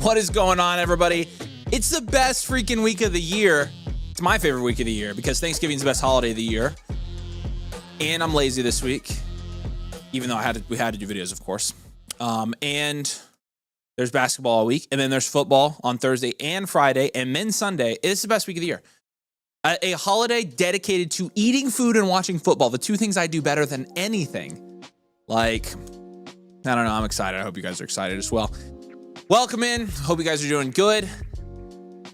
What is going on, everybody? It's the best freaking week of the year. It's my favorite week of the year because Thanksgiving's the best holiday of the year. And I'm lazy this week, even though we had to do videos, of course. And there's basketball all week, and then there's football on Thursday and Friday, and then Sunday. It's the best week of the year. A holiday dedicated to eating food and watching football, the two things I do better than anything. Like, I don't know, I'm excited. I hope you guys are excited as well. Welcome in. Hope you guys are doing good.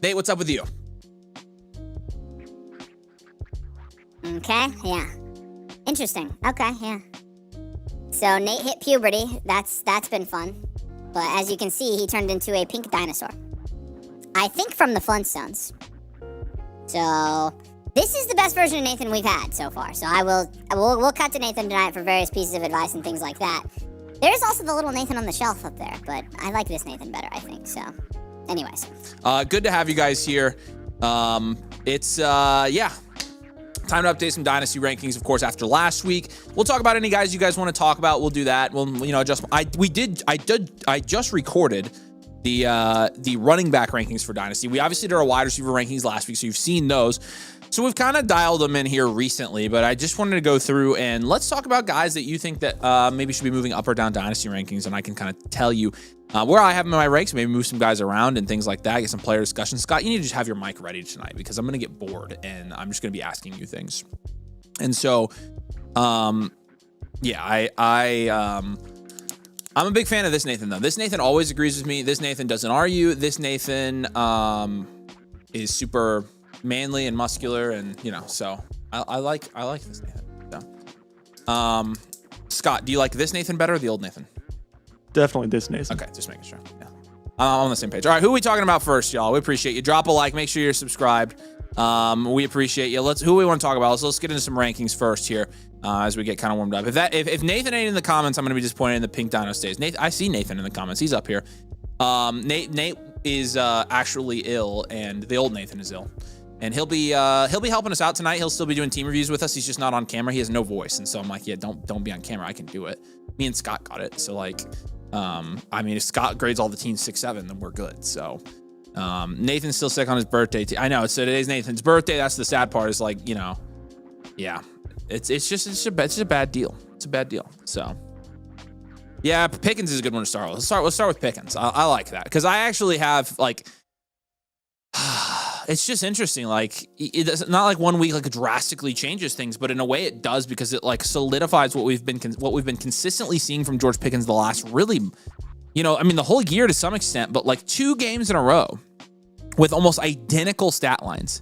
Nate, what's up with you? Okay, yeah. Interesting. Okay, yeah. So Nate hit puberty. That's been fun. But as you can see, he turned into a pink dinosaur. I think from the Flintstones. So this is the best version of Nathan we've had so far. So we'll cut to Nathan tonight for various pieces of advice and things like that. There's also the little Nathan on the shelf up there, but I like this Nathan better, I think. So, anyways. Good to have you guys here. It's time to update some Dynasty rankings, of course, after last week. We'll talk about any guys you guys want to talk about. We'll do that. We'll, I just recorded the running back rankings for Dynasty. We obviously did our wide receiver rankings last week, so you've seen those. So we've kind of dialed them in here recently, but I just wanted to go through and let's talk about guys that you think that maybe should be moving up or down Dynasty rankings, and I can kind of tell you where I have them in my ranks, maybe move some guys around and things like that, get some player discussion. Scott, you need to just have your mic ready tonight because I'm going to get bored and I'm just going to be asking you things. And so, I'm a big fan of this Nathan, though. This Nathan always agrees with me. This Nathan doesn't argue. This Nathan is super manly and muscular, and so I like this Nathan. So, Scott, do you like this Nathan better or the old Nathan? Definitely this Nathan. Okay, just making sure. Yeah, I'm on the same page. All right, who are we talking about first, y'all? We appreciate you. Drop a like. Make sure you're subscribed. We appreciate you. Who we want to talk about? Let's get into some rankings first here as we get kind of warmed up. If Nathan ain't in the comments, I'm going to be disappointed in the pink dino stays. I see Nathan in the comments. He's up here. Nate is actually ill, and the old Nathan is ill. And he'll be helping us out tonight. He'll still be doing team reviews with us. He's just not on camera. He has no voice, and so I'm like, yeah, don't be on camera. I can do it. Me and Scott got it. So like, if Scott grades all the teams 6-7, then we're good. So, Nathan's still sick on his birthday. I know. So today's Nathan's birthday. That's the sad part. Is like, yeah, it's just a bad deal. It's a bad deal. So, yeah, Pickens is a good one to start with. Let's start with Pickens. I like that because I actually have like. It's just interesting. Like, it's not like 1 week like drastically changes things, but in a way it does because it like solidifies what we've been consistently seeing from George Pickens the last really, the whole year to some extent, but like 2 games in a row with almost identical stat lines.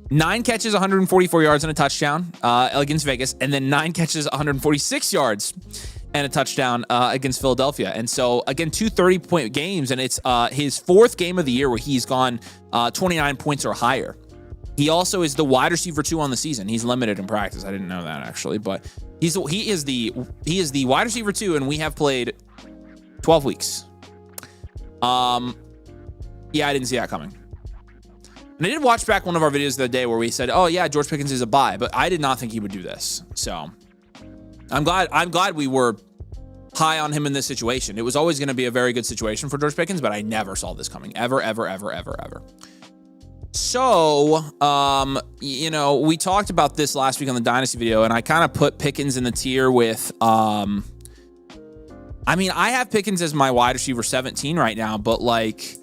9 catches, 144 yards and a touchdown against Vegas, and then 9 catches, 146 yards and a touchdown against Philadelphia. And so, again, 2 30-point games, and it's his 4th game of the year where he's gone 29 points or higher. He also is the wide receiver 2 on the season. He's limited in practice. I didn't know that, actually, but he is the wide receiver 2, and we have played 12 weeks. I didn't see that coming. And I did watch back one of our videos the other day where we said, oh, yeah, George Pickens is a buy, but I did not think he would do this. So I'm glad we were high on him in this situation. It was always going to be a very good situation for George Pickens, but I never saw this coming. Ever. So, we talked about this last week on the Dynasty video, and I kind of put Pickens in the tier with, I have Pickens as my wide receiver 17 right now, but like,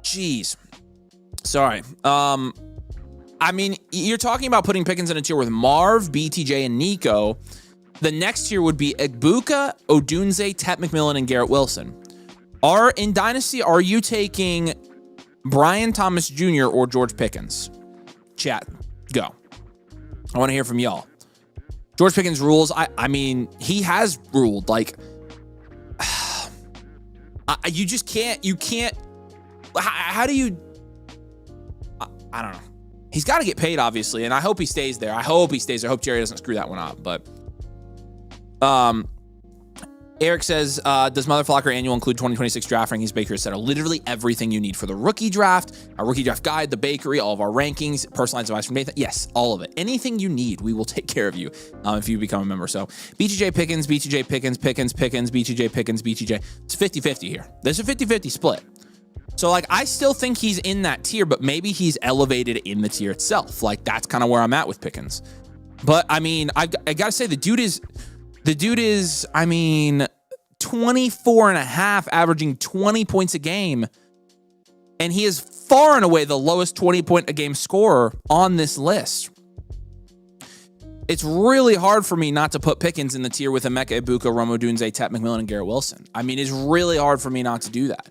jeez. Sorry. You're talking about putting Pickens in a tier with Marv, BTJ, and Nico. The next tier would be Egbuka, Odunze, Tet McMillan, and Garrett Wilson. In Dynasty, are you taking Brian Thomas Jr. or George Pickens? Chat, go. I want to hear from y'all. George Pickens rules. He has ruled. Like, you just can't. You can't. How do you? I don't know. He's got to get paid, obviously, and I hope he stays there. I hope Jerry doesn't screw that one up. But Eric says, does Motherflocker Annual include 2026 draft rankings, bakery, etc.? Literally everything you need for the rookie draft, our rookie draft guide, the bakery, all of our rankings, personalized advice from Nathan. Yes, all of it. Anything you need, we will take care of you if you become a member. So BTJ Pickens, BTJ Pickens, Pickens, Pickens, BTJ Pickens, BTJ. It's 50-50 here. There's a 50-50 split. So, like, I still think he's in that tier, but maybe he's elevated in the tier itself. Like, that's kind of where I'm at with Pickens. But, I mean, I got to say, the dude is, I mean, 24 and a half, averaging 20 points a game. And he is far and away the lowest 20-point a game scorer on this list. It's really hard for me not to put Pickens in the tier with Emeka Egbuka, Rome Odunze, Ted McMillan, and Garrett Wilson. I mean, it's really hard for me not to do that.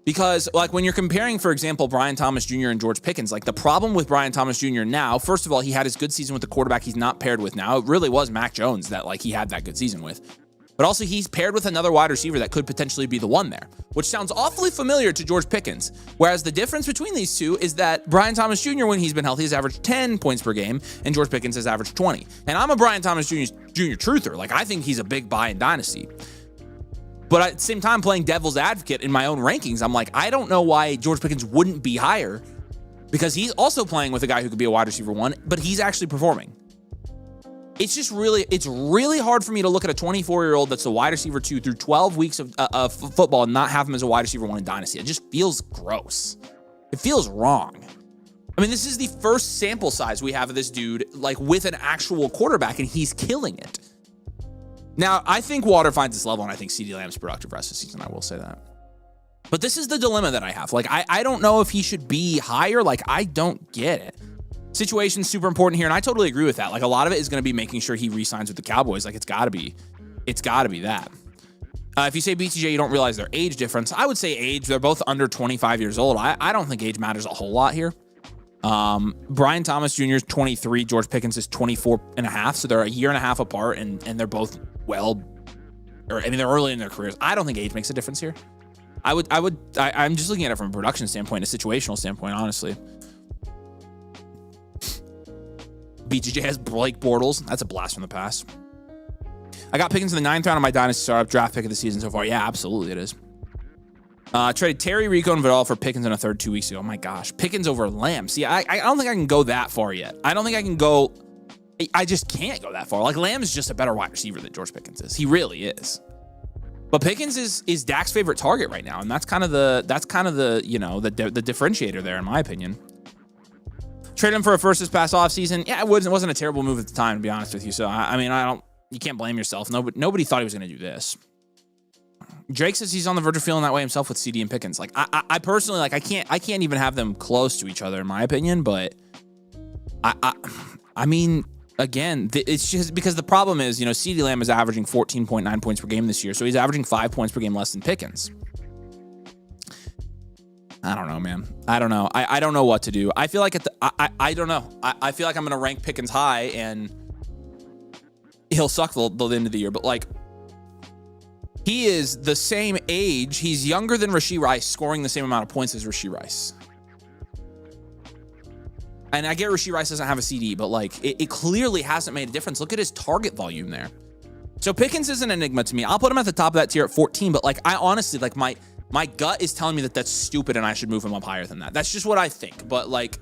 Because, like, when you're comparing, for example, Brian Thomas Jr. and George Pickens, like, the problem with Brian Thomas Jr. now, first of all, he had his good season with the quarterback he's not paired with now. It really was Mac Jones that, like, he had that good season with. But also, he's paired with another wide receiver that could potentially be the one there, which sounds awfully familiar to George Pickens. Whereas the difference between these two is that Brian Thomas Jr., when he's been healthy, has averaged 10 points per game, and George Pickens has averaged 20. And I'm a Brian Thomas Jr. truther. Like, I think he's a big buy in Dynasty. But at the same time, playing devil's advocate in my own rankings, I'm like, I don't know why George Pickens wouldn't be higher, because he's also playing with a guy who could be a wide receiver one, but he's actually performing. It's really hard for me to look at a 24-year-old that's a wide receiver two through 12 weeks of football and not have him as a wide receiver one in Dynasty. It just feels gross. It feels wrong. I mean, this is the first sample size we have of this dude, like, with an actual quarterback, and he's killing it. Now, I think Water finds this level, and I think CeeDee Lamb's productive rest of the season. I will say that. But this is the dilemma that I have. Like, I don't know if he should be higher. Like, I don't get it. Situation's super important here, and I totally agree with that. Like, a lot of it is going to be making sure he re-signs with the Cowboys. Like, it's got to be that. If you say BTJ, you don't realize their age difference. I would say age. They're both under 25 years old. I don't think age matters a whole lot here. Brian Thomas Jr. is 23. George Pickens is 24 and a half. So they're a year and a half apart, and they're both they're early in their careers. I don't think age makes a difference here. I'm just looking at it from a production standpoint, a situational standpoint, honestly. BTJ has Blake Bortles. That's a blast from the past. I got Pickens in the 9th round of my Dynasty startup draft pick of the season so far. Yeah, absolutely it is. Traded Terry, Rico, and Vidal for Pickens in a third 2 weeks ago. Oh my gosh. Pickens over Lamb. See, I don't think I can go that far yet. I don't think I can go. I just can't go that far. Like, Lamb is just a better wide receiver than George Pickens is. He really is. But Pickens is Dak's favorite target right now, and that's kind of the the differentiator there, in my opinion. Trade him for a first this past offseason. Yeah, it wasn't a terrible move at the time, to be honest with you. So you can't blame yourself. Nobody thought he was going to do this. Drake says he's on the verge of feeling that way himself with CD and Pickens. Like, I personally, like, I can't even have them close to each other, in my opinion. But I mean, again, it's just because the problem is, CeeDee Lamb is averaging 14.9 points per game this year, so he's averaging 5 points per game less than Pickens. I don't know, man. I don't know. I don't know what to do. I feel like I don't know. I feel like I'm gonna rank Pickens high, and he'll suck the end of the year. But, like, he is the same age. He's younger than Rashee Rice, scoring the same amount of points as Rashee Rice. And I get Rashee Rice doesn't have a CD, but, like, it clearly hasn't made a difference. Look at his target volume there. So Pickens is an enigma to me. I'll put him at the top of that tier at 14, but, like, I honestly, like, my gut is telling me that that's stupid and I should move him up higher than that. That's just what I think. But, like,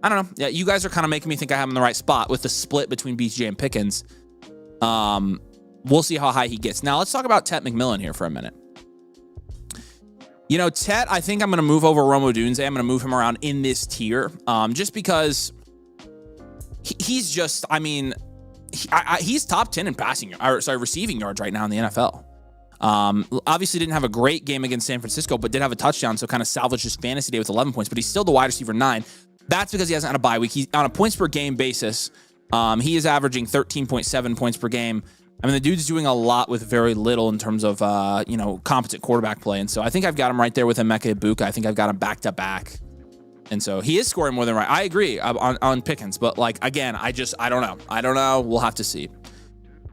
I don't know. Yeah, you guys are kind of making me think I have him in the right spot with the split between BTJ and Pickens. We'll see how high he gets. Now, let's talk about Ted McMillan here for a minute. Ted, I think I'm going to move over Rome Odunze. I'm going to move him around in this tier, just because he's just, I mean, he's top 10 in receiving yards right now in the NFL. Obviously didn't have a great game against San Francisco, but did have a touchdown, so kind of salvaged his fantasy day with 11 points, but he's still the wide receiver 9. That's because he hasn't had a bye week. He's on a points per game basis. He is averaging 13.7 points per game. I mean, the dude's doing a lot with very little in terms of, competent quarterback play. And so I think I've got him right there with Emeka Egbuka. I think I've got him back to back. And so he is scoring more than right. I agree on Pickens, but, like, again, I don't know. I don't know. We'll have to see.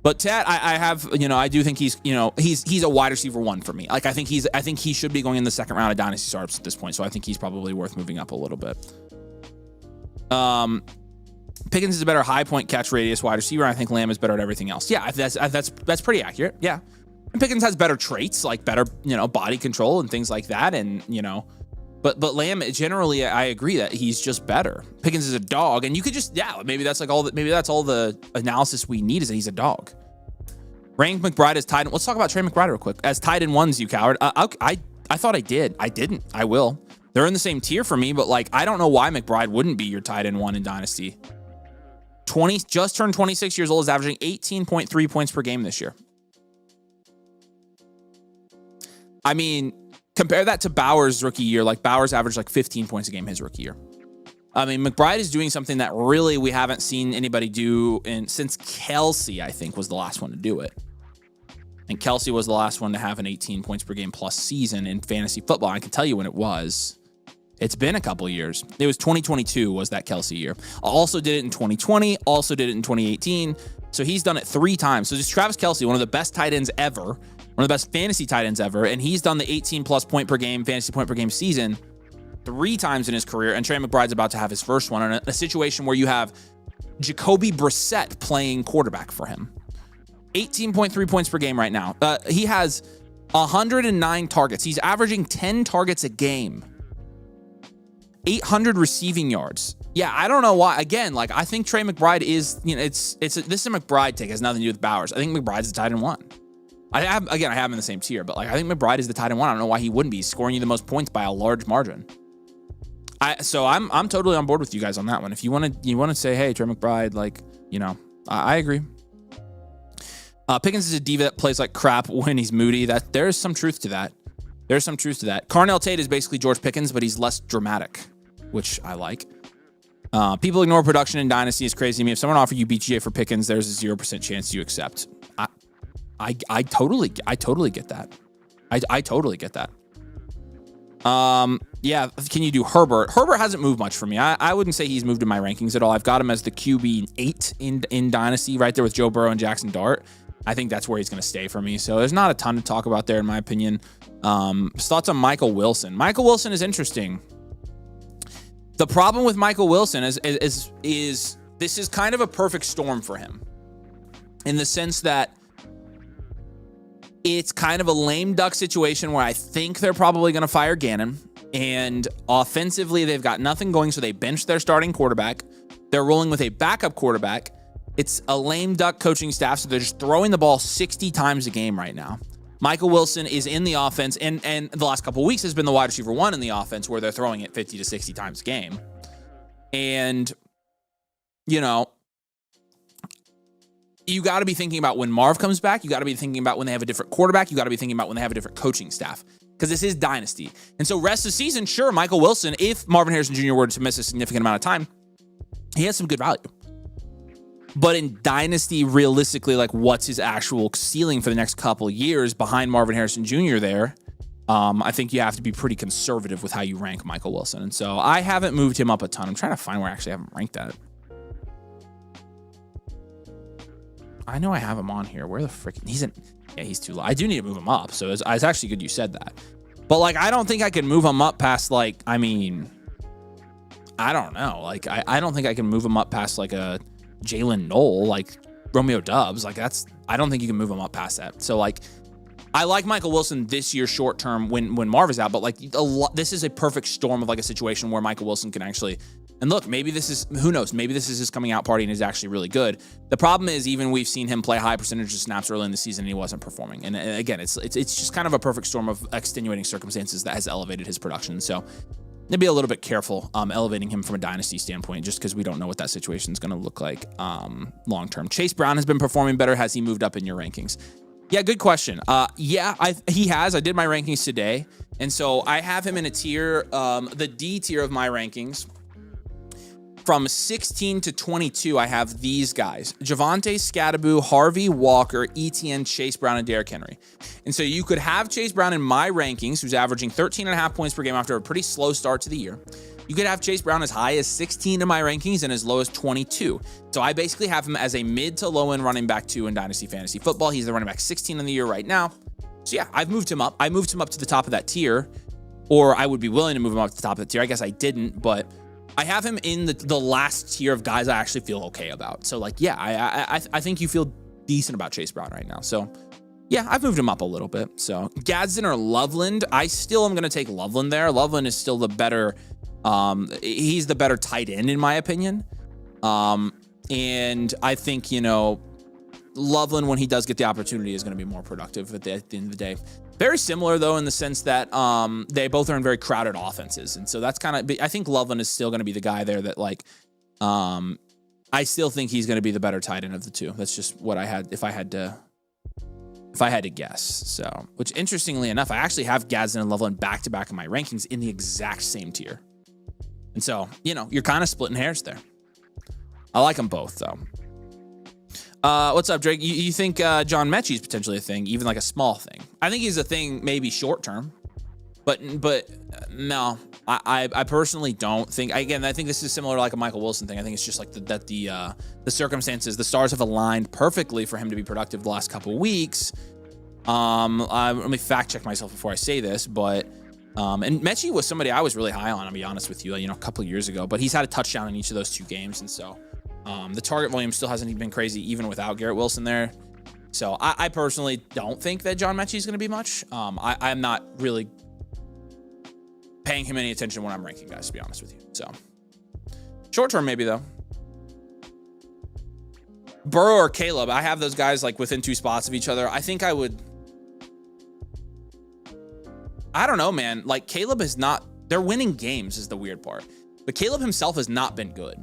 But Ted, I do think he's a wide receiver 1 for me. Like, I think he should be going in the second round of Dynasty startups at this point. So I think he's probably worth moving up a little bit. Pickens is a better high point catch radius wide receiver. I think Lamb is better at everything else. Yeah, that's pretty accurate. Yeah. And Pickens has better traits, like better, body control and things like that. And, but Lamb, generally, I agree that he's just better. Pickens is a dog, and you could just, maybe that's all the analysis we need is that he's a dog. Rank McBride as tight end. Let's talk about Trey McBride real quick. As tight end ones, you coward. I thought I did. I didn't. I will. They're in the same tier for me, but I don't know why McBride wouldn't be your tight end one in Dynasty. Just turned 26 years old, is averaging 18.3 points per game this year. I mean, compare that to Bauer's rookie year. Bauer's averaged 15 points a game his rookie year. I mean, McBride is doing something that really we haven't seen anybody do since Kelsey, I think, was the last one to do it. And Kelsey was the last one to have an 18 points per game plus season in fantasy football. I can tell you when it was. It's been a couple years. It was 2022 was that Kelsey year. Also did it in 2020. Also did it in 2018. So he's done it 3 times. So just Travis Kelsey, one of the best tight ends ever. One of the best fantasy tight ends ever, and he's done the 18-plus point per game, fantasy point per game season 3 times in his career, and Trey McBride's about to have his first one in a situation where you have Jacoby Brissett playing quarterback for him. 18.3 points per game right now. He has 109 targets. He's averaging 10 targets a game. 800 receiving yards. Yeah, I don't know why. Again, I think Trey McBride is, this is a McBride take. It has nothing to do with Bowers. I think McBride's the tight end one. I have him in the same tier, but I think McBride is the tight end one. I don't know why he wouldn't be. He's scoring you the most points by a large margin. So I'm totally on board with you guys on that one. If you want to say, hey, Trey McBride, I agree. Pickens is a diva that plays like crap when he's moody. There is some truth to that. There's some truth to that. Carnell Tate is basically George Pickens, but he's less dramatic, which I like. People ignore production in Dynasty. It's crazy to me. If someone offered you BGA for Pickens, there's a 0% chance you accept. I totally get that. I totally get that. Yeah, can you do Herbert? Herbert hasn't moved much for me. I wouldn't say he's moved in my rankings at all. I've got him as the QB 8 in Dynasty, right there with Joe Burrow and Jackson Dart. I think that's where he's going to stay for me. So there's not a ton to talk about there, in my opinion. Thoughts on Michael Wilson. Michael Wilson is interesting. The problem with Michael Wilson is this is kind of a perfect storm for him, in the sense that it's kind of a lame duck situation where I think they're probably going to fire Gannon, and offensively they've got nothing going, so they bench their starting quarterback. They're rolling with a backup quarterback. It's a lame duck coaching staff, so they're just throwing the ball 60 times a game right now. Michael Wilson is in the offense, and the last couple of weeks has been the wide receiver one in the offense, where they're throwing it 50 to 60 times a game. And, you got to be thinking about when Marv comes back. You got to be thinking about when they have a different quarterback. You got to be thinking about when they have a different coaching staff, because this is Dynasty. And so rest of the season, sure, Michael Wilson, if Marvin Harrison Jr. were to miss a significant amount of time, he has some good value. But in Dynasty, realistically, what's his actual ceiling for the next couple of years behind Marvin Harrison Jr. there? I think you have to be pretty conservative with how you rank Michael Wilson. And so I haven't moved him up a ton. I'm trying to find where I actually haven't ranked at. I know I have him on here. Where the frick? He's too low. I do need to move him up. So it's actually good you said that. But I don't think I can move him up past I don't know. I don't think I can move him up past a Jalen Knoll, Romeo Dubs. I don't think you can move him up past that. So I like Michael Wilson this year short term when Marv is out, but this is a perfect storm of a situation where Michael Wilson can actually, and look, maybe this is, who knows, maybe this is his coming out party and is actually really good. The problem is, even we've seen him play high percentage of snaps early in the season and he wasn't performing. And again, it's just kind of a perfect storm of extenuating circumstances that has elevated his production. So they'd be a little bit careful elevating him from a Dynasty standpoint, just because we don't know what that situation is going to look like long term. Chase Brown has been performing better. Has he moved up in your rankings? Yeah, good question. He has. I did my rankings today, and so I have him in a tier, the D tier of my rankings. From 16 to 22, I have these guys: Javonte Scatteraboo, Harvey Walker, ETN, Chase Brown, and Derrick Henry. And so you could have Chase Brown in my rankings, who's averaging 13.5 points per game after a pretty slow start to the year. You could have Chase Brown as high as 16 in my rankings and as low as 22. So I basically have him as a mid to low end running back 2 in Dynasty Fantasy Football. He's the running back 16 in the year right now. So yeah, I've moved him up. I moved him up to the top of that tier, or I would be willing to move him up to the top of the tier. I guess I didn't, but I have him in the last tier of guys I actually feel okay about. So yeah, I think you feel decent about Chase Brown right now. So Yeah, I've moved him up a little bit. So Gadsden or Loveland, I still am going to take Loveland there. Loveland is still the better, he's the better tight end in my opinion. And I think, you know, Loveland, when he does get the opportunity, is going to be more productive at the end of the day. Very similar, though, in the sense that they both are in very crowded offenses. And so that's kind of, I think Loveland is still going to be the guy there that, like, I still think he's going to be the better tight end of the two. That's just what I had, if I had to guess. So, which interestingly enough, I actually have Gadsden and Loveland back to back in my rankings in the exact same tier. And so, you know, you're kind of splitting hairs there. I like them both, though. What's up, Drake? You think John Mechie is potentially a thing, even like a small thing? I think he's a thing, maybe short term, but no, I personally don't think. Again, I think this is similar to like a Michael Wilson thing. I think it's just like that the circumstances, the stars have aligned perfectly for him to be productive the last couple of weeks. Let me fact check myself before I say this, but and Mechie was somebody I was really high on. I'll be honest with you, you know, a couple of years ago, but he's had a touchdown in each of those 2 games, and so. The target volume still hasn't even been crazy, even without Garrett Wilson there. So I personally don't think that John Mechie is going to be much. I'm not really paying him any attention when I'm ranking guys, to be honest with you. So short term, maybe though. Burrow or Caleb, I have those guys like within 2 spots of each other. I think I would. I don't know, man. Like Caleb is not. They're winning games is the weird part, but Caleb himself has not been good.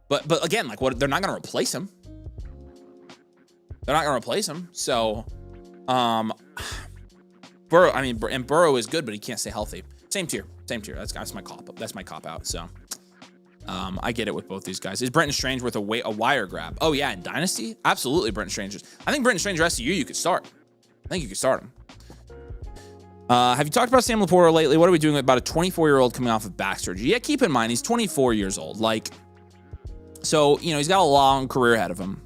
But again, like what they're not going to replace him. They're not going to replace him. So, Burrow. I mean, and Burrow is good, but he can't stay healthy. Same tier. That's my cop. That's my cop out. So, I get it with both these guys. Is Brenton Strange worth a wire grab? Oh yeah, in Dynasty, absolutely. Brenton Strange. I think Brenton Strange rest of the year you could start. I think you could start him. Have you talked about Sam Laporta lately? What are we doing about a 24-year-old coming off of back surgery? Yeah, keep in mind he's 24 years old. Like. So, you know, he's got a long career ahead of him.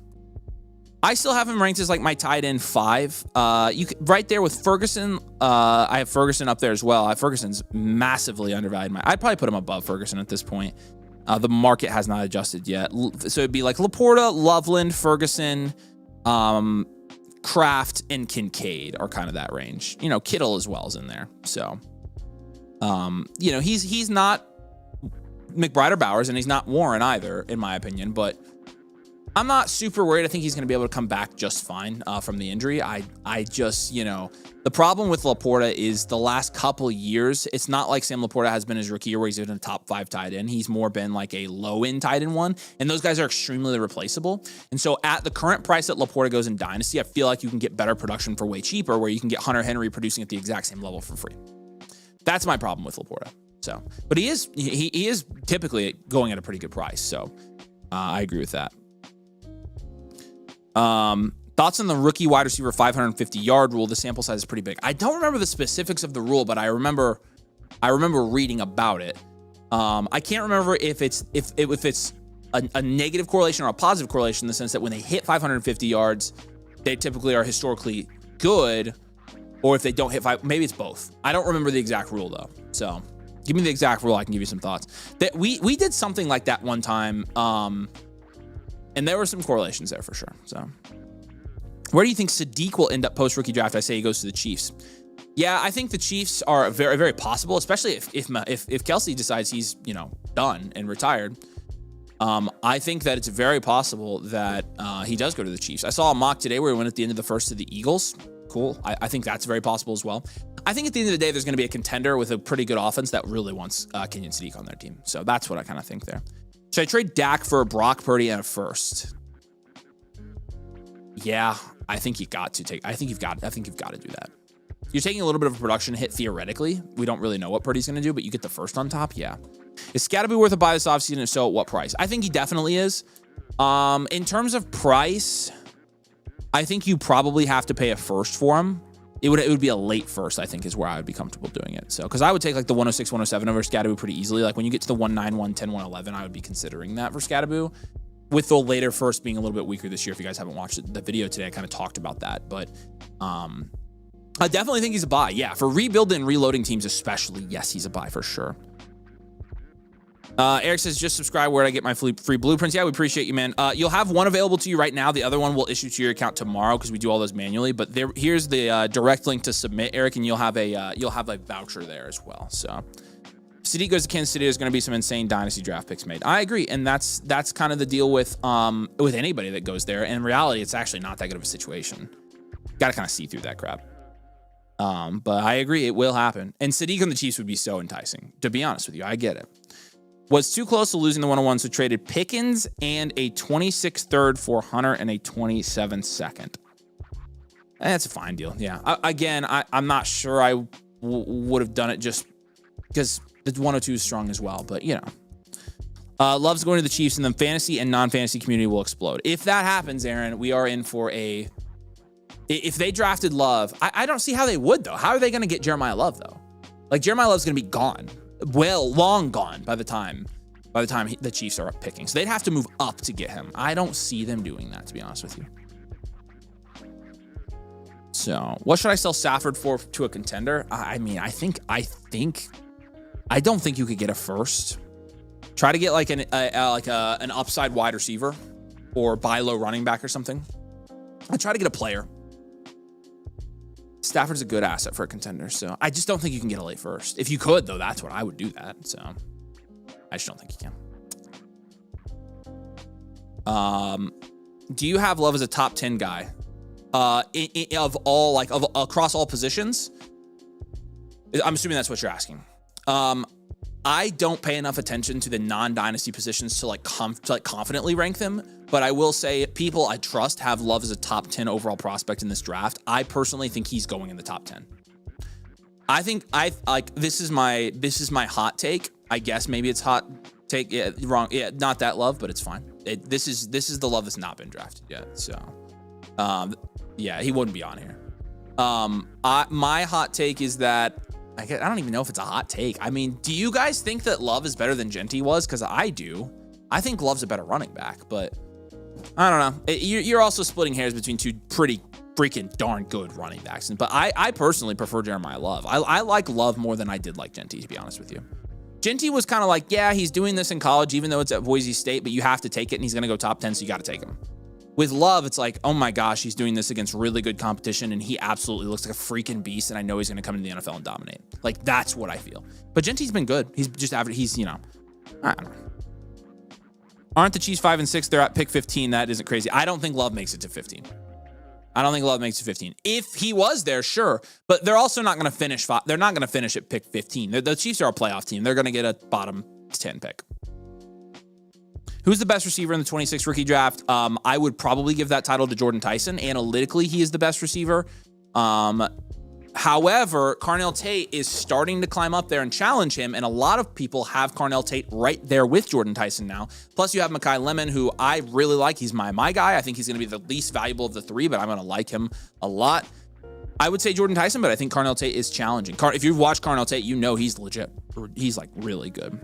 I still have him ranked as like my tight end 5. You could, right there with Ferguson. I have Ferguson up there as well. Ferguson's massively undervalued. I'd probably put him above Ferguson at this point. The market has not adjusted yet. So it'd be like Laporta, Loveland, Ferguson, Kraft, and Kincaid are kind of that range. You know, Kittle as well is in there. So, you know, he's not McBride or Bowers, and he's not Warren either, in my opinion, but I'm not super worried. I think he's going to be able to come back just fine from the injury. I just, you know, the problem with Laporta is the last couple years, it's not like Sam Laporta has been his rookie year where he's been a top 5 tight end. He's more been like a low-end tight end one, and those guys are extremely replaceable. And so at the current price that Laporta goes in Dynasty, I feel like you can get better production for way cheaper, where you can get Hunter Henry producing at the exact same level for free. That's my problem with Laporta. So, but he is typically going at a pretty good price. So I agree with that. Thoughts on the rookie wide receiver 550-yard rule? The sample size is pretty big. I don't remember the specifics of the rule, but I remember reading about it. I can't remember if it's a negative correlation or a positive correlation in the sense that when they hit 550 yards, they typically are historically good, or if they don't hit 5, maybe it's both. I don't remember the exact rule though. So give me the exact rule. I can give you some thoughts. That we did something like that one time. And there were some correlations there for sure. So where do you think Sadiq will end up post-rookie draft? I say he goes to the Chiefs. Yeah, I think the Chiefs are very, very possible, especially if Kelsey decides he's, you know, done and retired. I think that it's very possible that he does go to the Chiefs. I saw a mock today where he went at the end of the first to the Eagles. Cool. I think that's very possible as well. I think at the end of the day, there's going to be a contender with a pretty good offense that really wants Kenyon Sadiq on their team. So that's what I kind of think there. Should I trade Dak for Brock Purdy and a first? Yeah, I think you've got to do that. You're taking a little bit of a production hit theoretically. We don't really know what Purdy's going to do, but you get the first on top. Yeah. Is Scatterby worth a buy this offseason? If so, at what price? I think he definitely is. In terms of price, I think you probably have to pay a first for him. It would be a late first, I think, is where I would be comfortable doing it. So, because I would take like the 106, 107 over Scatterby pretty easily. Like when you get to the 109, 110, 111, I would be considering that for Scatterby. With the later first being a little bit weaker this year. If you guys haven't watched the video today, I kind of talked about that. But I definitely think he's a buy. Yeah, for rebuilding and reloading teams especially, yes, he's a buy for sure. Eric says, just subscribe where I get my free blueprints. Yeah, we appreciate you, man. You'll have one available to you right now. The other one will issue to your account tomorrow because we do all those manually. But here's the direct link to submit, Eric, and you'll have a voucher there as well. So if Sadiq goes to Kansas City, there's going to be some insane dynasty draft picks made. I agree, and that's kind of the deal with anybody that goes there. And in reality, it's actually not that good of a situation. Got to kind of see through that crap. But I agree, it will happen. And Sadiq on the Chiefs would be so enticing. To be honest with you, I get it. Was too close to losing the 101, so traded Pickens and a 26th third for Hunter and a 27th second. That's a fine deal. Yeah. I'm not sure I would have done it just because the 102 is strong as well. But, you know. Love's going to the Chiefs, and the fantasy and non-fantasy community will explode. If that happens, Aaron, we are in for a... If they drafted Love, I don't see how they would, though. How are they going to get Jeremiah Love, though? Like, Jeremiah Love's going to be gone. Well, long gone by the time the Chiefs are up picking. So they'd have to move up to get him. I don't see them doing that, to be honest with you. So what should I sell Stafford for to a contender? I mean, I don't think you could get a first. Try to get like an upside wide receiver or buy low running back or something. I try to get a player. Stafford's a good asset for a contender, so I just don't think you can get a late first. If you could, though, that's what I would do that. So I just don't think you can. Do you have Love as a top 10 guy? Across all positions? I'm assuming that's what you're asking. I don't pay enough attention to the non-dynasty positions to confidently rank them, but I will say people I trust have Love as a top 10 overall prospect in this draft. I personally think he's going in the top 10. This is my hot take. I guess maybe it's hot take. Yeah, wrong. Yeah, not that Love, but it's fine. This is the Love that's not been drafted yet. So, yeah, he wouldn't be on here. My hot take is that I don't even know if it's a hot take. I mean, do you guys think that Love is better than Genty was? Because I do. I think Love's a better running back, but I don't know. You're also splitting hairs between two pretty freaking darn good running backs. But I personally prefer Jeremiah Love. I like Love more than I did like Genty, to be honest with you. Genty was kind of like, yeah, he's doing this in college, even though it's at Boise State, but you have to take it, and he's going to go top 10, so you got to take him. With Love, it's like, oh my gosh, he's doing this against really good competition, and he absolutely looks like a freaking beast, and I know he's going to come into the NFL and dominate. Like, that's what I feel. But Genty's been good. He's just average. He's, I don't know. Aren't the Chiefs 5 and 6? They're at pick 15. That isn't crazy. I don't think Love makes it to 15. I don't think Love makes it 15. If he was there, sure. But they're also not going to finish. They're not going to finish at pick 15. The Chiefs are a playoff team. They're going to get a bottom 10 pick. Who's the best receiver in the 26th rookie draft? I would probably give that title to Jordan Tyson. Analytically, he is the best receiver. However, Carnell Tate is starting to climb up there and challenge him, and a lot of people have Carnell Tate right there with Jordan Tyson now. Plus, you have Mekhi Lemon, who I really like. He's my guy. I think he's going to be the least valuable of the three, but I'm going to like him a lot. I would say Jordan Tyson, but I think Carnell Tate is challenging. If you've watched Carnell Tate, you know he's legit. He's like really good.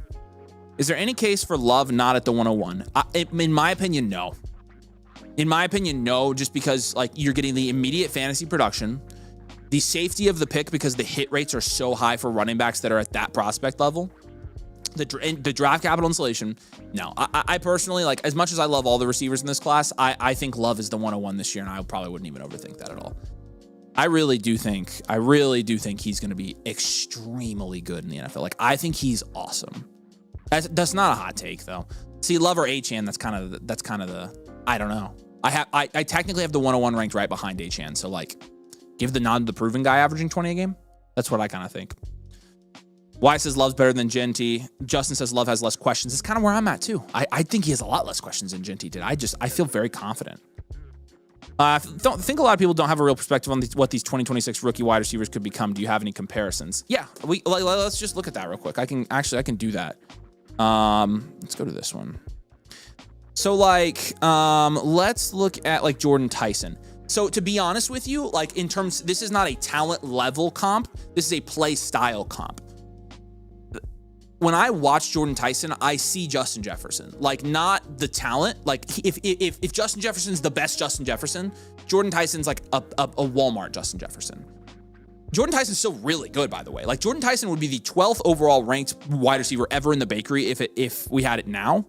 Is there any case for Love not at the 101? In my opinion, no. In my opinion, no, just because like you're getting the immediate fantasy production, the safety of the pick because the hit rates are so high for running backs that are at that prospect level, the draft capital installation. No, I personally, like, as much as I love all the receivers in this class, I think Love is the 101 this year, and I probably wouldn't even overthink that at all. I really do think he's going to be extremely good in the NFL. Like, I think he's awesome. That's not a hot take though. See, Love or Achane, that's kind of the I don't know. I technically have the 101 ranked right behind Achane, so like give the nod to the proven guy averaging 20 a game. That's what I kind of think. Why says Love's better than Genty. Justin says Love has less questions. It's kind of where I'm at too. I think he has a lot less questions than Genty did. I feel very confident. I don't think a lot of people don't have a real perspective on what these 2026 rookie wide receivers could become. Do you have any comparisons? Yeah, let's just look at that real quick. I can do that. Let's go to this one. So let's look at like Jordan Tyson. So to be honest with you, like in terms, this is not a talent level comp. This is a play style comp. When I watch Jordan Tyson, I see Justin Jefferson, like not the talent. Like if Justin Jefferson's the best Justin Jefferson, Jordan Tyson's like a Walmart Justin Jefferson. Jordan Tyson's still really good, by the way. Like, Jordan Tyson would be the 12th overall ranked wide receiver ever in the bakery if we had it now.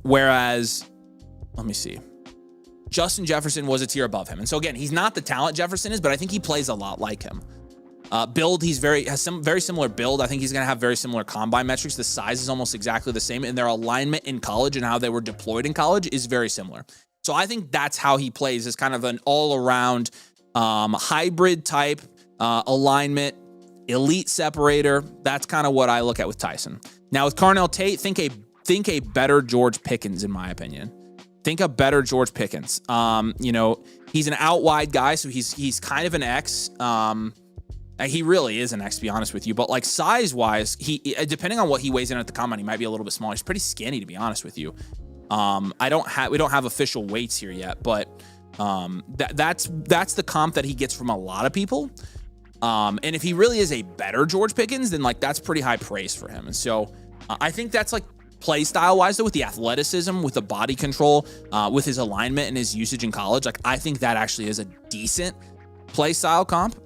Whereas, let me see. Justin Jefferson was a tier above him. And so again, he's not the talent Jefferson is, but I think he plays a lot like him. Build, has some very similar build. I think he's going to have very similar combine metrics. The size is almost exactly the same, and their alignment in college and how they were deployed in college is very similar. So I think that's how he plays, is kind of an all-around hybrid type alignment, elite separator. That's kind of what I look at with Tyson. Now with Carnell Tate, think a better George Pickens, in my opinion. Think a better George Pickens. He's an out wide guy, so he's kind of an X. He really is an X, to be honest with you. But like size wise, he depending on what he weighs in at the combine, he might be a little bit smaller. He's pretty skinny, to be honest with you. We don't have official weights here yet, but that's the comp that he gets from a lot of people. And if he really is a better George Pickens, then like that's pretty high praise for him. And so I think that's like play style wise, though, with the athleticism, with the body control, with his alignment and his usage in college, like I think that actually is a decent play style comp.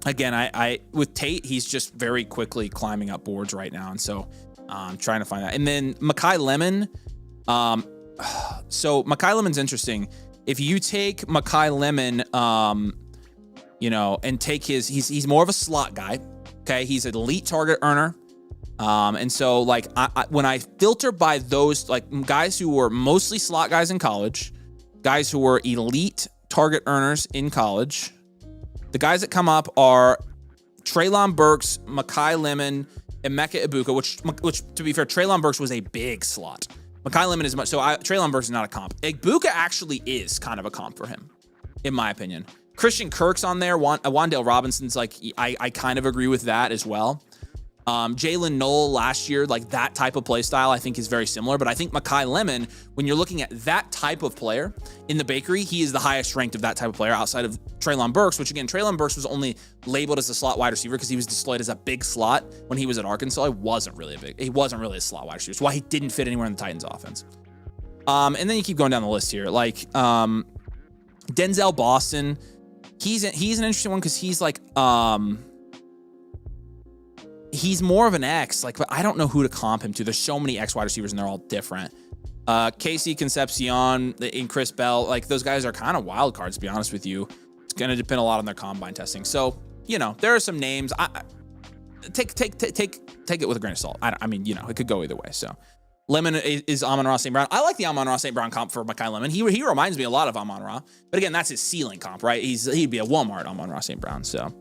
Again, I with Tate, he's just very quickly climbing up boards right now, and so I'm trying to find that. And then Makai Lemon, so Makai Lemon's interesting. If you take Makai Lemon, and take he's more of a slot guy. Okay, he's an elite target earner. And so like when I filter by those like guys who were mostly slot guys in college, guys who were elite target earners in college, the guys that come up are Treylon Burks, Makai Lemon, Emeka Ibuka, which to be fair, Treylon Burks was a big slot. Makai Lemon is much, so Treylon Burks is not a comp. Ibuka actually is kind of a comp for him, in my opinion. Christian Kirk's on there. Wan'Dale Robinson's like, I kind of agree with that as well. Jalen Noel last year, like that type of play style, I think is very similar. But I think Makai Lemon, when you're looking at that type of player in the bakery, he is the highest ranked of that type of player outside of Treylon Burks, which again, Treylon Burks was only labeled as a slot wide receiver because he was displayed as a big slot when he was at Arkansas. He wasn't really a slot wide receiver. That's why he didn't fit anywhere in the Titans offense. And then you keep going down the list here. Like Denzel Boston, he's an interesting one because he's like he's more of an X, like, but I don't know who to comp him to. There's so many X wide receivers and they're all different. Casey Concepcion and Chris Bell, like those guys are kind of wild cards, to be honest with you. It's going to depend a lot on their combine testing. So, there are some names. Take it with a grain of salt. I mean, it could go either way. So Lemon is Amon-Ra St. Brown. I like the Amon-Ra St. Brown comp for Makai Lemon. He reminds me a lot of Amon-Ra, but again, that's his ceiling comp, right? He'd be a Walmart Amon-Ra St. Brown. So,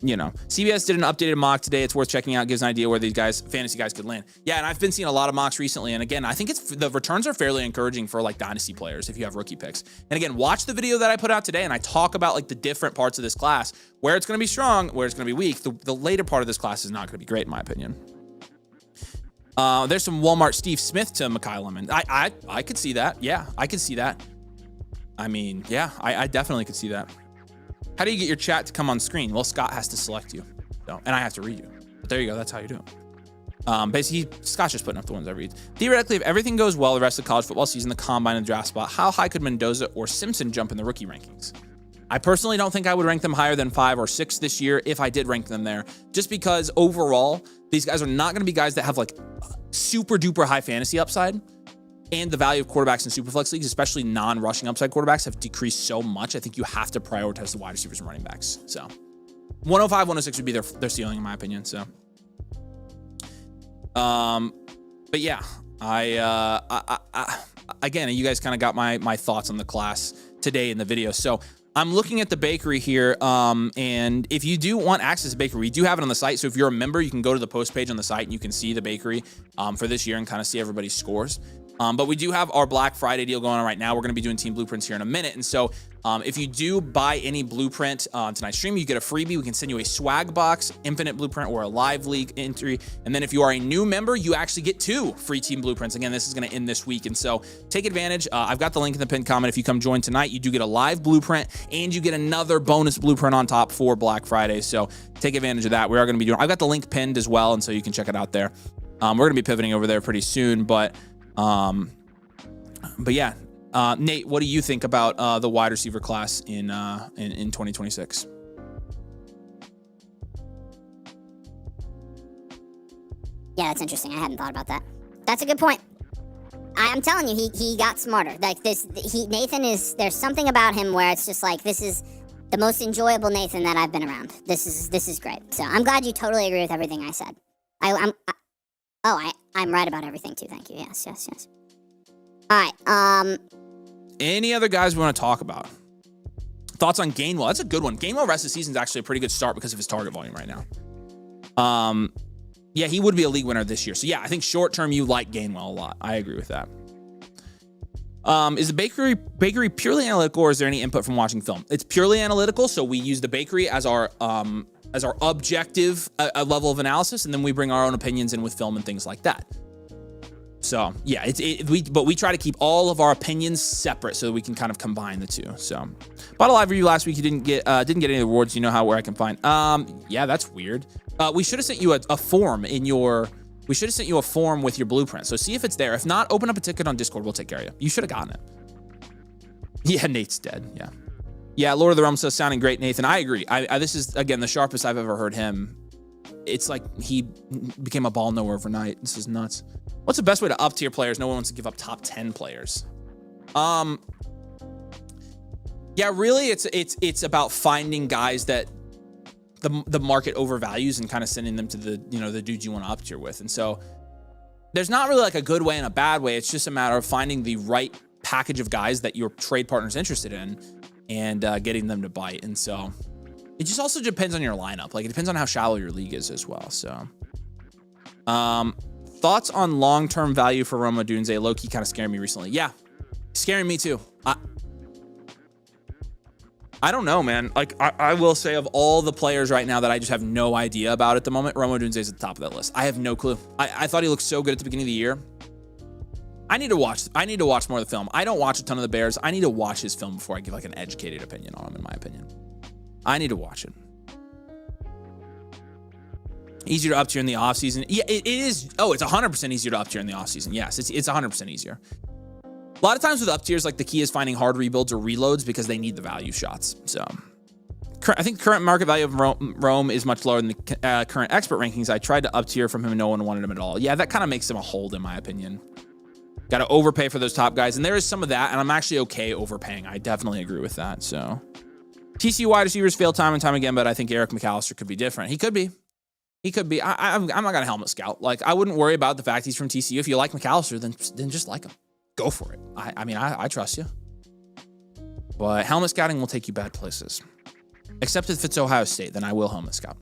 CBS did an updated mock today. It's worth checking out. Gives an idea where these fantasy guys could land. Yeah, and I've been seeing a lot of mocks recently. And again, I think the returns are fairly encouraging for like dynasty players if you have rookie picks. And again, watch the video that I put out today, and I talk about like the different parts of this class, where it's going to be strong, where it's going to be weak. The later part of this class is not going to be great, in my opinion. There's some Walmart Steve Smith to Makai Lemon. I could see that. Yeah, I could see that. I mean, yeah, I definitely could see that. How do you get your chat to come on screen? Well, Scott has to select you, and I have to read you. But there you go. That's how you do it. Basically, Scott's just putting up the ones I read. Theoretically, if everything goes well the rest of the college football season, the combine and draft spot, how high could Mendoza or Simpson jump in the rookie rankings? I personally don't think I would rank them higher than 5 or 6 this year if I did rank them there, just because overall, these guys are not going to be guys that have like super duper high fantasy upside. And the value of quarterbacks in superflex leagues, especially non-rushing upside quarterbacks, have decreased so much. I think you have to prioritize the wide receivers and running backs. So 105, 106 would be their ceiling, in my opinion. So, but yeah, I again, you guys kind of got my thoughts on the class today in the video. So I'm looking at the bakery here, and if you do want access to bakery, we do have it on the site. So if you're a member, you can go to the post page on the site and you can see the bakery for this year and kind of see everybody's scores. But we do have our Black Friday deal going on right now. We're going to be doing team blueprints here in a minute. And so if you do buy any blueprint on tonight's stream, you get a freebie. We can send you a swag box, infinite blueprint, or a live league entry. And then if you are a new member, you actually get 2 free team blueprints. Again, this is going to end this week. And so take advantage. I've got the link in the pinned comment. If you come join tonight, you do get a live blueprint and you get another bonus blueprint on top for Black Friday. So take advantage of that. We are going to be doing, I've got the link pinned as well. And so you can check it out there. We're going to be pivoting over there pretty soon, but yeah, Nate, what do you think about the wide receiver class in 2026? Yeah, that's interesting. I hadn't thought about that. That's a good point. I'm telling you, he got smarter. Like this, Nathan is. There's something about him where it's just like, this is the most enjoyable Nathan that I've been around. This is great. So I'm glad you totally agree with everything I said. I'm right about everything too. Thank you. Yes. All right. Any other guys we want to talk about? Thoughts on Gainwell? That's a good one. Gainwell rest of the season is actually a pretty good start because of his target volume right now. Yeah, he would be a league winner this year. So yeah, I think short term you like Gainwell a lot. I agree with that. Is the bakery purely analytical, or is there any input from watching film? It's purely analytical, so we use the bakery as our objective level of analysis, and then we bring our own opinions in with film and things like that. So yeah, but we try to keep all of our opinions separate so that we can kind of combine the two. So, bought a live review last week. You didn't get any awards. You know where I can find. Yeah, that's weird. We should have sent you a form in your. We should have sent you a form with your blueprint. So see if it's there. If not, open up a ticket on Discord. We'll take care of you. You should have gotten it. Yeah, Nate's dead. Yeah. Yeah, Lord of the Realm says sounding great, Nathan. I agree. This is, again, the sharpest I've ever heard him. It's like he became a ball knower overnight. This is nuts. What's the best way to up tier players? No one wants to give up top 10 players. Yeah, really, it's about finding guys that the market overvalues and kind of sending them to the dudes you want to up tier with. And so there's not really like a good way and a bad way. It's just a matter of finding the right package of guys that your trade partner's interested in and getting them to bite. And so it just also depends on your lineup. Like, it depends on how shallow your league is as well. So, thoughts on long-term value for Roma Odunze? Low-key kind of scared me recently. Yeah, scaring me too. I don't know, man. Like, I will say, of all the players right now that I just have no idea about at the moment, Roma Odunze is at the top of that list. I have no clue. I thought he looked so good at the beginning of the year. I need to watch more of the film. I don't watch a ton of the Bears. I need to watch his film before I give like an educated opinion on him, in my opinion. I need to watch it. Easier to up tier in the offseason. Yeah, it is. Oh, it's 100% easier to up tier in the offseason. Yes, it's 100% easier. A lot of times with up tiers, like, the key is finding hard rebuilds or reloads because they need the value shots. So I think current market value of Rome is much lower than the current expert rankings. I tried to up tier from him and no one wanted him at all. Yeah, that kind of makes him a hold, in my opinion. Got to overpay for those top guys. And there is some of that, and I'm actually okay overpaying. I definitely agree with that. So TCU wide receivers fail time and time again, but I think Eric McAllister could be different. He could be. I'm not going to helmet scout. Like, I wouldn't worry about the fact he's from TCU. If you like McAllister, then just like him. Go for it. I trust you. But helmet scouting will take you bad places. Except if it's Ohio State, then I will helmet scout.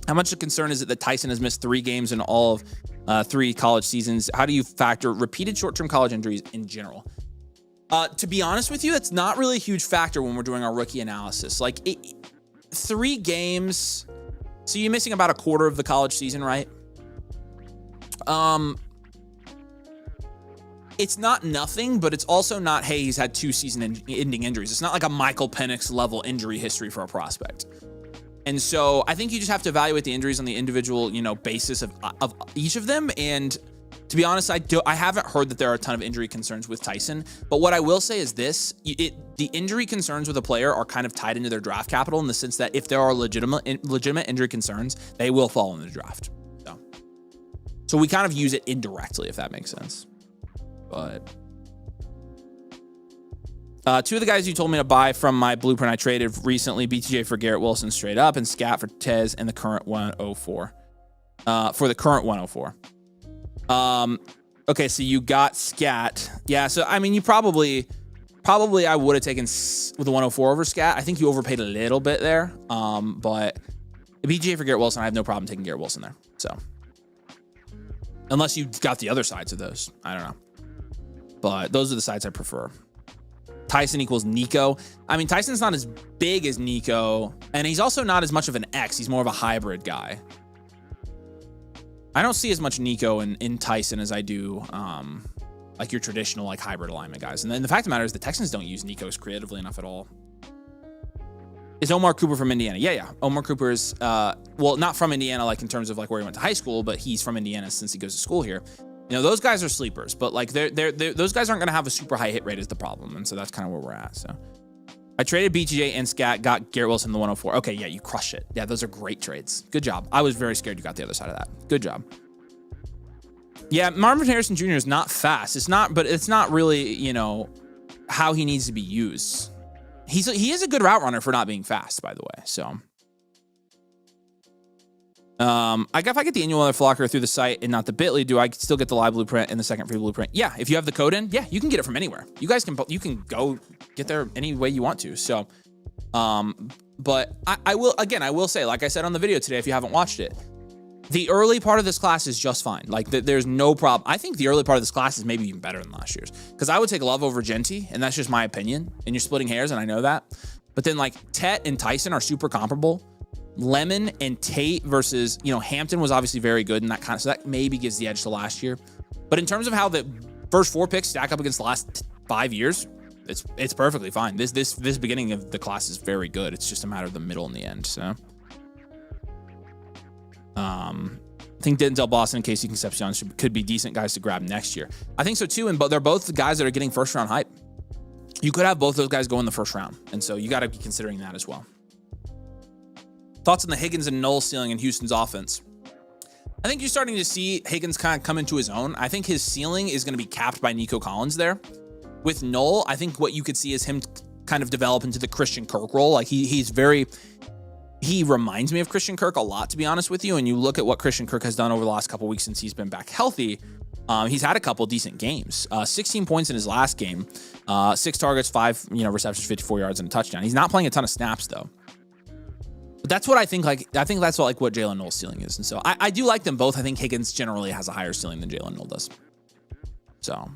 How much of a concern is it that Tyson has missed 3 games in all of 3 college seasons? How do you factor repeated short-term college injuries in general? To be honest with you, it's not really a huge factor when we're doing our rookie analysis. Like, 3 games... So you're missing about a quarter of the college season, right? It's not nothing, but it's also not, hey, he's had 2 season-ending injuries. It's not like a Michael Penix level injury history for a prospect. And so I think you just have to evaluate the injuries on the individual, basis of each of them. And to be honest, I haven't heard that there are a ton of injury concerns with Tyson. But what I will say is this: the injury concerns with a player are kind of tied into their draft capital, in the sense that if there are legitimate injury concerns, they will fall in the draft. So we kind of use it indirectly, if that makes sense. But 2 of the guys you told me to buy from my blueprint I traded recently: BTJ for Garrett Wilson straight up, and Scat for Tez, and the current 104. For the current 104. Okay, so you got Scat. Yeah, so I mean, you probably I would have taken with the 104 over Scat. I think you overpaid a little bit there. But BTJ for Garrett Wilson, I have no problem taking Garrett Wilson there. So unless you got the other sides of those, I don't know. But those are the sides I prefer. Tyson equals Nico. I mean, Tyson's not as big as Nico, and he's also not as much of an X. He's more of a hybrid guy. I don't see as much Nico in Tyson as I do like your traditional like hybrid alignment guys. And then the fact of the matter is the Texans don't use Nico's creatively enough at all. Is Omar Cooper from Indiana? Yeah. Omar Cooper is, well, not from Indiana, like in terms of like where he went to high school, but he's from Indiana since he goes to school here. You know, those guys are sleepers, but like those guys aren't going to have a super high hit rate is the problem. And so that's kind of where we're at. So I traded BTJ and Scat, got Garrett Wilson in the 104. Okay, yeah, you crush it. Yeah, those are great trades. Good job. I was very scared you got the other side of that. Good job. Yeah, Marvin Harrison Jr. is not fast. It's not, but it's not really, you know, how he needs to be used. He is a good route runner for not being fast, by the way. So, if I get the annual flocker through the site and not the Bitly, do I still get the live blueprint and the second free blueprint? Yeah, if you have the code in, yeah, you can get it from anywhere. You guys can go get there any way you want to. So, but I will say, like I said on the video today, if you haven't watched it, the early part of this class is just fine. Like, there's no problem. I think the early part of this class is maybe even better than last year's. Because I would take Love over Genty, and that's just my opinion. And you're splitting hairs, and I know that. But then, like, Tet and Tyson are super comparable. Lemon and Tate versus, you know, Hampton was obviously very good in that kind of, so that maybe gives the edge to last year. But in terms of how the first 4 picks stack up against the last 5 years, it's perfectly fine. This beginning of the class is very good. It's just a matter of the middle and the end, so... I think Denzel Boston and Casey Concepcion could be decent guys to grab next year. I think so too, but they're both the guys that are getting first round hype. You could have both those guys go in the first round, and so you got to be considering that as well. Thoughts on the Higgins and Knoll ceiling in Houston's offense? I think you're starting to see Higgins kind of come into his own. I think his ceiling is going to be capped by Nico Collins there. With Knoll, I think what you could see is him kind of develop into the Christian Kirk role. Like he reminds me of Christian Kirk a lot, to be honest with you. And you look at what Christian Kirk has done over the last couple weeks since he's been back healthy. He's had a couple decent games. 16 points in his last game, 6 targets, 5 receptions, 54 yards, and a touchdown. He's not playing a ton of snaps though. But that's what I think. I think that's what Jalen Knoll's ceiling is. And so I do like them both. I think Higgins generally has a higher ceiling than Jalen Knoll does. So.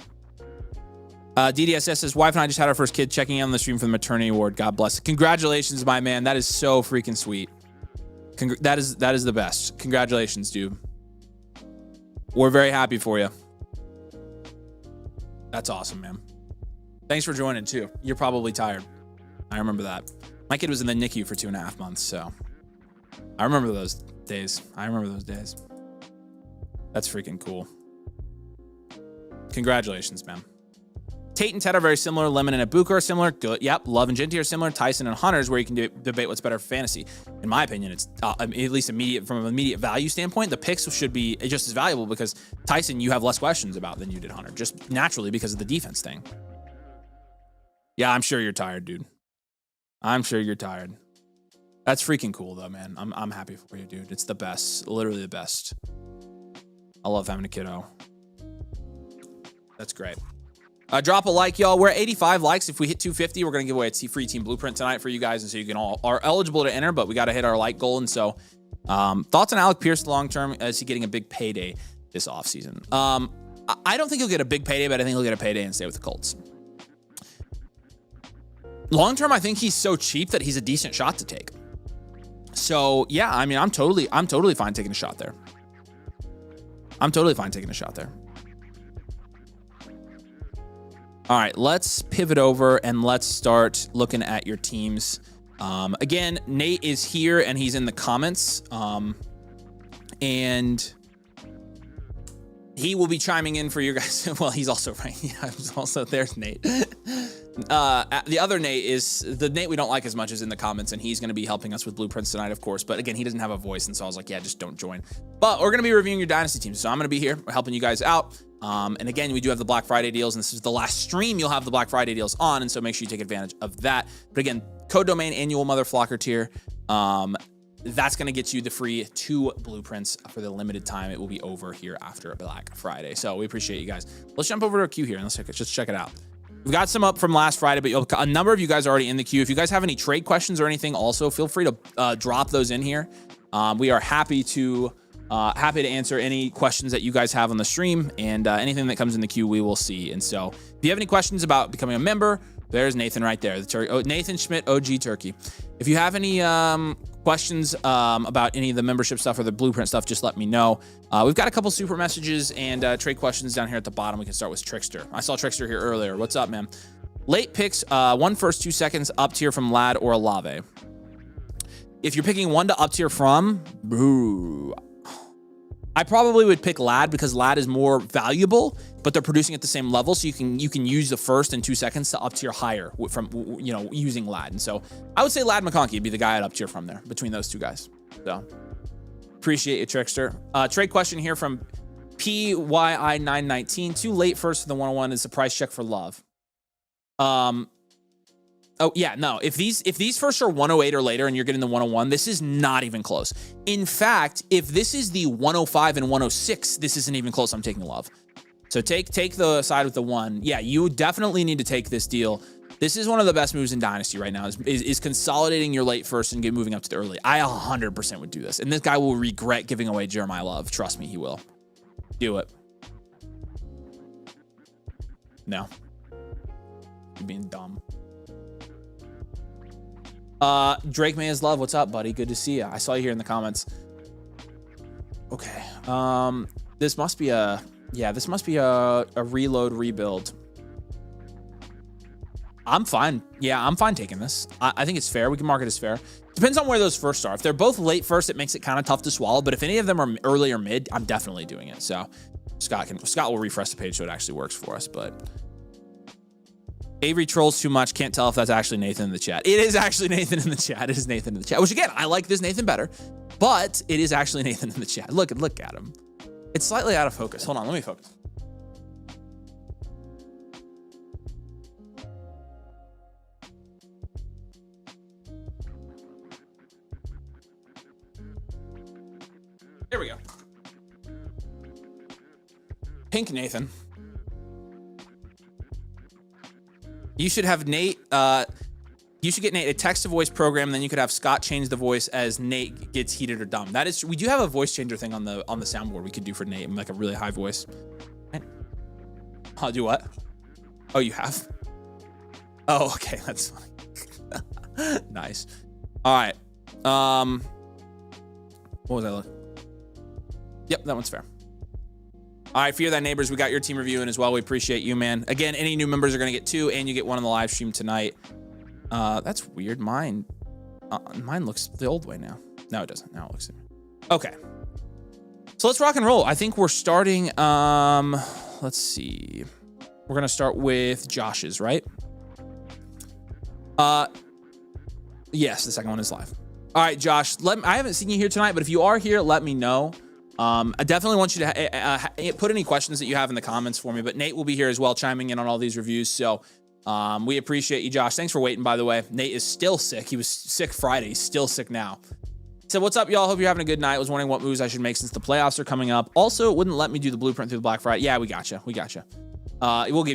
DDSS says, wife and I just had our first kid, checking in on the stream for the maternity award. God bless. Congratulations, my man. That is so freaking sweet. That is the best. Congratulations, dude. We're very happy for you. That's awesome, man. Thanks for joining too. You're probably tired. I remember that. My kid was in the NICU for 2.5 months, so I remember those days. That's freaking cool. Congratulations, man. Tate and Ted are very similar. Lemon and Ibuka are similar. Good. Yep. Love and Genty are similar. Tyson and Hunter is where you can debate what's better for fantasy. In my opinion, it's at least from an immediate value standpoint, the picks should be just as valuable because Tyson you have less questions about than you did Hunter, just naturally because of the defense thing. Yeah, I'm sure you're tired, dude. I'm sure you're tired. That's freaking cool though, man. I'm happy for you, dude. It's the best. Literally the best. I love having a kiddo. That's great. Drop a like, y'all. We're at 85 likes. If we hit 250, we're going to give away a free team blueprint tonight for you guys. And so you can all are eligible to enter, but we got to hit our like goal. And so thoughts on Alec Pierce long-term? Is he getting a big payday this offseason? I don't think he'll get a big payday, but I think he'll get a payday and stay with the Colts. Long-term, I think he's so cheap that he's a decent shot to take. So yeah, I mean, I'm totally fine taking a shot there. All right, let's pivot over and let's start looking at your teams. Again, Nate is here and he's in the comments. And he will be chiming in for you guys. Well, he's also right. Yeah, also there's Nate. The other Nate is the Nate we don't like as much is in the comments, and he's going to be helping us with blueprints tonight, of course. But again, he doesn't have a voice, and so I was like, yeah, just don't join. But we're going to be reviewing your Dynasty teams, so I'm going to be here helping you guys out. And again, we do have the Black Friday deals, and this is the last stream you'll have the Black Friday deals on, and so make sure you take advantage of that. But again, code domain annual mother flocker tier. That's going to get you the free 2 blueprints for the limited time. It will be over here after Black Friday. So we appreciate you guys. Let's jump over to our queue here and let's just check it out. We've got some up from last Friday, but a number of you guys are already in the queue. If you guys have any trade questions or anything, also feel free to drop those in here. We are happy to answer any questions that you guys have on the stream, and anything that comes in the queue, we will see. And so if you have any questions about becoming a member, there's Nathan right there. Nathan Schmidt, OG Turkey. If you have any questions about any of the membership stuff or the blueprint stuff, just let me know. We've got a couple super messages and trade questions down here at the bottom. We can start with Trickster. I saw Trickster here earlier. What's up, man? Late picks, 1 first, 2 seconds, up tier from Lad or Olave. If you're picking one to up tier from, boo. I probably would pick Lad because Lad is more valuable, but they're producing at the same level, so you can use the first and 2 seconds to up tier higher from using Lad. And so I would say Lad McConkey would be the guy at up tier from there between those two guys. So appreciate you, Trickster. Trade question here from PYI919. Too late first for the 101 is the price check for Love. Oh, yeah, no. If these first are 108 or later and you're getting the 101, this is not even close. In fact, if this is the 105 and 106, this isn't even close. I'm taking Love. So take the side with the 1. Yeah, you definitely need to take this deal. This is one of the best moves in Dynasty right now, is consolidating your late first and moving up to the early. I 100% would do this. And this guy will regret giving away Jeremiah Love. Trust me, he will. Do it. No. You're being dumb. Drake May is Love. What's up, buddy? Good to see you. I saw you here in the comments. Okay. This must be a reload rebuild. I'm fine. Yeah, I'm fine taking this. I think it's fair. We can mark it as fair. Depends on where those first are. If they're both late first, it makes it kind of tough to swallow. But if any of them are early or mid, I'm definitely doing it. So Scott will refresh the page so it actually works for us. But Avery trolls too much. Can't tell if that's actually Nathan in the chat. It is actually Nathan in the chat. It is Nathan in the chat. Which again, I like this Nathan better, but it is actually Nathan in the chat. Look at him. It's slightly out of focus. Hold on, let me focus. There we go. Pink Nathan. You should have Nate, you should get Nate a text-to-voice program, then you could have Scott change the voice as Nate gets heated or dumb. That is, we do have a voice changer thing on the soundboard we could do for Nate, like a really high voice. I'll do what? Oh, you have? Oh, okay, that's funny. Nice. All right. What was I looking? Yep, that one's fair. All right, Fear That Neighbors, we got your team reviewing as well. We appreciate you, man. Again, any new members are going to get 2, and you get 1 on the live stream tonight. That's weird. Mine looks the old way now. No, it doesn't. Now it looks... Okay. So let's rock and roll. I think we're starting... let's see. We're going to start with Josh's, right? Yes, the second one is live. All right, Josh. I haven't seen you here tonight, but if you are here, let me know. I definitely want you to put any questions that you have in the comments for me, but Nate will be here as well, chiming in on all these reviews. So we appreciate you, Josh. Thanks for waiting, by the way. Nate is still sick. He was sick Friday. He's still sick now. So what's up, y'all? Hope you're having a good night. I was wondering what moves I should make since the playoffs are coming up. Also, it wouldn't let me do the blueprint through the Black Friday. Yeah, we gotcha. We'll get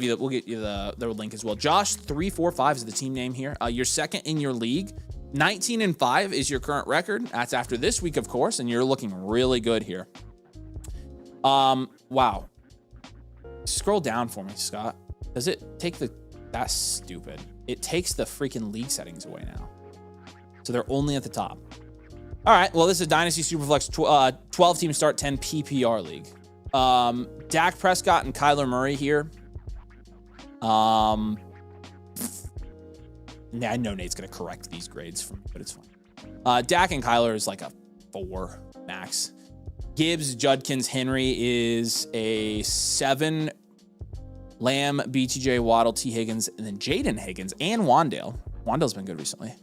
you the link as well. Josh 345 is the team name here. You're second in your league. 19-5 is your current record. That's after this week, of course, and you're looking really good here. Wow. Scroll down for me, Scott. Does it take the... That's stupid. It takes the freaking league settings away now. So they're only at the top. All right, well, this is Dynasty Superflex 12-team start 10 PPR league. Dak Prescott and Kyler Murray here. I know Nate's going to correct these grades for me, but it's fine. Dak and Kyler is like a 4 max. Gibbs, Judkins, Henry is a 7. Lamb, BTJ, Waddle, T. Higgins, and then Jaden Higgins and Wandale. Wandale's been good recently.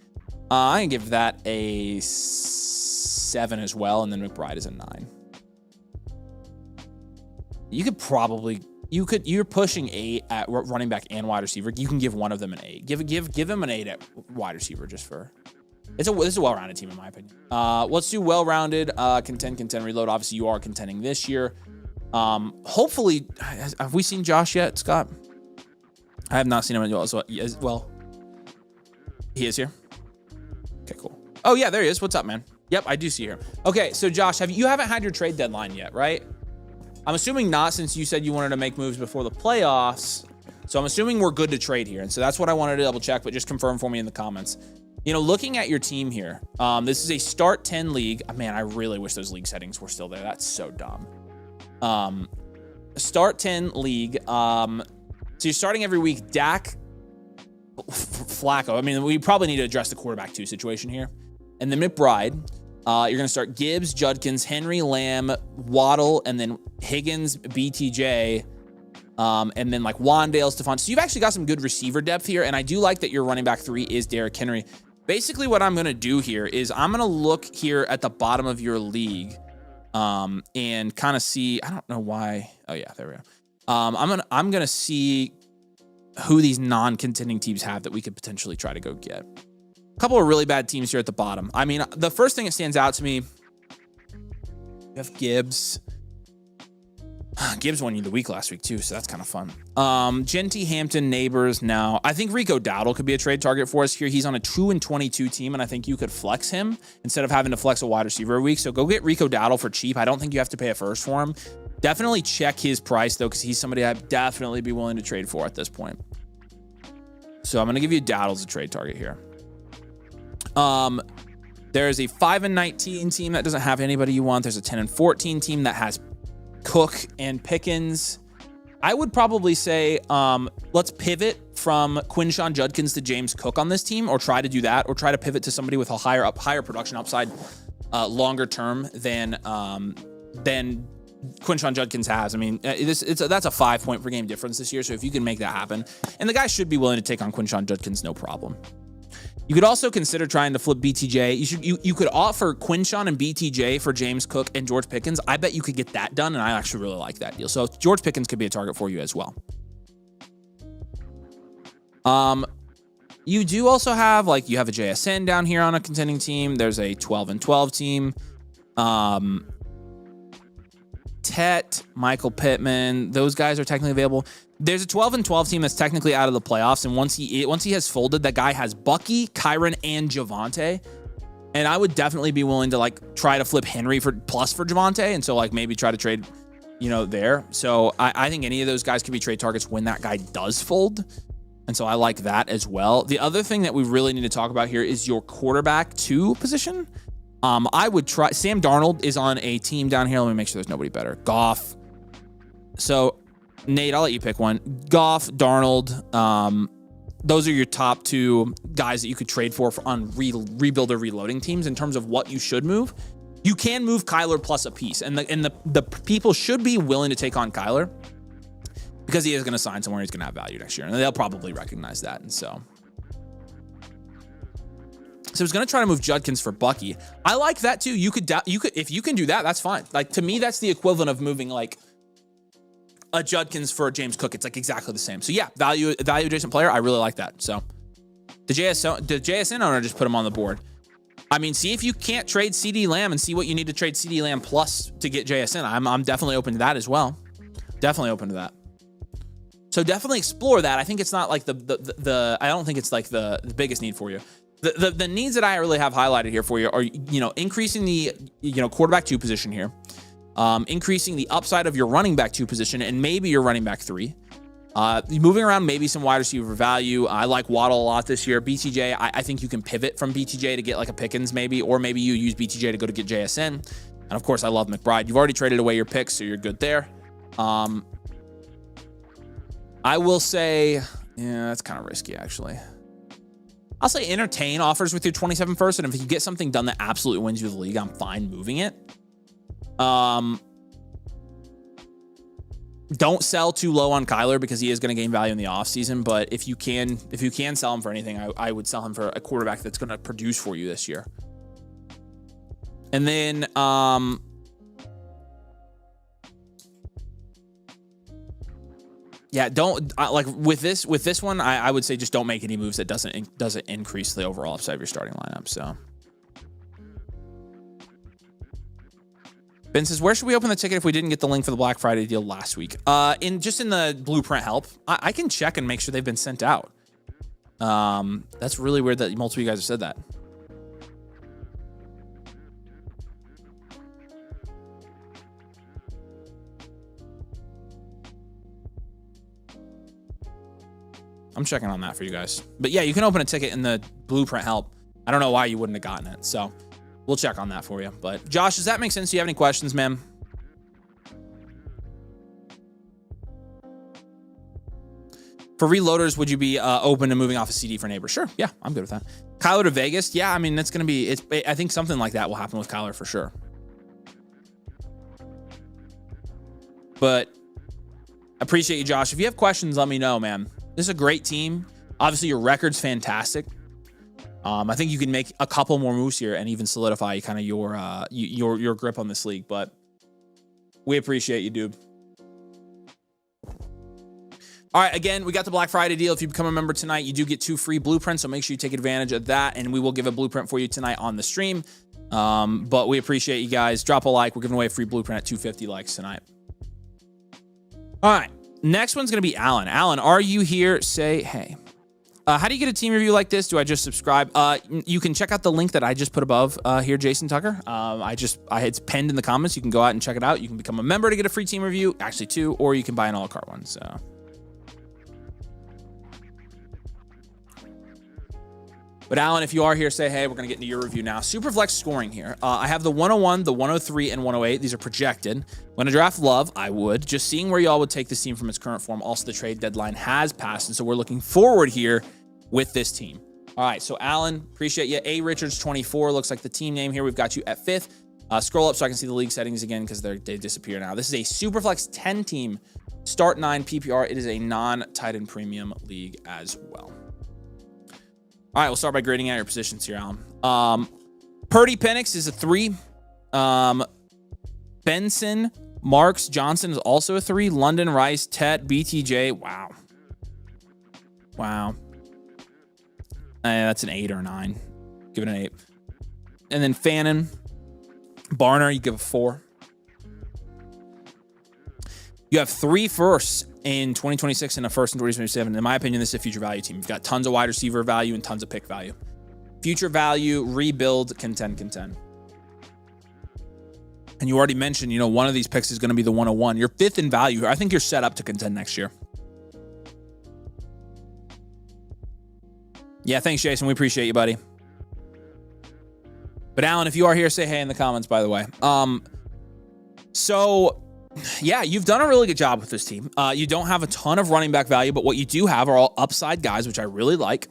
I can give that a 7 as well, and then McBride is a 9. You could probably... You're pushing 8 at running back and wide receiver. You can give one of them an 8. Give him an 8 at wide receiver just for... This is a well-rounded team in my opinion. Let's do well-rounded, contend, reload. Obviously, you are contending this year. Hopefully, have we seen Josh yet, Scott? I have not seen him as well. He is here. Okay, cool. Oh yeah, there he is. What's up, man? Yep, I do see him. Okay, so Josh, you haven't had your trade deadline yet, right? I'm assuming not, since you said you wanted to make moves before the playoffs. So I'm assuming we're good to trade here. And so that's what I wanted to double check, but just confirm for me in the comments. You know, looking at your team here, this is a start 10 league. Man, I really wish those league settings were still there. That's so dumb. Start 10 league. So you're starting every week. Dak, Flacco. I mean, we probably need to address the quarterback 2 situation here. And then McBride. You're going to start Gibbs, Judkins, Henry, Lamb, Waddle, and then Higgins, BTJ, and then like Wandale, Stephon. So you've actually got some good receiver depth here, and I do like that your running back 3 is Derrick Henry. Basically, what I'm going to do here is I'm going to look here at the bottom of your league and kind of see. I don't know why. Oh yeah, there we go. I'm gonna see who these non-contending teams have that we could potentially try to go get. A couple of really bad teams here at the bottom. I mean, the first thing that stands out to me, you have Gibbs. Gibbs won you the week last week too, so that's kind of fun. Genty, Hampton, Neighbors. Now, I think Rico Dowdle could be a trade target for us here. He's on a 2-22 team, and I think you could flex him instead of having to flex a wide receiver a week. So go get Rico Dowdle for cheap. I don't think you have to pay a first for him. Definitely check his price though, because he's somebody I'd definitely be willing to trade for at this point. So I'm going to give you Dowdle as a trade target here. There's a 5-19 team that doesn't have anybody you want. There's a 10-14 team that has Cook and Pickens. I would probably say let's pivot from Quinshon Judkins to James Cook on this team, or try to do that, or try to pivot to somebody with a higher production upside longer term than Quinshon Judkins has. I mean, that's a 5 point per game difference this year. So if you can make that happen, and the guy should be willing to take on Quinshon Judkins, no problem. You could also consider trying to flip BTJ. You could offer Quinshon and BTJ for James Cook and George Pickens. I bet you could get that done, and I actually really like that deal. So George Pickens could be a target for you as well. You do also have, like, you have a JSN down here on a contending team. There's a 12-12 team. Tet, Michael Pittman, those guys are technically available. There's a 12-12 team that's technically out of the playoffs, and once he has folded, that guy has Bucky, Kyron, and Javonte. And I would definitely be willing to like try to flip Henry for Javonte, and so like maybe try to trade, there. So I think any of those guys could be trade targets when that guy does fold. And so I like that as well. The other thing that we really need to talk about here is your quarterback 2 position. I would try. Sam Darnold is on a team down here. Let me make sure there's nobody better. Goff. So, Nate, I'll let you pick one. Goff, Darnold. Those are your top 2 guys that you could trade for on rebuild or reloading teams in terms of what you should move. You can move Kyler plus a piece, and the people should be willing to take on Kyler because he is going to sign somewhere. He's going to have value next year, and they'll probably recognize that. And so he's going to try to move Judkins for Bucky. I like that too. You could if you can do that, that's fine. Like, to me, that's the equivalent of moving like a Judkins for a James Cook. It's like exactly the same. So yeah, value adjacent player. I really like that. So the JSN owner just put him on the board. I mean, see if you can't trade CeeDee Lamb and see what you need to trade CeeDee Lamb plus to get JSN. I'm definitely open to that as well. Definitely open to that. So definitely explore that. I think it's not like I don't think it's like the biggest need for you. The needs that I really have highlighted here for you are, increasing the, quarterback 2 position here, increasing the upside of your running back 2 position, and maybe your running back 3. Moving around maybe some wide receiver value. I like Waddle a lot this year. BTJ, I think you can pivot from BTJ to get like a Pickens maybe, or maybe you use BTJ to go to get JSN. And of course, I love McBride. You've already traded away your picks, so you're good there. I will say, yeah, that's kind of risky actually. I'll say entertain offers with your 27 first, and if you get something done that absolutely wins you the league, I'm fine moving it. Don't sell too low on Kyler because he is going to gain value in the offseason, but if you can sell him for anything, I would sell him for a quarterback that's going to produce for you this year. And then yeah, don't like with this one. I would say just don't make any moves that doesn't increase the overall upside of your starting lineup. So Ben says, where should we open the ticket if we didn't get the link for the Black Friday deal last week? In the blueprint help. I can check and make sure they've been sent out. That's really weird that multiple of you guys have said that. I'm checking on that for you guys. But yeah, you can open a ticket in the blueprint help. I don't know why you wouldn't have gotten it. So we'll check on that for you. But Josh, does that make sense? Do you have any questions, man? For reloaders, would you be open to moving off a CD for Neighbor? Sure. Yeah, I'm good with that. Kyler to Vegas. Yeah, I mean, that's going to be, I think something like that will happen with Kyler for sure. But appreciate you, Josh. If you have questions, let me know, man. This is a great team. Obviously, your record's fantastic. I think you can make a couple more moves here and even solidify kind of your grip on this league. But we appreciate you, dude. All right, again, we got the Black Friday deal. If you become a member tonight, you do get 2 free blueprints, so make sure you take advantage of that, and we will give a blueprint for you tonight on the stream. But we appreciate you guys. Drop a like. We're giving away a free blueprint at 250 likes tonight. All right, next one's going to be Alan. Alan, are you here? Say hey. How do you get a team review like this? Do I just subscribe? You can check out the link that I just put above here, Jason Tucker. It's pinned in the comments. You can go out and check it out. You can become a member to get a free team review, actually 2, or you can buy an a la carte one. So. But Alan, if you are here, say hey. We're going to get into your review now. Superflex scoring here. I have the 101, the 103, and 108. These are projected. When I draft Love, I would. Just seeing where y'all would take this team from its current form. Also, the trade deadline has passed, and so we're looking forward here with this team. All right, so Alan, appreciate you. A. Richards 24 looks like the team name here. We've got you at 5th. Scroll up so I can see the league settings again because they disappear now. This is a Superflex 10 team, start 9 PPR. It is a non-tight end premium league as well. All right, we'll start by grading out your positions here, Alan. Purdy Penix is a 3. Benson, Marks, Johnson is also a 3. London, Rice, Tet, BTJ. Wow. That's an 8 or a 9. Give it an 8. And then Fannin, Barner, you give a 4. You have 3 firsts in 2026 and a first in 2027. In my opinion, this is a future value team. You've got tons of wide receiver value and tons of pick value. Future value, rebuild, contend. And you already mentioned, one of these picks is going to be the 101. You're 5th in value. I think you're set up to contend next year. Yeah, thanks, Jason. We appreciate you, buddy. But Alan, if you are here, say hey in the comments, by the way. Yeah, you've done a really good job with this team. You don't have a ton of running back value, but what you do have are all upside guys, which I really like.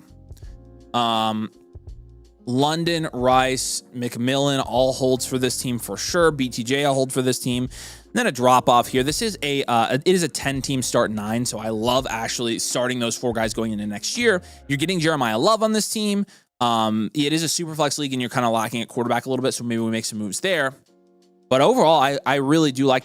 London, Rice, McMillan, all holds for this team for sure. BTJ, a hold for this team. And then a drop off here. This is it is a 10-team start 9, so I love actually starting those 4 guys going into next year. You're getting Jeremiah Love on this team. It is a super flex league, and you're kind of lacking at quarterback a little bit, so maybe we make some moves there. But overall, I really do like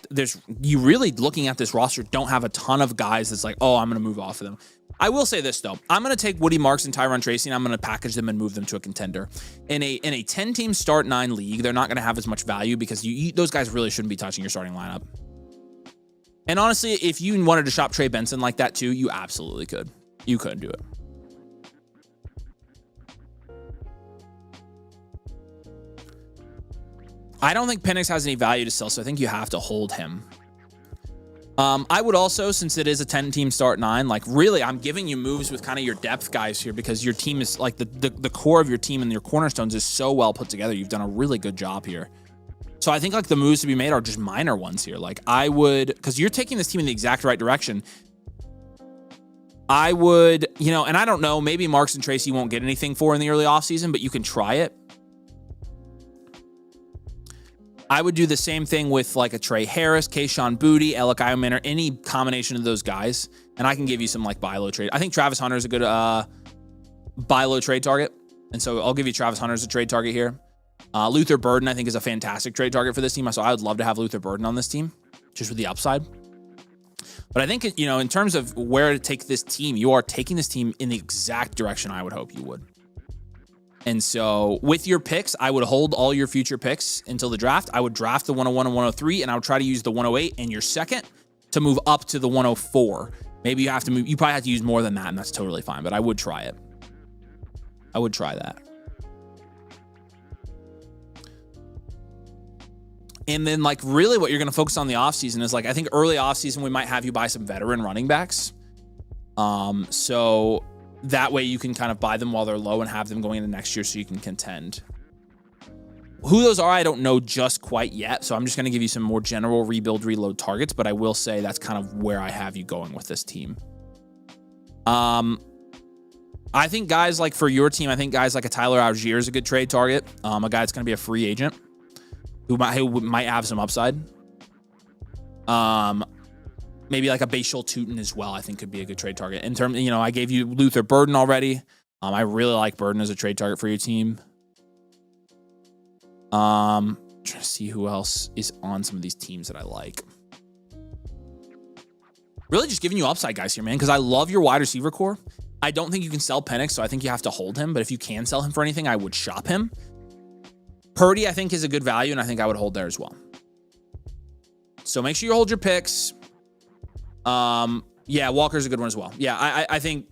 you really looking at this roster don't have a ton of guys that's like, oh, I'm going to move off of them. I will say this, though. I'm going to take Woody Marks and Tyron Tracy, and I'm going to package them and move them to a contender. In a 10-team start 9 league, they're not going to have as much value because those guys really shouldn't be touching your starting lineup. And honestly, if you wanted to shop Trey Benson like that too, you absolutely could. You could do it. I don't think Penix has any value to sell, so I think you have to hold him. I would also, since it is a 10-team start 9, like really, I'm giving you moves with kind of your depth guys here because your team is like the core of your team and your cornerstones is so well put together. You've done a really good job here. So I think like the moves to be made are just minor ones here. Like I would, because you're taking this team in the exact right direction. I would, and I don't know, maybe Marks and Tracy won't get anything for in the early offseason, but you can try it. I would do the same thing with like a Trey Harris, Kayshawn Boutte, Alec Ioman, or any combination of those guys. And I can give you some like buy low trade. I think Travis Hunter is a good buy low trade target. And so I'll give you Travis Hunter as a trade target here. Luther Burden, I think, is a fantastic trade target for this team. So I would love to have Luther Burden on this team, just with the upside. But I think, in terms of where to take this team, you are taking this team in the exact direction I would hope you would. And so with your picks, I would hold all your future picks until the draft. I would draft the 101 and 103, and I would try to use the 108 and your second to move up to the 104. Maybe you probably have to use more than that, and that's totally fine, but I would try it. I would try that. And then like really what you're going to focus on the offseason is like, I think early offseason, we might have you buy some veteran running backs. So that way you can kind of buy them while they're low and have them going into next year so you can contend. Who those are, I don't know just quite yet. So I'm just going to give you some more general rebuild, reload targets, but I will say that's kind of where I have you going with this team. I think guys like for your team, I think guys like a Tyler Algier is a good trade target. A guy that's going to be a free agent who might have some upside. Maybe like a Bashal Tootin as well, I think could be a good trade target. In terms, I gave you Luther Burden already. I really like Burden as a trade target for your team. Trying to see who else is on some of these teams that I like. Really just giving you upside guys here, man, because I love your wide receiver core. I don't think you can sell Penix, so I think you have to hold him. But if you can sell him for anything, I would shop him. Purdy, I think, is a good value, and I think I would hold there as well. So make sure you hold your picks. Yeah, Walker's a good one as well. Yeah, I think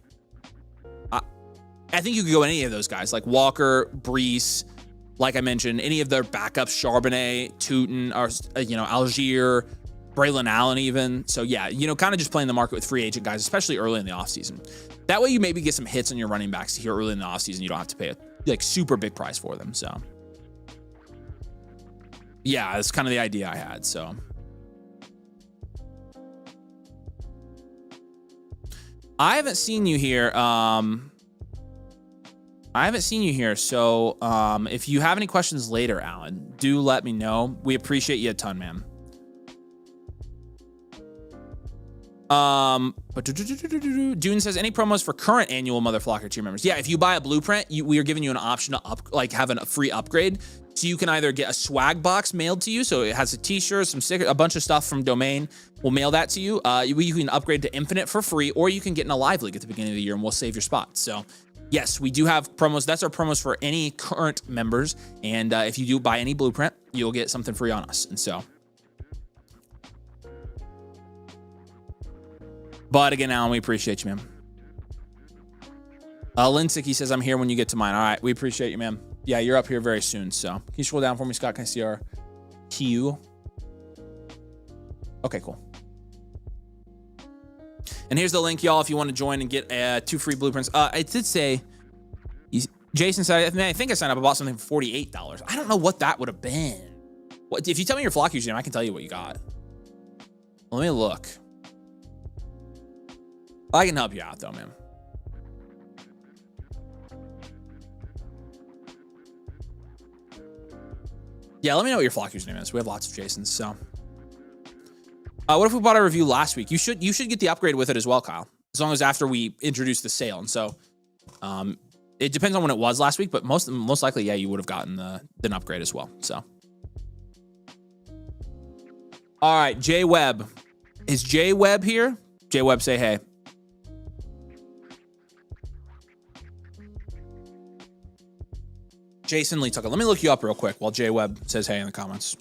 you could go any of those guys, like Walker, Brees, like I mentioned, any of their backups, Charbonnet, Tootin, or Algier, Braylon Allen even. So yeah, kind of just playing the market with free agent guys, especially early in the offseason. That way you maybe get some hits on your running backs here early in the offseason. You don't have to pay a super big price for them. So yeah, that's kind of the idea I had. So I haven't seen you here. So if you have any questions later, Alan, do let me know. We appreciate you a ton, man. But Dune says, any promos for current annual Mother Flocker tier members? Yeah, if you buy a blueprint, we are giving you an option to have a free upgrade. So you can either get a swag box mailed to you, so it has a t-shirt, some stickers, a bunch of stuff from Domain. We'll mail that to you. You can upgrade to Infinite for free, or you can get in a live league at the beginning of the year, and we'll save your spot. So yes, we do have promos. That's our promos for any current members. And if you do buy any blueprint, you'll get something free on us. And so, but again, Alan, we appreciate you, man. Linsick, he says, I'm here when you get to mine. All right, we appreciate you, man. Yeah, you're up here very soon. So can you scroll down for me, Scott? Can I see our queue? Okay, cool. And here's the link, y'all, if you want to join and get 2 free blueprints. It did say, Jason said, I think I signed up. I bought something for $48. I don't know what that would have been. If you tell me your flock username, I can tell you what you got. Let me look. I can help you out, though, man. Yeah, let me know what your flock username is. We have lots of Jasons, so. What if we bought a review last week? You should get the upgrade with it as well, Kyle. As long as after we introduce the sale. And so, it depends on when it was last week, but most likely, yeah, you would have gotten an upgrade as well. So, all right, Jay Webb. Is Jay Webb here? Jay Webb, say hey. Jason Lee Tucker. Let me look you up real quick while Jay Webb says hey in the comments.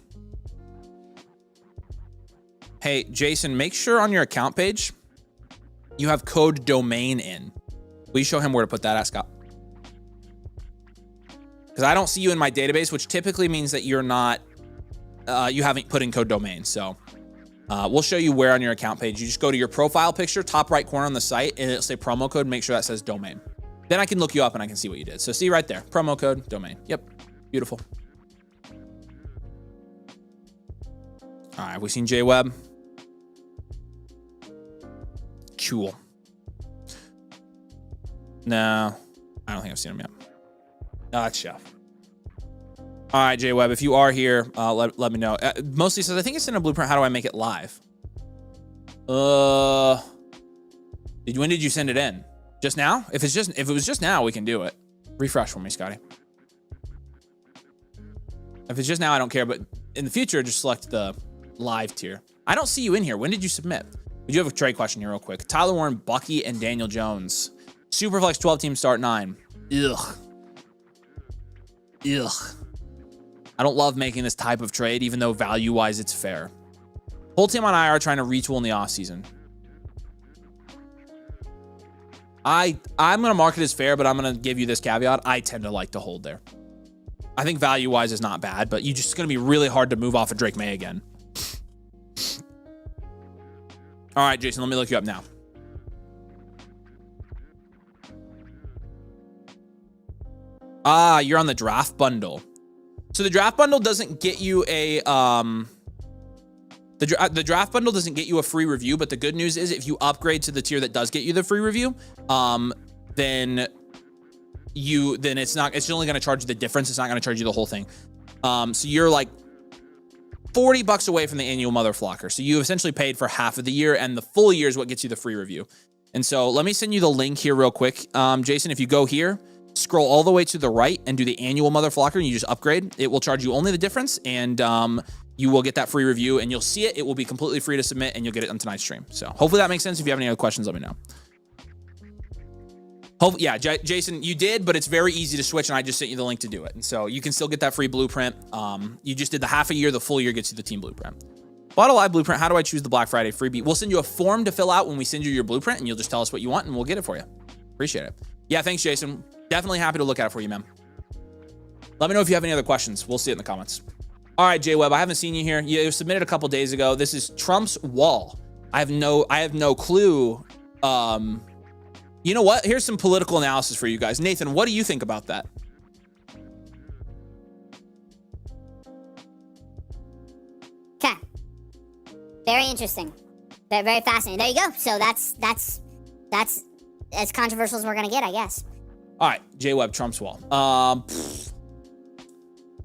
Hey, Jason, make sure on your account page you have code domain in. Will you show him where to put that at, Scott? Because I don't see you in my database, which typically means that you're not, you haven't put in code domain. So we'll show you where on your account page. You just go to your profile picture, top right corner on the site, and it'll say promo code. Make sure that says domain. Then I can look you up and I can see what you did. So see right there, promo code domain. Yep, beautiful. All right, have we seen Jay Webb? Cool. No, I don't think I've seen him yet. No, that's Chef. All right, Jay Webb, if you are here, let me know. Mostly says, I think it's in a blueprint. How do I make it live? When did you send it in? Just now? If it was just now, we can do it. Refresh for me, Scotty. If it's just now, I don't care. But in the future, just select the live tier. I don't see you in here. When did you submit? We do have a trade question here real quick. Tyler Warren, Bucky, and Daniel Jones. Superflex 12 team start 9. Ugh. I don't love making this type of trade, even though value-wise it's fair. Whole team on IR trying to retool in the offseason. I'm going to mark it as fair, but I'm going to give you this caveat. I tend to like to hold there. I think value-wise is not bad, but you just going to be really hard to move off of Drake May again. All right, Jason, let me look you up now. You're on the draft bundle. So the draft bundle doesn't get you a The draft bundle doesn't get you a free review, but the good news is if you upgrade to the tier that does get you the free review, then it's only going to charge you the difference. It's not going to charge you the whole thing. So you're like $40 away from the annual mother flocker. So you essentially paid for half of the year, and the full year is what gets you the free review. And so let me send you the link here real quick. Jason, if you go here, scroll all the way to the right and do the annual mother flocker, and you just upgrade, it will charge you only the difference, and you will get that free review, and you'll see it. It will be completely free to submit, and you'll get it on tonight's stream. So hopefully that makes sense. If you have any other questions, let me know. Yeah, Jason, you did, but it's very easy to switch, and I just sent you the link to do it. And so you can still get that free blueprint. You just did the half a year, the full year gets you the team blueprint. Bought a live blueprint. How do I choose the Black Friday freebie? We'll send you a form to fill out when we send you your blueprint, and you'll just tell us what you want, and we'll get it for you. Appreciate it. Yeah, thanks, Jason. Definitely happy to look at it for you, man. Let me know if you have any other questions. We'll see it in the comments. All right, J Webb, I haven't seen you here. You submitted a couple days ago. This is Trump's wall. I have no clue. You know what? Here's some political analysis for you guys. Nathan, what do you think about that? Okay. Very interesting. Very, very fascinating. There you go. So that's as controversial as we're gonna get, I guess. All right, J Webb, Trump's wall.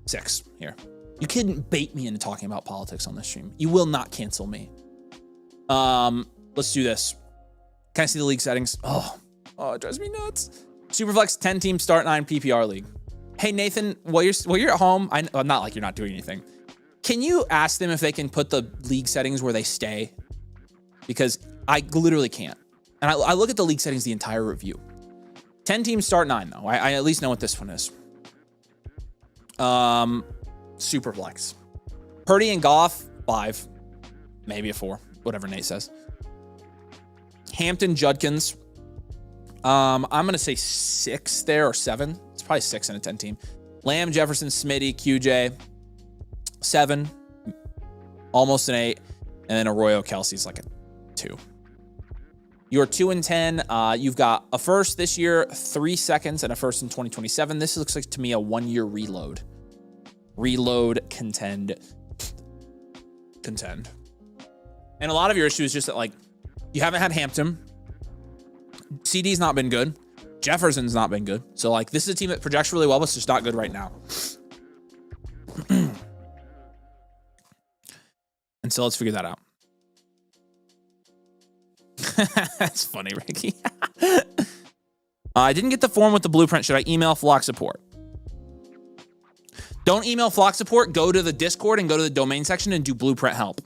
6 here. You couldn't bait me into talking about politics on this stream. You will not cancel me. Let's do this. Can I see the league settings? Oh, it drives me nuts. Superflex 10 team start 9 PPR league. Hey Nathan, while you're at home, not like you're not doing anything. Can you ask them if they can put the league settings where they stay? Because I literally can't. And I look at the league settings the entire review. 10 teams start 9 though. I at least know what this one is. Superflex. Purdy and Goff 5, maybe a 4, whatever Nate says. Hampton, Judkins. I'm gonna say 6 there, or 7. It's probably 6 in a 10 team. Lamb, Jefferson, Smitty, QJ, 7, almost an 8, and then Arroyo, Kelsey's like a 2. You're 2 and 10. You've got a first this year, 3 seconds, and a first in 2027. This looks like to me a 1-year reload. Reload, contend. And a lot of your issue is just that, like, you haven't had Hampton. CD's not been good. Jefferson's not been good. So, like, this is a team that projects really well, but it's just not good right now. And so let's figure that out. That's funny, Ricky. I didn't get the form with the blueprint. Should I email Flock support? Don't email Flock support. Go to the Discord and go to the domain section and do blueprint help.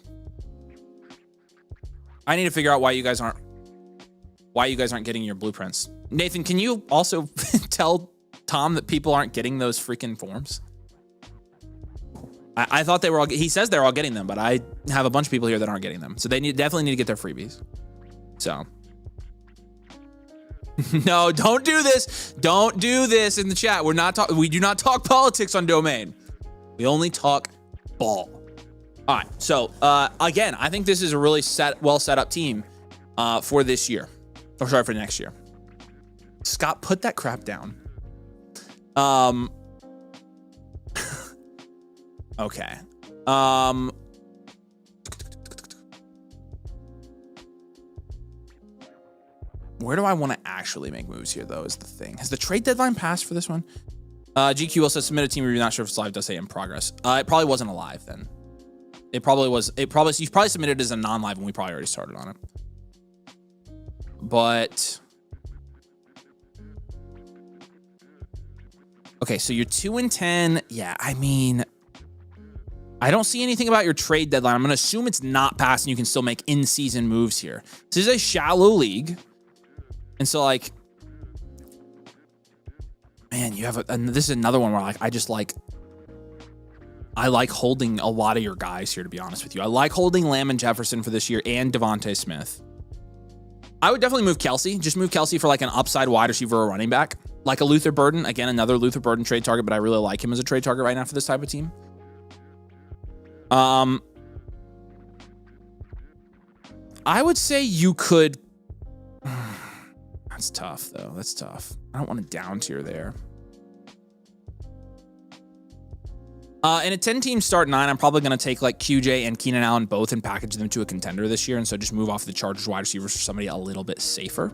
I need to figure out why you guys aren't getting your blueprints. Nathan, can you also tell Tom that people aren't getting those freaking forms? I thought they were all. He says they're all getting them, but I have a bunch of people here that aren't getting them. So they definitely need to get their freebies. So. No, don't do this. Don't do this in the chat. We do not talk politics on domain. We only talk ball. All right. So again, I think this is a really well set up team for this year. Or sorry, for next year. Scott, put that crap down. Okay. Where do I want to actually make moves here, though, is the thing. Has the trade deadline passed for this one? GQ also submit a team review. Not sure if it's live. Does say in progress. It probably wasn't a live then. It probably was. You probably submitted it as a non-live, and we probably already started on it. But okay, so you're 2 and 10. Yeah, I mean, I don't see anything about your trade deadline. I'm gonna assume it's not passed, and you can still make in-season moves here. This is a shallow league. And so, like, man, you have and this is another one where, like, I like holding a lot of your guys here, to be honest with you. I like holding Lamb and Jefferson for this year and Devontae Smith. I would definitely move Kelsey. Just move Kelsey for, like, an upside wide receiver or running back. Like a Luther Burden. Again, another Luther Burden trade target, but I really like him as a trade target right now for this type of team. I would say you could... That's tough, though. That's tough. I don't want to down tier there. In a 10-team start 9, I'm probably going to take like QJ and Keenan Allen both and package them to a contender this year. And so just move off the Chargers wide receivers for somebody a little bit safer.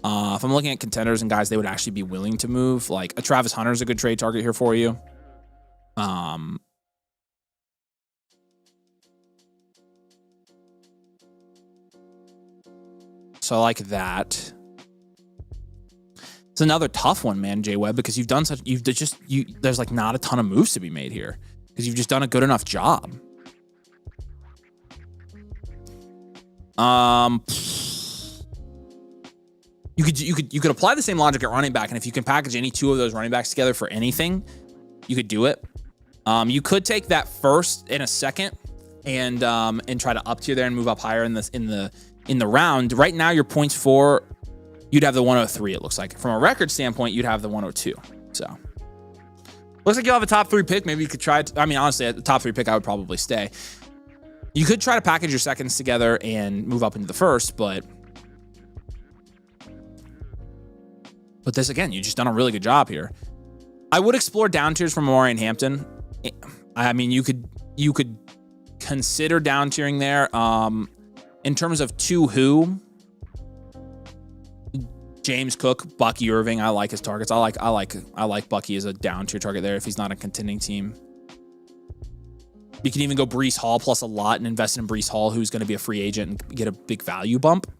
If I'm looking at contenders and guys they would actually be willing to move, like a Travis Hunter is a good trade target here for you. So I like that. It's another tough one, man, Jay Webb, because there's like not a ton of moves to be made here because you've just done a good enough job. You could apply the same logic at running back, and if you can package any two of those running backs together for anything, you could do it. You could take that first and a second and try to up tier there and move up higher in the round. Right now, your points for you'd have the 103, it looks like. From a record standpoint, you'd have the 102. So, looks like you'll have a top 3 pick. Maybe you could try I mean, honestly, at the top 3 pick, I would probably stay. You could try to package your seconds together and move up into the first, but this, again, you've just done a really good job here. I would explore down tiers from Amari and Hampton. I mean, you could consider down tiering there. In terms of who, James Cook, Bucky Irving, I like his targets. I like Bucky as a down tier target there if he's not a contending team. You can even go Breece Hall plus a lot and invest in Breece Hall, who's going to be a free agent and get a big value bump.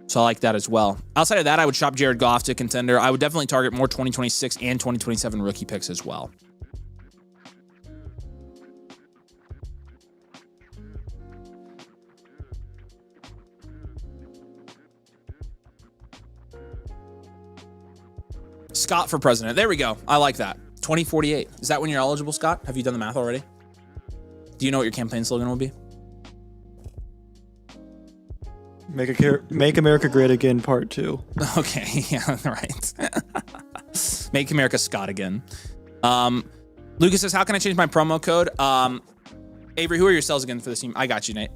So I like that as well. Outside of that, I would shop Jared Goff to contender. I would definitely target more 2026 and 2027 rookie picks as well. Scott for president. There we go. I like that. 2048. Is that when you're eligible, Scott? Have you done the math already? Do you know what your campaign slogan will be? Make America Great Again, Part 2. Okay, yeah, right. Make America Scott again. Lucas says, how can I change my promo code? Avery, who are your sales again for this team? I got you, Nate.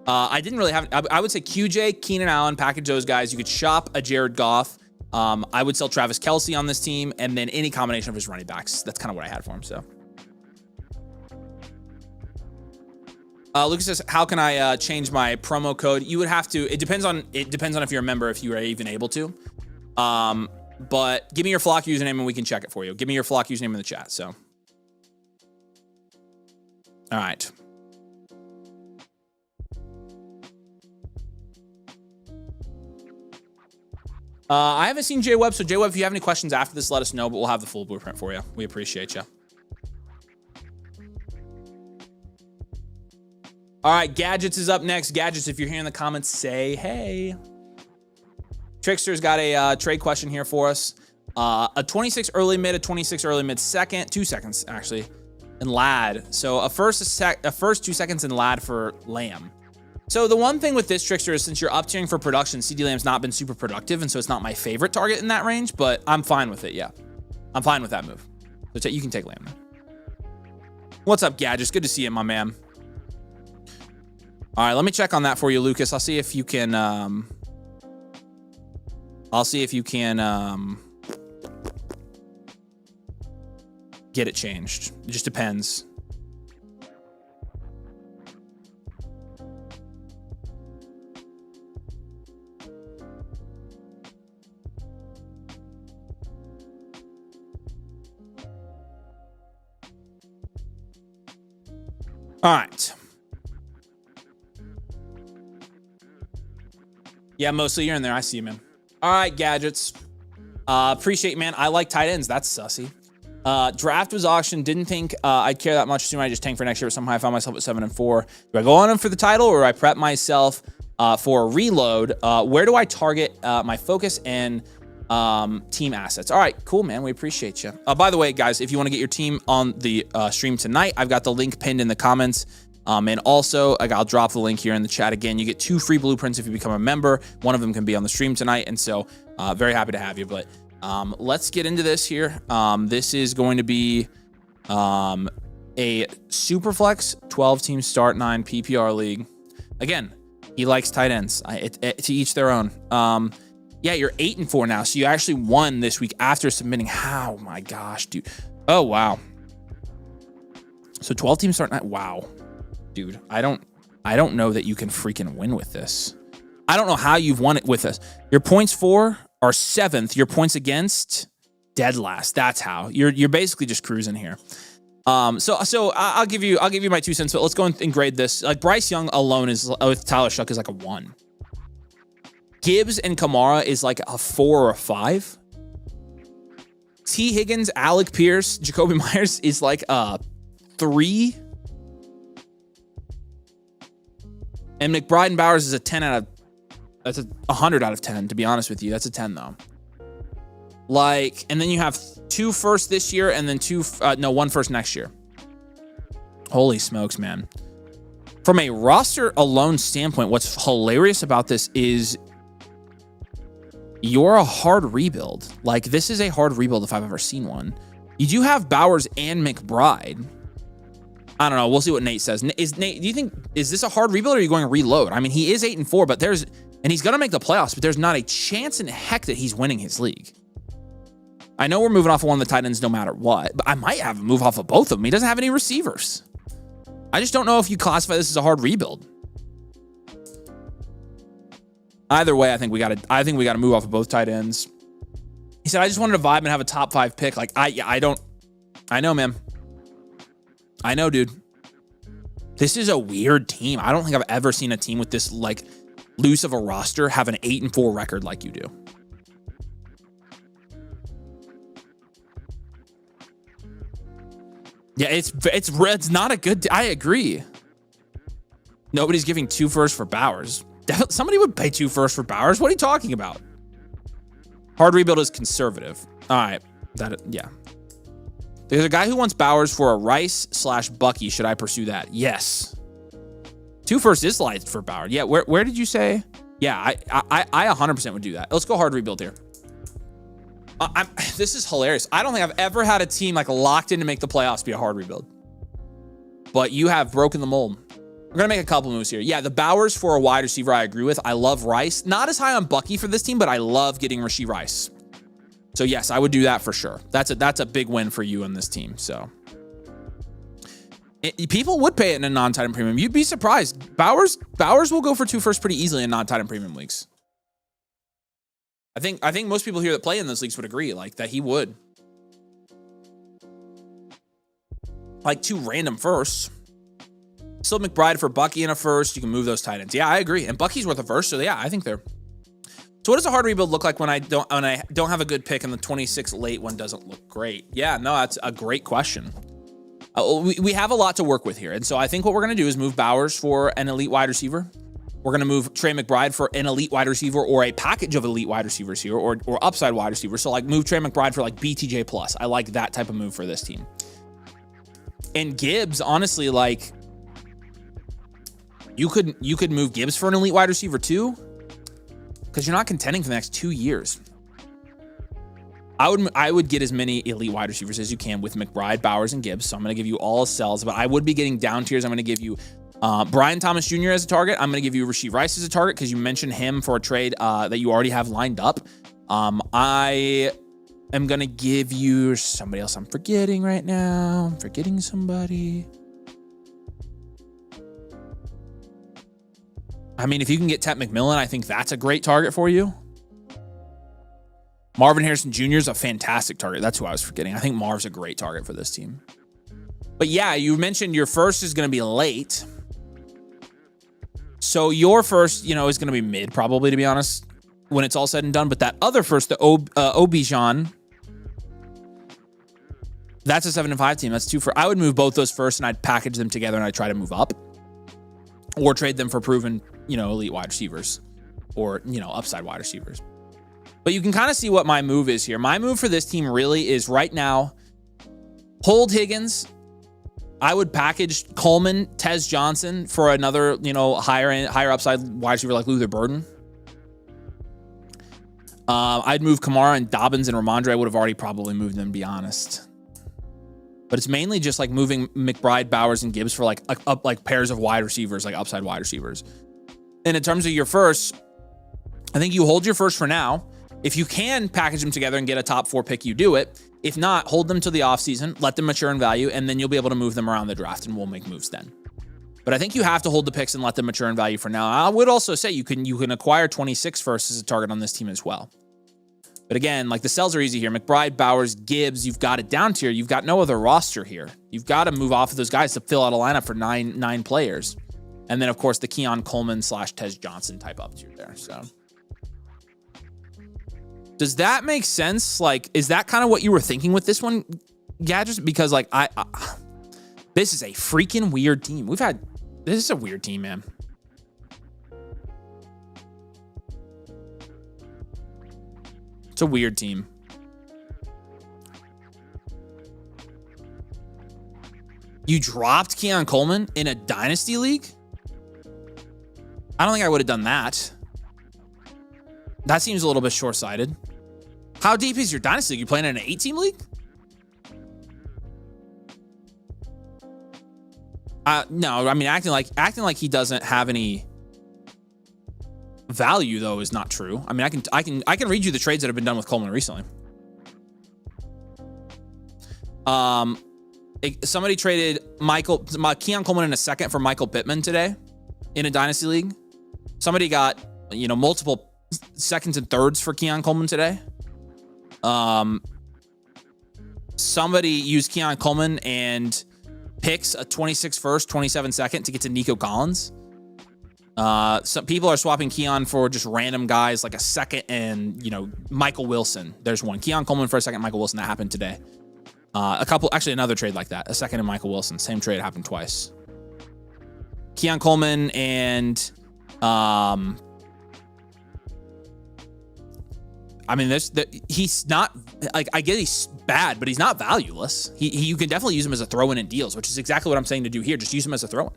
I didn't really have, I would say QJ, Keenan Allen, package those guys. You could shop a Jared Goff. I would sell Travis Kelce on this team, and then any combination of his running backs. That's kind of what I had for him, so. Lucas says, how can I change my promo code? You would have to, it depends on if you're a member, if you are even able to. But give me your Flock username and we can check it for you. Give me your Flock username in the chat, so. All right. I haven't seen Jay Webb, so Jay Webb, if you have any questions after this, let us know, but we'll have the full blueprint for you. We appreciate you. All right, Gadgets is up next. Gadgets, if you're here in the comments, say hey. Trickster's got a trade question here for us. A 26 early mid, a 26 early mid second, 2 seconds actually, and Lad. So a first 2 seconds in Lad for Lamb. So the one thing with this, Trickster, is since you're up tiering for production, CeeDee Lamb's not been super productive, and so it's not my favorite target in that range, but I'm fine with it, yeah. I'm fine with that move. So you can take Lamb now. What's up, Gadgets? Good to see you, my man. All right, let me check on that for you, Lucas. I'll see if you can, get it changed. It just depends. All right. Yeah, mostly you're in there. I see you, man. All right, Gadgets. Appreciate, man. I like tight ends. That's sussy. Draft was auctioned. Didn't think I'd care that much soon. I just tanked for next year, but somehow I found myself at 7-4. Do I go on him for the title, or do I prep myself for a reload? Where do I target my focus and team assets? All right, cool, man. We appreciate you. By the way, guys, if you want to get your team on the stream tonight, I've got the link pinned in the comments. And also, I'll drop the link here in the chat again. You get 2 free blueprints if you become a member. One of them can be on the stream tonight, and so very happy to have you. But let's get into this here. This is going to be a Superflex 12-team start 9 PPR league. Again, he likes tight ends. To each their own. Yeah, you're 8-4 now, so you actually won this week after submitting. Oh my gosh, dude. Oh wow. So 12 teams starting. Wow, dude, I don't know that you can freaking win with this. I don't know how you've won it with us. Your points for are 7th. Your points against, dead last. That's how you're basically just cruising here. So I'll give you my 2 cents. But let's go and grade this. Like Bryce Young alone is with Tyler Shuck is like a 1. Gibbs and Kamara is like a 4 or a 5. T. Higgins, Alec Pierce, Jacoby Myers is like a 3. And McBride and Bowers is a 10 out of, that's a 100 out of 10, to be honest with you. That's a 10 though. Like, and then you have 2 firsts this year and then 1 first next year. Holy smokes, man. From a roster alone standpoint, what's hilarious about this is you're a hard rebuild. Like, this is a hard rebuild if I've ever seen one. You do have Bowers and McBride. I don't know. We'll see what Nate says. Is Nate, do you think, is this a hard rebuild or are you going to reload? I mean, he is 8-4, but and he's going to make the playoffs, but there's not a chance in heck that he's winning his league. I know we're moving off of one of the tight ends no matter what, but I might have him move off of both of them. He doesn't have any receivers. I just don't know if you classify this as a hard rebuild. Either way, I think we got to move off of both tight ends. He said, I just wanted to vibe and have a top 5 pick. Like, I know, man. I know, dude. This is a weird team. I don't think I've ever seen a team with this, like, loose of a roster have an 8-4 record like you do. Yeah, it's not a good, I agree. Nobody's giving 2 firsts for Bowers. Somebody would pay 2 firsts for Bowers. What are you talking about? Hard rebuild is conservative. All right. Yeah. There's a guy who wants Bowers for a Rice/Bucky. Should I pursue that? Yes. 2 firsts is light for Bowers. Yeah. Where did you say? Yeah, I 100% would do that. Let's go hard rebuild here. This is hilarious. I don't think I've ever had a team like locked in to make the playoffs be a hard rebuild. But you have broken the mold. We're going to make a couple moves here. Yeah, the Bowers for a wide receiver I agree with. I love Rice. Not as high on Bucky for this team, but I love getting Rashee Rice. So yes, I would do that for sure. That's a big win for you and this team. So people would pay it in a non-tight end premium. You'd be surprised. Bowers will go for 2 firsts pretty easily in non-tight end premium leagues. I think most people here that play in those leagues would agree, like that he would. Like 2 random firsts. Still McBride for Bucky in a first. You can move those tight ends. Yeah, I agree. And Bucky's worth a first, so yeah, I think they're. So what does a hard rebuild look like when I don't have a good pick and the 26 late one doesn't look great? Yeah, no, that's a great question. We have a lot to work with here, and so I think what we're gonna do is move Bowers for an elite wide receiver. We're going to move Trey McBride for an elite wide receiver or a package of elite wide receivers here or upside wide receivers. So like move Trey McBride for like BTJ plus. I like that type of move for this team. And Gibbs, honestly, like you could move Gibbs for an elite wide receiver too, because you're not contending for the next 2 years. I would get as many elite wide receivers as you can with McBride, Bowers, and Gibbs. So I'm going to give you all sells, but I would be getting down tiers. I'm going to give you Brian Thomas Jr. as a target. I'm going to give you Rashee Rice as a target because you mentioned him for a trade that you already have lined up. I am going to give you somebody else I'm forgetting right now. I'm forgetting somebody. I mean, if you can get Tet McMillan, I think that's a great target for you. Marvin Harrison Jr. is a fantastic target. That's who I was forgetting. I think Marv's a great target for this team. But yeah, you mentioned your first is going to be late. So your first, is going to be mid, probably, to be honest, when it's all said and done. But that other first, the Obijan, that's a 7-5 team. That's 2 for. I would move both those first, and I'd package them together, and I'd try to move up, or trade them for proven, elite wide receivers, or upside wide receivers. But you can kind of see what my move is here. My move for this team really is right now, hold Higgins. I would package Coleman, Tez Johnson for another, higher upside wide receiver like Luther Burden. I'd move Kamara and Dobbins and Ramondre. I would have already probably moved them, to be honest. But it's mainly just like moving McBride, Bowers, and Gibbs for like pairs of wide receivers, like upside wide receivers. And in terms of your first, I think you hold your first for now. If you can package them together and get a top 4 pick, you do it. If not, hold them to the offseason, let them mature in value, and then you'll be able to move them around the draft, and we'll make moves then. But I think you have to hold the picks and let them mature in value for now. I would also say you can acquire 26 first as a target on this team as well. But again, like the sells are easy here. McBride, Bowers, Gibbs, you've got it down tier. You've got no other roster here. You've got to move off of those guys to fill out a lineup for nine players. And then, of course, the Keon Coleman / Tez Johnson type up tier there. So does that make sense? Like, is that kind of what you were thinking with this one, Gadgets? Because like this is a freaking weird team. This is a weird team, man. It's a weird team. You dropped Keon Coleman in a Dynasty league? I don't think I would have done that. That seems a little bit short-sighted. How deep is your Dynasty league? You playing in an 8-team league? No, I mean acting like he doesn't have any value though is not true. I mean, I can read you the trades that have been done with Coleman recently. Somebody traded Keon Coleman in a second for Michael Pittman today in a Dynasty league. Somebody got, multiple seconds and thirds for Keon Coleman today. Somebody used Keon Coleman and picks a 26 first, 27 second to get to Nico Collins. Some people are swapping Keon for just random guys like a second and, Michael Wilson. There's one. Keon Coleman for a second, Michael Wilson. That happened today. Another trade like that. A second and Michael Wilson. Same trade happened twice. Keon Coleman and he's not like, I get he's bad, but he's not valueless. You can definitely use him as a throw-in in deals, which is exactly what I'm saying to do here. Just use him as a throw-in.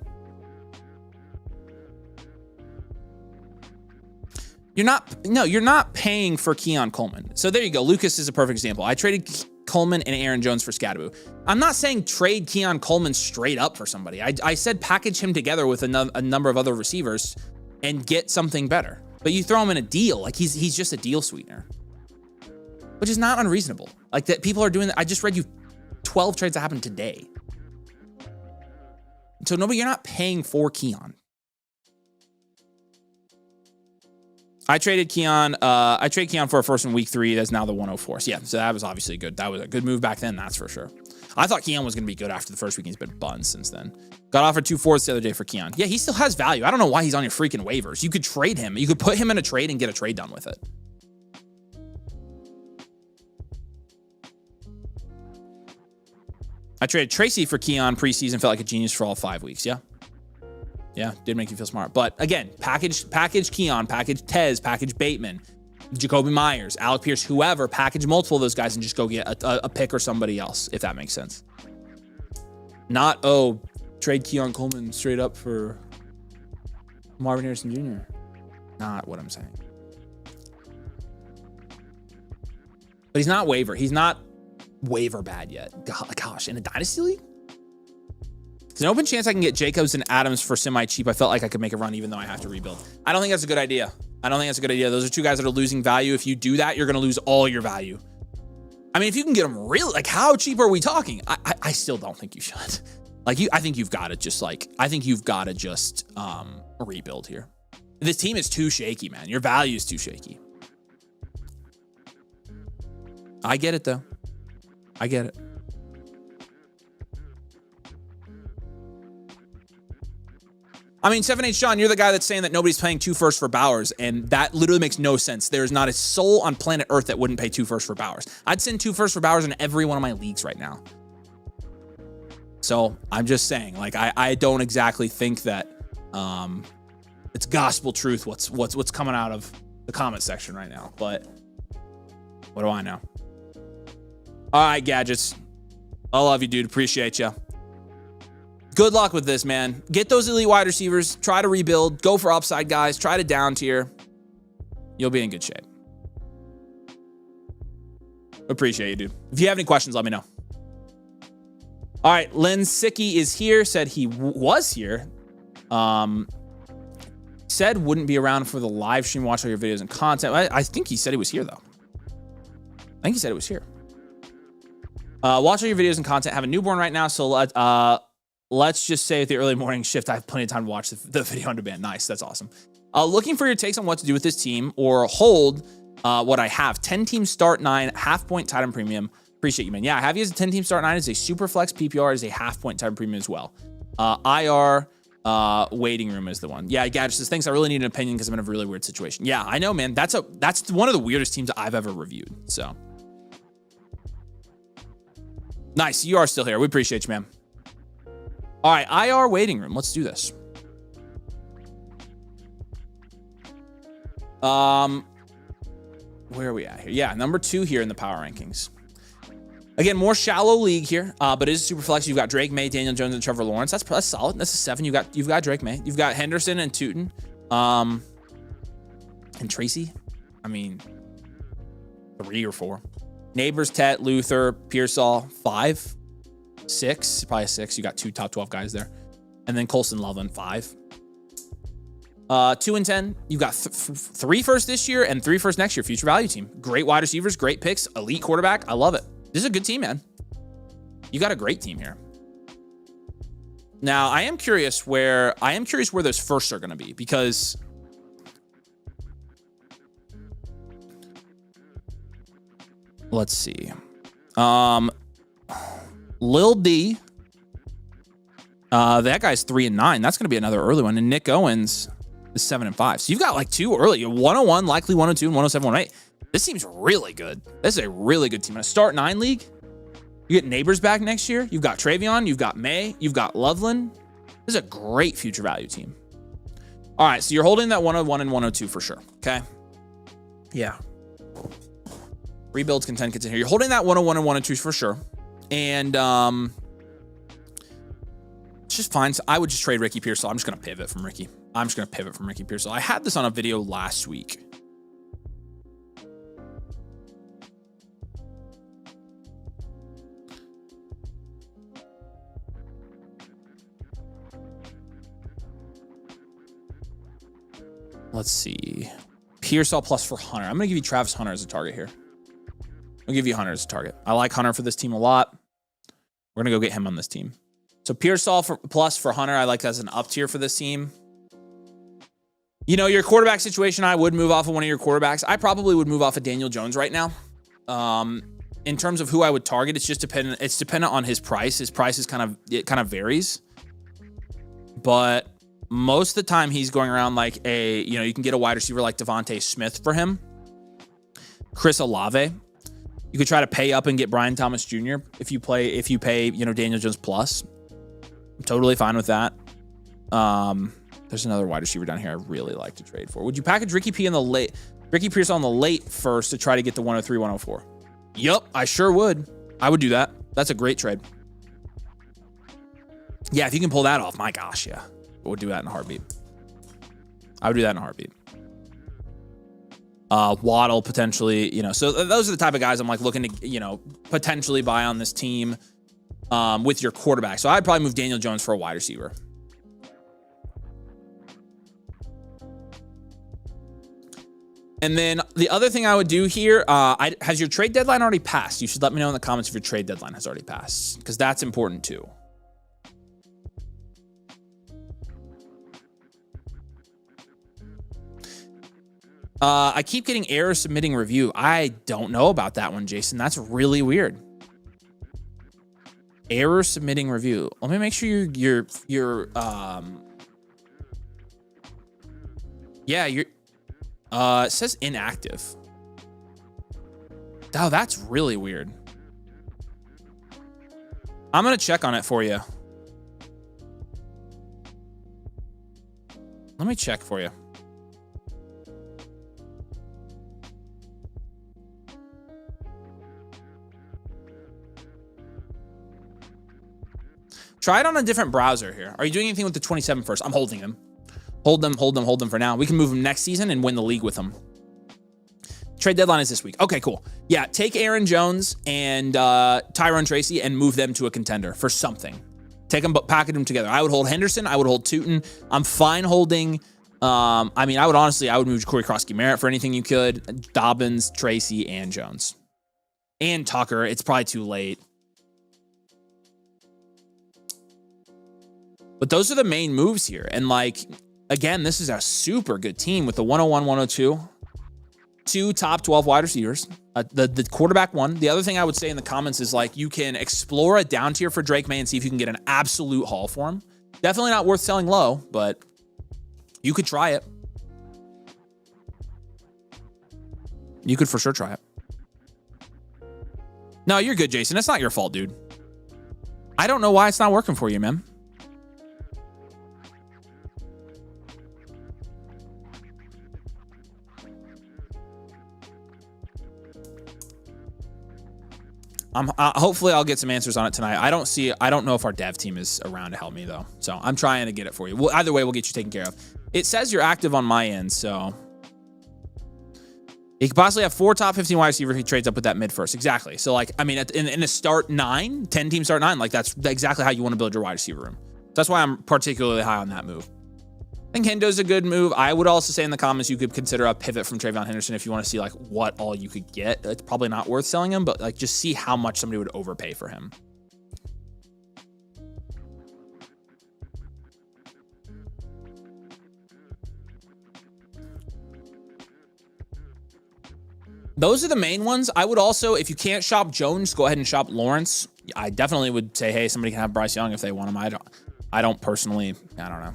You're not paying for Keon Coleman. So there you go. Lucas is a perfect example. I traded Coleman and Aaron Jones for Scadaboo. I'm not saying trade Keon Coleman straight up for somebody. I said package him together with a number of other receivers and get something better. But you throw him in a deal, like he's just a deal sweetener, which is not unreasonable. Like that people are doing that. I just read you 12 trades that happened today. So you're not paying for Keon. I traded Keon. I traded Keon for a first in week 3. That's now the 104. So yeah, so that was obviously good. That was a good move back then. That's for sure. I thought Keon was going to be good after the first week. He's been bunned since then. Got offered 2 fourths the other day for Keon. Yeah, he still has value. I don't know why he's on your freaking waivers. You could trade him. You could put him in a trade and get a trade done with it. I traded Tracy for Keon preseason. Felt like a genius for all 5 weeks. Yeah. Yeah, did make you feel smart. But again, package Keon, package Tez, package Bateman, Jacoby Myers, Alec Pierce, whoever, package multiple of those guys and just go get a pick or somebody else, if that makes sense. Not, trade Keon Coleman straight up for Marvin Harrison Jr. Not what I'm saying. But he's not waiver bad yet. Gosh, in a Dynasty League? There's an open chance I can get Jacobs and Adams for semi-cheap. I felt like I could make a run even though I have to rebuild. I don't think that's a good idea. Those are 2 guys that are losing value. If you do that, you're going to lose all your value. I mean, if you can get them really, like, how cheap are we talking? I still don't think you should. I think you've got to just rebuild here. This team is too shaky, man. Your value is too shaky. I get it, though. I get it. I mean, 7H Sean, you're the guy that's saying that nobody's paying 2 firsts for Bowers, and that literally makes no sense. There's not a soul on planet Earth that wouldn't pay 2 firsts for Bowers. I'd send 2 firsts for Bowers in every one of my leagues right now. So I'm just saying, like, I don't exactly think that it's gospel truth what's coming out of the comment section right now. But what do I know? All right, Gadgets. I love you, dude. Appreciate you. Good luck with this, man. Get those elite wide receivers. Try to rebuild. Go for upside guys. Try to down tier. You'll be in good shape. Appreciate you, dude. If you have any questions, let me know. All right, Len Sicky is here. Said he was here. Said wouldn't be around for the live stream. Watch all your videos and content. I think he said he was here, though. I think he said it was here. Watch all your videos and content. Have a newborn right now, so let's just say at the early morning shift, I have plenty of time to watch the video on demand. Nice, that's awesome. Looking for your takes on what to do with this team or hold what I have. 10-team start 9, half-point tight end premium. Appreciate you, man. Yeah, I have you as a 10-team start 9 as a super flex PPR as a half-point tight end premium as well. IR waiting room is the one. Yeah, Gadget says, thanks. I really need an opinion because I'm in a really weird situation. Yeah, I know, man. That's one of the weirdest teams I've ever reviewed. So nice. You are still here. We appreciate you, man. All right, IR waiting room. Let's do this. Where are we at here? Yeah, number 2 here in the power rankings. Again, more shallow league here, but it is super flex. You've got Drake May, Daniel Jones, and Trevor Lawrence. That's solid. That's a 7. You've got Drake May. You've got Henderson and Tootin. And Tracy. I mean, 3 or 4. Neighbors, Tet, Luther, Pearsall, 5. 6, probably a 6. You got 2 top 12 guys there. And then Colson Loveland, 5. 2 and 10. You've got 3 first this year and 3 first next year. Future value team. Great wide receivers, great picks, elite quarterback. I love it. This is a good team, man. You got a great team here. Now, I am curious where those firsts are going to be because let's see. Lil D. That guy's 3 and 9. That's going to be another early one. And Nick Owens is 7 and 5. So you've got like 2 early. 101, likely 102, and 107, 108. This team's really good. This is a really good team. In a start 9 league, you get Neighbors back next year. You've got Travion. You've got May. You've got Loveland. This is a great future value team. All right, so you're holding that 101 and 102 for sure. Okay. Yeah. Rebuilds content gets in here. You're holding that 101 and 102 for sure. And it's just fine. So I would just trade Ricky Pearsall. I'm just going to pivot from Ricky. Pearsall. I had this on a video last week. Let's see. Pearsall plus for Hunter. I'm going to give you Travis Hunter as a target here. I'll give you Hunter as a target. I like Hunter for this team a lot. We're going to go get him on this team. So Pearsall plus for Hunter, I like that as an up tier for this team. You know, your quarterback situation, I would move off of one of your quarterbacks. I probably would move off of Daniel Jones right now. In terms of who I would target, it's just dependent. It's dependent on his price. His price is kind of varies. But most of the time he's going around like you can get a wide receiver like Devontae Smith for him. Chris Olave. You could try to pay up and get Brian Thomas Jr. if you pay, Daniel Jones plus. I'm totally fine with that. There's another wide receiver down here I really like to trade for. Would you package Ricky Pearsall on the late first to try to get the 103, 104? Yup, I sure would. I would do that. That's a great trade. Yeah, if you can pull that off, my gosh, yeah. I would do that in a heartbeat. Waddle potentially, so those are the type of guys I'm like looking to, potentially buy on this team with your quarterback. So I'd probably move Daniel Jones for a wide receiver. And then the other thing I would do here, has your trade deadline already passed? You should let me know in the comments if your trade deadline has already passed, because that's important too. I keep getting error submitting review. I don't know about that one, Jason. That's really weird. Error submitting review. Let me make sure you're it says inactive. Oh, that's really weird. I'm going to check on it for you. Let me check for you. Try it on a different browser here. Are you doing anything with the 27 first? I'm holding them. Hold them for now. We can move them next season and win the league with them. Trade deadline is this week. Okay, cool. Yeah, take Aaron Jones and Tyrone Tracy and move them to a contender for something. Take them, but package them together. I would hold Henderson. I would hold Tootin. I'm fine holding. I would move Corey Krosky Merritt for anything you could. Dobbins, Tracy, and Jones. and Tucker. It's probably too late. But those are the main moves here. And like, again, this is a super good team with the 101, 102, 2 top 12 wide receivers. The quarterback one. The other thing I would say in the comments is like, you can explore a down tier for Drake May and see if you can get an absolute haul for him. Definitely not worth selling low, but you could try it. You could for sure try it. No, you're good, Jason. It's not your fault, dude. I don't know why it's not working for you, man. Hopefully I'll get some answers on it tonight. I don't know if our dev team is around to help me though. So I'm trying to get it for you. Well, either way, we'll get you taken care of. It says you're active on my end, so he could possibly have 4 top 15 wide receivers if he trades up with that mid first. Exactly. So like, I mean, in a start 9, 10 team start 9, like that's exactly how you want to build your wide receiver room. That's why I'm particularly high on that move. I think Hendo's a good move. I would also say in the comments you could consider a pivot from Trayvon Henderson if you want to see like what all you could get. It's probably not worth selling him, but like just see how much somebody would overpay for him. Those are the main ones. I would also, if you can't shop Jones, go ahead and shop Lawrence. I definitely would say, hey, somebody can have Bryce Young if they want him. I don't personally, I don't know.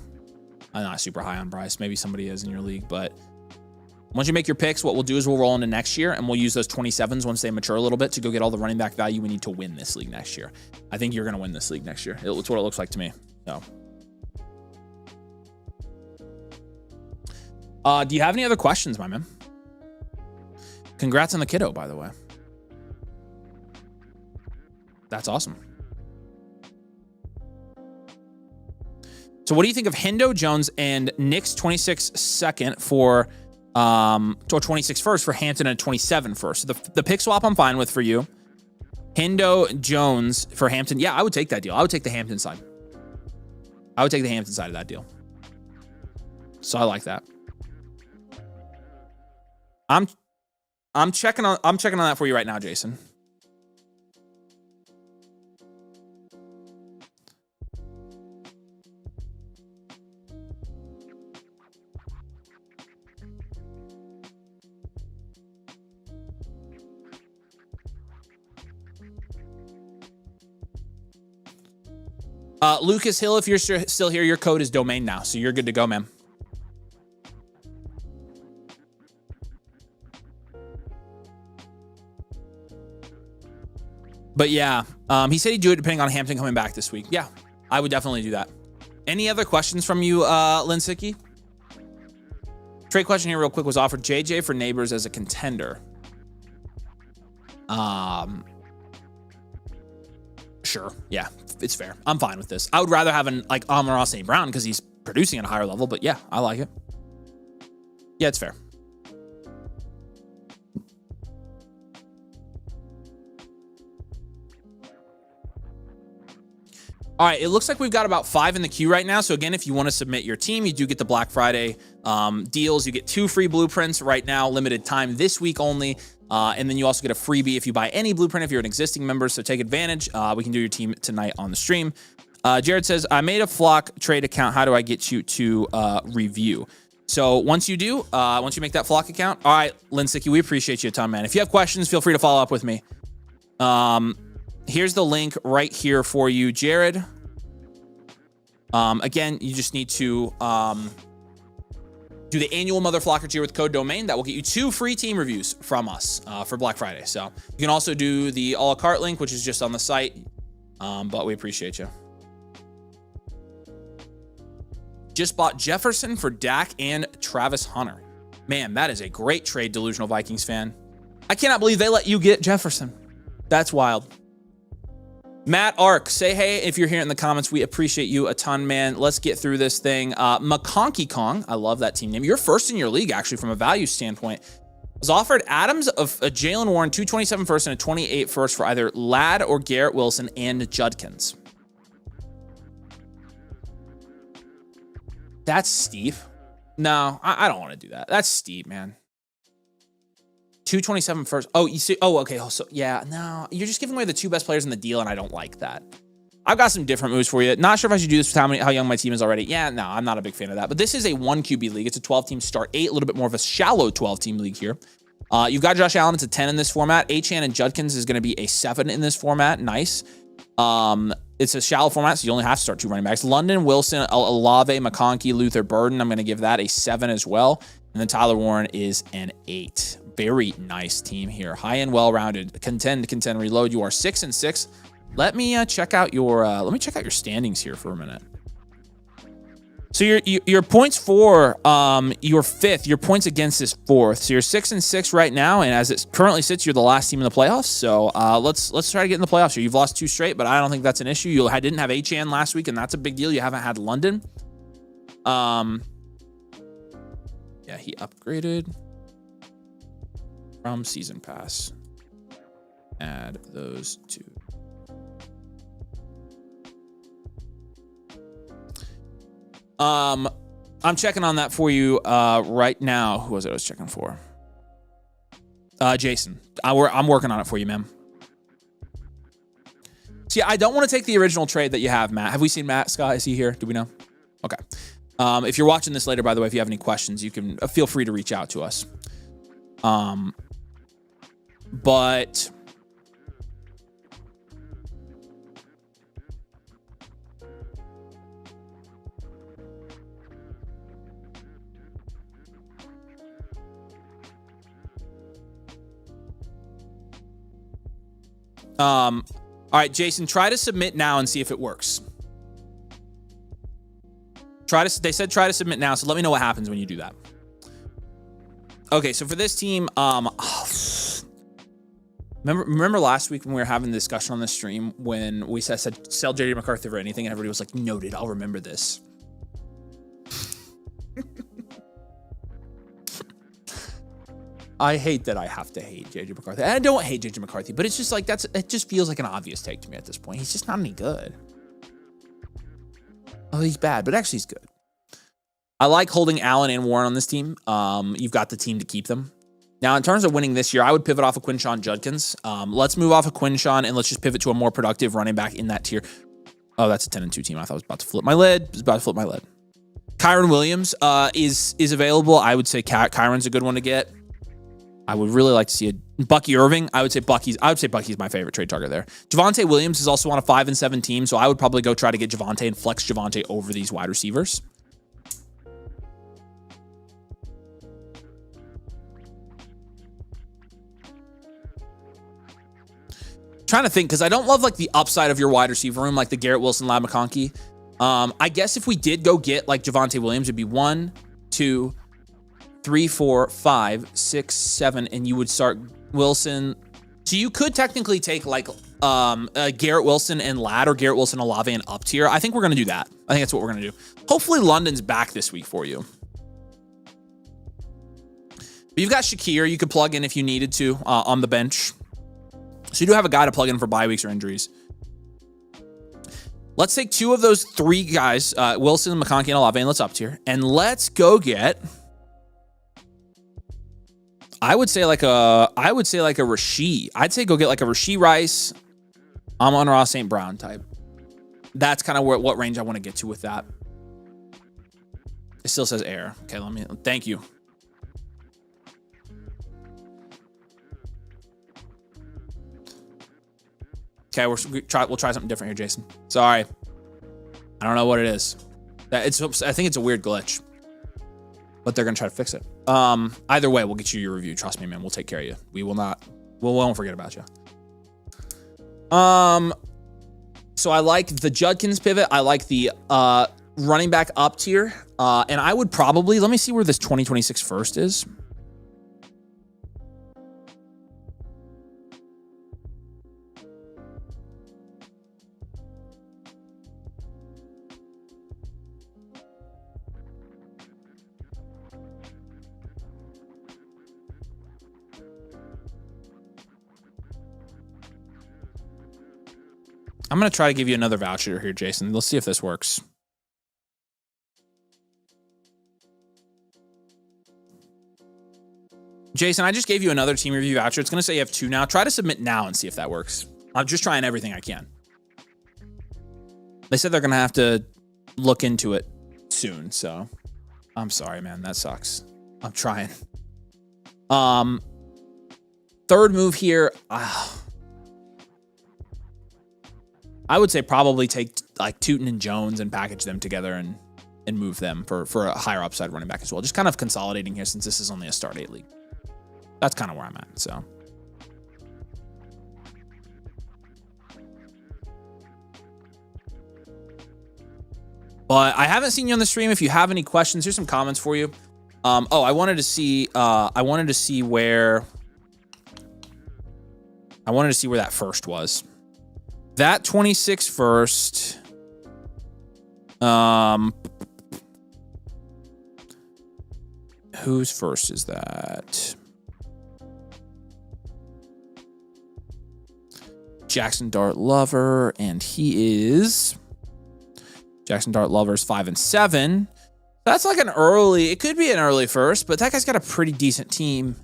I'm not super high on Bryce. Maybe somebody is in your league, but once you make your picks, what we'll do is we'll roll into next year and we'll use those 27s once they mature a little bit to go get all the running back value we need to win this league next year. I think you're going to win this league next year. It's what it looks like to me. So, do you have any other questions, my man? Congrats on the kiddo, by the way. That's awesome. So what do you think of Hendo, Jones, and Nick's 26 second for, or 26 first for Hampton and 27 first? So the pick swap I'm fine with for you. Hendo, Jones for Hampton. Yeah, I would take that deal. I would take the Hampton side. I would take the Hampton side of that deal. So I like that. I'm checking on that for you right now, Jason. Lucas Hill, if you're still here, your code is domain now, so you're good to go, man. But yeah, he said he'd do it depending on Hampton coming back this week. Yeah, I would definitely do that. Any other questions from you, Linsicki? Trade question here real quick was offered JJ for Neighbors as a contender. Sure. Yeah, it's fair. I'm fine with this. I would rather have an like Amon-Ra St. Brown because he's producing at a higher level, but yeah, I like it. Yeah, it's fair. All right, it looks like we've got about 5 in the queue right now. So again, if you want to submit your team, you do get the Black Friday deals. You get 2 free blueprints right now, limited time this week only. And then you also get a freebie if you buy any blueprint if you're an existing member. So take advantage. We can do your team tonight on the stream. Jared says, I made a Flock trade account. How do I get you to review? So once you do, once you make that Flock account, all right, Linsicki, we appreciate you a ton, man. If you have questions, feel free to follow up with me. Here's the link right here for you, Jared. Again, you just need to do the annual Mother Flocker tier with code domain. That will get you 2 free team reviews from us for Black Friday. So you can also do the a la carte link, which is just on the site. But we appreciate you. Just bought Jefferson for Dak and Travis Hunter. Man, that is a great trade, Delusional Vikings fan. I cannot believe they let you get Jefferson. That's wild. Matt Ark, say hey if you're here in the comments. We appreciate you a ton, man. Let's get through this thing. McConkey Kong, I love that team name. You're first in your league, actually, from a value standpoint. Was offered Adams of a Jalen Warren, 227 first and a 28 first for either Ladd or Garrett Wilson and Judkins. That's steep. No, I don't want to do that. That's steep, man. 227 first. Oh, you see. Oh, okay. So yeah, no, you're just giving away the 2 best players in the deal, and I don't like that. I've got some different moves for you. Not sure if I should do this with how young my team is already. Yeah, no, I'm not a big fan of that. But this is a 1 QB league. It's a 12-team start 8, a little bit more of a shallow 12-team league here. You've got Josh Allen. It's a 10 in this format. Achane and Judkins is going to be a 7 in this format. Nice. It's a shallow format, so you only have to start 2 running backs. London, Wilson, Olave, McConkey, Luther Burden. I'm going to give that a 7 as well. And then Tyler Warren is an 8. Very nice team here. High-end, well-rounded. Contend, reload. You are 6-6. Let me check out your standings here for a minute. So your points for your 5th, your points against is 4th. So you're 6-6 right now, and as it currently sits, you're the last team in the playoffs. So let's try to get in the playoffs here. You've lost 2 straight, but I don't think that's an issue. You didn't have Achane last week, and that's a big deal. You haven't had London. Yeah, he upgraded from season pass. Add those 2. I'm checking on that for you right now. Who was it I was checking for? Jason. I'm working on it for you, man. See, I don't want to take the original trade that you have, Matt. Have we seen Matt, Scott? Is he here? Do we know? Okay. If you're watching this later, by the way, if you have any questions, you can feel free to reach out to us. But all right, Jason, try to submit now and see if it works. They said try to submit now, so let me know what happens when you do that. Okay, so for this team, remember last week when we were having the discussion on the stream when we said sell JJ McCarthy for anything, and everybody was like, noted, I'll remember this. I hate that I have to hate JJ McCarthy. And I don't hate JJ McCarthy, but it's just like it just feels like an obvious take to me at this point. He's just not any good. Oh, he's bad, but actually he's good. I like holding Allen and Warren on this team. You've got the team to keep them. Now, in terms of winning this year, I would pivot off of Quinshawn Judkins. Let's move off of Quinshawn and let's just pivot to a more productive running back in that tier. Oh, that's a 10-2 team. I thought I was about to flip my lid. Kyron Williams is available. I would say Kyron's a good one to get. I would really like to see a Bucky Irving. I would say Bucky's my favorite trade target there. Javonte Williams is also on a 5-7 team, so I would probably go try to get Javonte and flex Javonte over these wide receivers. Trying to think, because I don't love like the upside of your wide receiver room, like the Garrett Wilson, Lab McConkey. I guess if we did go get like Javonte Williams, it'd be 1, 2, 3, 4, 5, 6, 7, and you would start Wilson. So you could technically take like Garrett Wilson and Ladd or Garrett Wilson, Olave and up tier. I think we're going to do that. I think that's what we're going to do. Hopefully London's back this week for you. But you've got Shakir you could plug in if you needed to on the bench. So you do have a guy to plug in for bye weeks or injuries. Let's take 2 of those 3 guys, Wilson, McConkey, and Olave, and let's up tier. And let's go get... I would say like a Rasheed. I'd say go get like a Rasheed Rice, Amon-Ra St. Brown type. That's kind of what range I want to get to with that. It still says air. Okay, thank you. Okay, we'll try something different here, Jason. Sorry. I don't know what it is. I think it's a weird glitch. But they're going to try to fix it. Either way, we'll get you your review. Trust me, man. We'll take care of you. We won't forget about you. So I like the Judkins pivot. I like the running back up tier. And I would probably, let me see where this 2026 first is. I'm going to try to give you another voucher here, Jason. Let's see if this works. Jason, I just gave you another team review voucher. It's going to say you have 2 now. Try to submit now and see if that works. I'm just trying everything I can. They said they're going to have to look into it soon, so I'm sorry, man. That sucks. I'm trying. Third move here. I would say probably take like Tootin and Jones and package them together and move them for a higher upside running back as well. Just kind of consolidating here since this is only a start 8 league. That's kind of where I'm at, so. But I haven't seen you on the stream. If you have any questions, here's some comments for you. I wanted to see where that first was. That 26 first. Whose first is that? Jackson Dart Lover, and he is Jackson Dart Lover's 5 and 7. That's like an early, it could be an early first, but that guy's got a pretty decent team.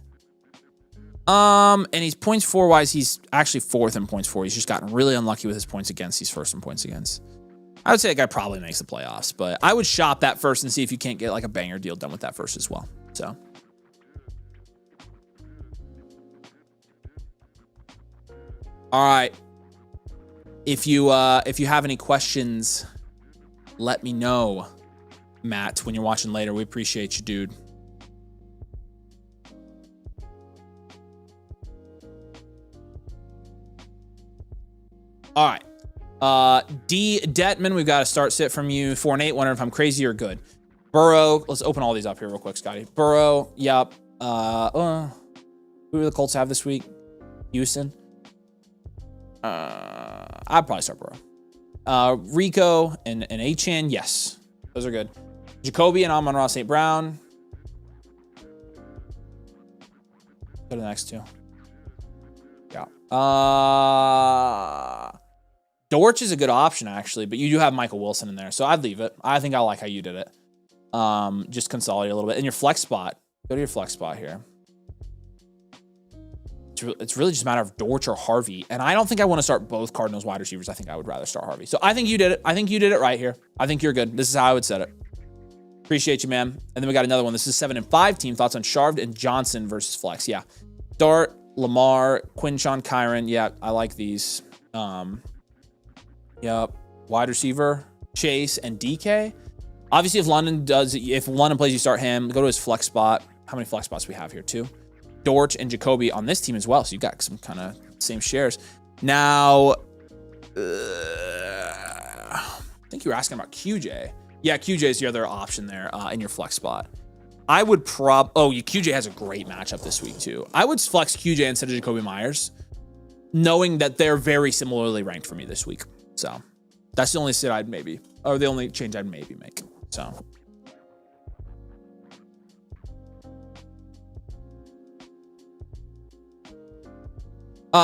And he's points for wise, he's actually 4th in points for. He's just gotten really unlucky with his points against. He's 1st in points against. I would say that guy probably makes the playoffs, but I would shop that first and see if you can't get like a banger deal done with that first as well. So. All right. If you have any questions, let me know, Matt, when you're watching later. We appreciate you, dude. All right. D. Detman, we've got a start sit from you. 4 and 8. Wondering if I'm crazy or good. Burrow. Let's open all these up here real quick, Scotty. Burrow. Yep. Who do the Colts have this week? Houston. I'd probably start Burrow. Rico and Achan. Yes. Those are good. Jacoby and Amon-Ra St. Brown. Go to the next 2. Yeah. Dortch is a good option, actually, but you do have Michael Wilson in there, so I'd leave it. I think I like how you did it. Just consolidate a little bit. In your flex spot, go to your flex spot here. It's really just a matter of Dortch or Harvey, and I don't think I want to start both Cardinals wide receivers. I think I would rather start Harvey. So I think you did it. I think you did it right here. I think you're good. This is how I would set it. Appreciate you, man. And then we got another one. This is 7 and 5 team. Thoughts on Sharved and Johnson versus flex? Yeah. Dart, Lamar, Quinshon, Kyron. Yeah, I like these. Yep. Wide receiver, Chase, and DK. Obviously, if London plays, you start him. Go to his flex spot. How many flex spots we have here? 2. Dortch and Jacoby on this team as well. So you've got some kind of same shares. Now, I think you were asking about QJ. Yeah, QJ is the other option there in your flex spot. I would QJ has a great matchup this week too. I would flex QJ instead of Jacoby Myers, knowing that they're very similarly ranked for me this week. So that's the only sit I'd maybe, or the only change I'd maybe make. So.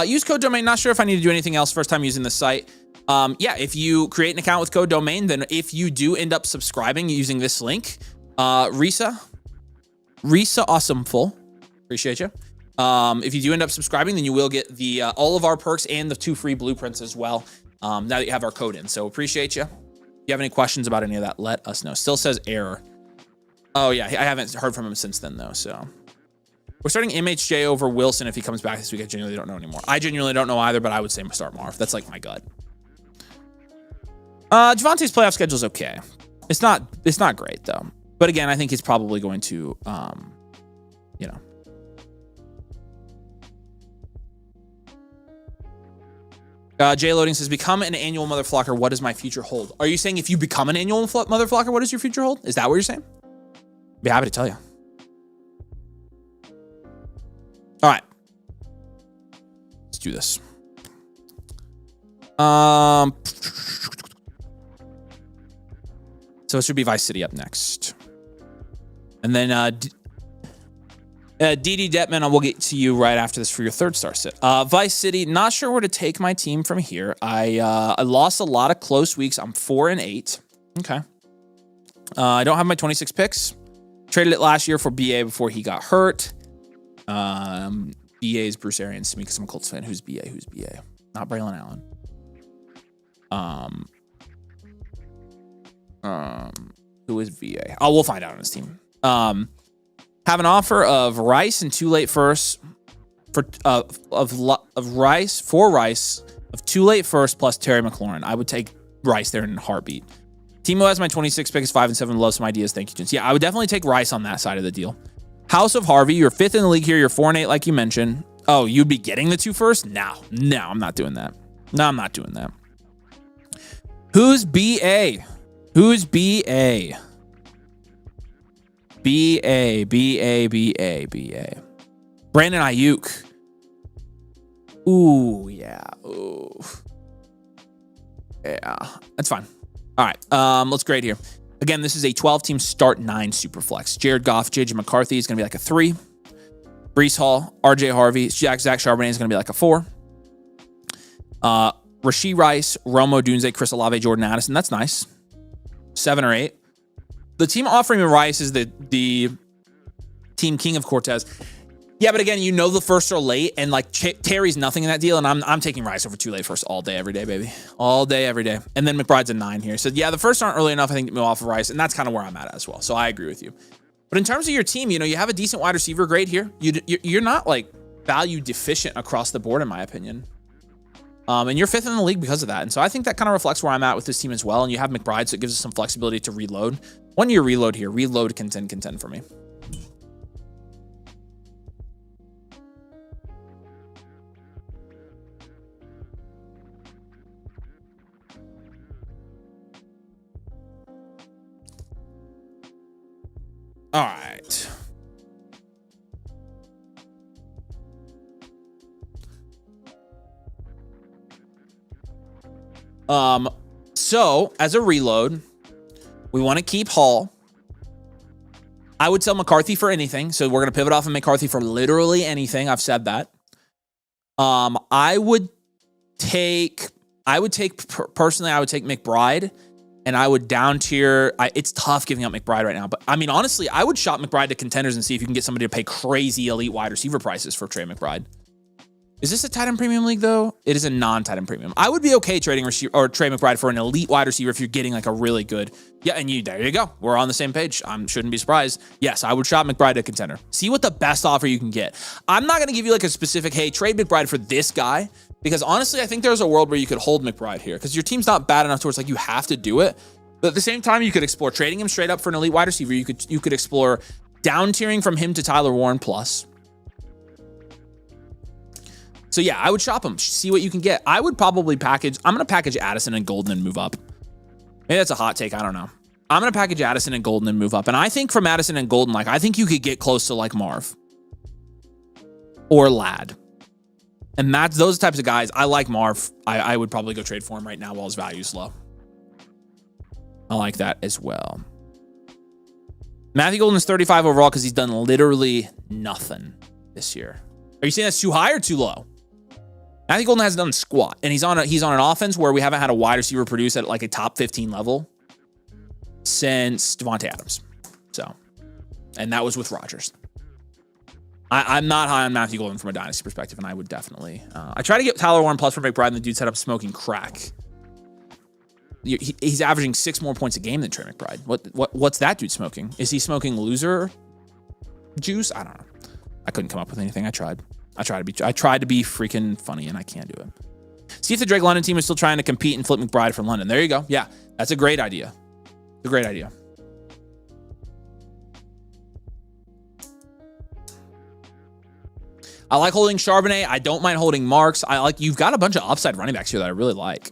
Use code domain. Not sure if I need to do anything else. First time using the site. Yeah, if you create an account with code domain, then if you do end up subscribing using this link, Risa Awesomeful, appreciate you. If you do end up subscribing, then you will get the all of our perks and the 2 free blueprints as well. Now that you have our code in, so appreciate you. If you have any questions about any of that, let us know. Still says error. Oh yeah, I haven't heard from him since then though. So we're starting MHJ over Wilson if he comes back this week. I genuinely don't know anymore. I genuinely don't know either, but I would say start Marv. That's like my gut. Javonte's playoff schedule is okay. It's not great though. But again, I think he's probably going to, Jay Loading says, become an annual mother flocker. What does my future hold? Are you saying if you become an annual mother flocker, what does your future hold? Is that what you're saying? Be happy to tell you. All right. Let's do this. So it should be Vice City up next. And then DD Detman, I will get to you right after this for your 3rd star sit. Vice City, not sure where to take my team from here. I lost a lot of close weeks. I'm 4 and 8. Okay. I don't have my 26 picks. Traded it last year for BA before he got hurt. BA is Bruce Arians. Because I'm a Colts fan. Who's BA? Who's BA? Not Braylon Allen. Who is VA? Oh, we'll find out on his team. Have an offer of Rice and 2 late firsts for Rice of 2 late firsts plus Terry McLaurin. I would take Rice there in a heartbeat. Timo has my 26 pick is 5 and 7. Love some ideas. Thank you, Jens. Yeah, I would definitely take Rice on that side of the deal. House of Harvey, you're 5th in the league here. You're 4 and 8, like you mentioned. Oh, you'd be getting the 2 first? No, I'm not doing that. No, I'm not doing that. Who's BA? Who's BA? BA. Brandon Ayuk. Ooh, yeah. Ooh. Yeah, that's fine. All right, let's grade here. Again, this is a 12-team start 9 super flex. Jared Goff, JJ McCarthy is going to be like a 3. Breece Hall, RJ Harvey, Zach Charbonnet is going to be like a 4. Rashee Rice, Romo Dunze, Chris Olave, Jordan Addison. That's nice. 7 or 8. The team offering me Rice is the team king of Cortez. Yeah, but again, you know the firsts are late, and like Terry's nothing in that deal, and I'm taking Rice over 2 late firsts all day, every day, baby. All day, every day. And then McBride's a 9 here. So yeah, the firsts aren't early enough, I think, to move off of Rice, and that's kind of where I'm at as well. So I agree with you. But in terms of your team, you have a decent wide receiver grade here. You're not like value deficient across the board, in my opinion. And you're 5th in the league because of that. And so I think that kind of reflects where I'm at with this team as well. And you have McBride, so it gives us some flexibility to reload. 1 year reload here. Reload, contend for me. All right. So as a reload, we want to keep Hall. I would sell McCarthy for anything. So we're going to pivot off of McCarthy for literally anything. I've said that. I would take McBride, and I would down tier. It's tough giving up McBride right now, but I mean, honestly, I would shop McBride to contenders and see if you can get somebody to pay crazy elite wide receiver prices for Trey McBride. Is this a tight end premium league though? It is a non-tight end premium. I would be okay trading Trey McBride for an elite wide receiver if you're getting like a really good. Yeah, and there you go. We're on the same page. I shouldn't be surprised. Yes, I would shop McBride to contender. See what the best offer you can get. I'm not going to give you like a specific, hey, trade McBride for this guy, because honestly, I think there's a world where you could hold McBride here because your team's not bad enough towards like you have to do it. But at the same time, you could explore trading him straight up for an elite wide receiver. You could explore down tiering from him to Tyler Warren plus. So yeah, I would shop him. See what you can get. I would probably package. I'm going to package Addison and Golden and move up. Maybe that's a hot take. I don't know. I'm going to package Addison and Golden and move up. And I think from Addison and Golden, like I think you could get close to like Marv or Ladd. And that's those types of guys. I like Marv. I would probably go trade for him right now while his value's low. I like that as well. Matthew Golden is 35 overall because he's done literally nothing this year. Are you saying that's too high or too low? Matthew Golden hasn't done squat, and he's on an offense where we haven't had a wide receiver produce at like a top 15 level since Devontae Adams. So, and that was with Rodgers. I'm not high on Matthew Golden from a dynasty perspective, and I would definitely. I try to get Tyler Warren plus for McBride, and the dude set up smoking crack. He's averaging 6 more points a game than Trey McBride. What's that dude smoking? Is he smoking loser juice? I don't know. I couldn't come up with anything. I tried to be freaking funny, and I can't do it. See if the Drake London team is still trying to compete and flip McBride from London. There you go. Yeah, that's a great idea. It's a great idea. I like holding Charbonnet. I don't mind holding Marks. You've got a bunch of upside running backs here that I really like.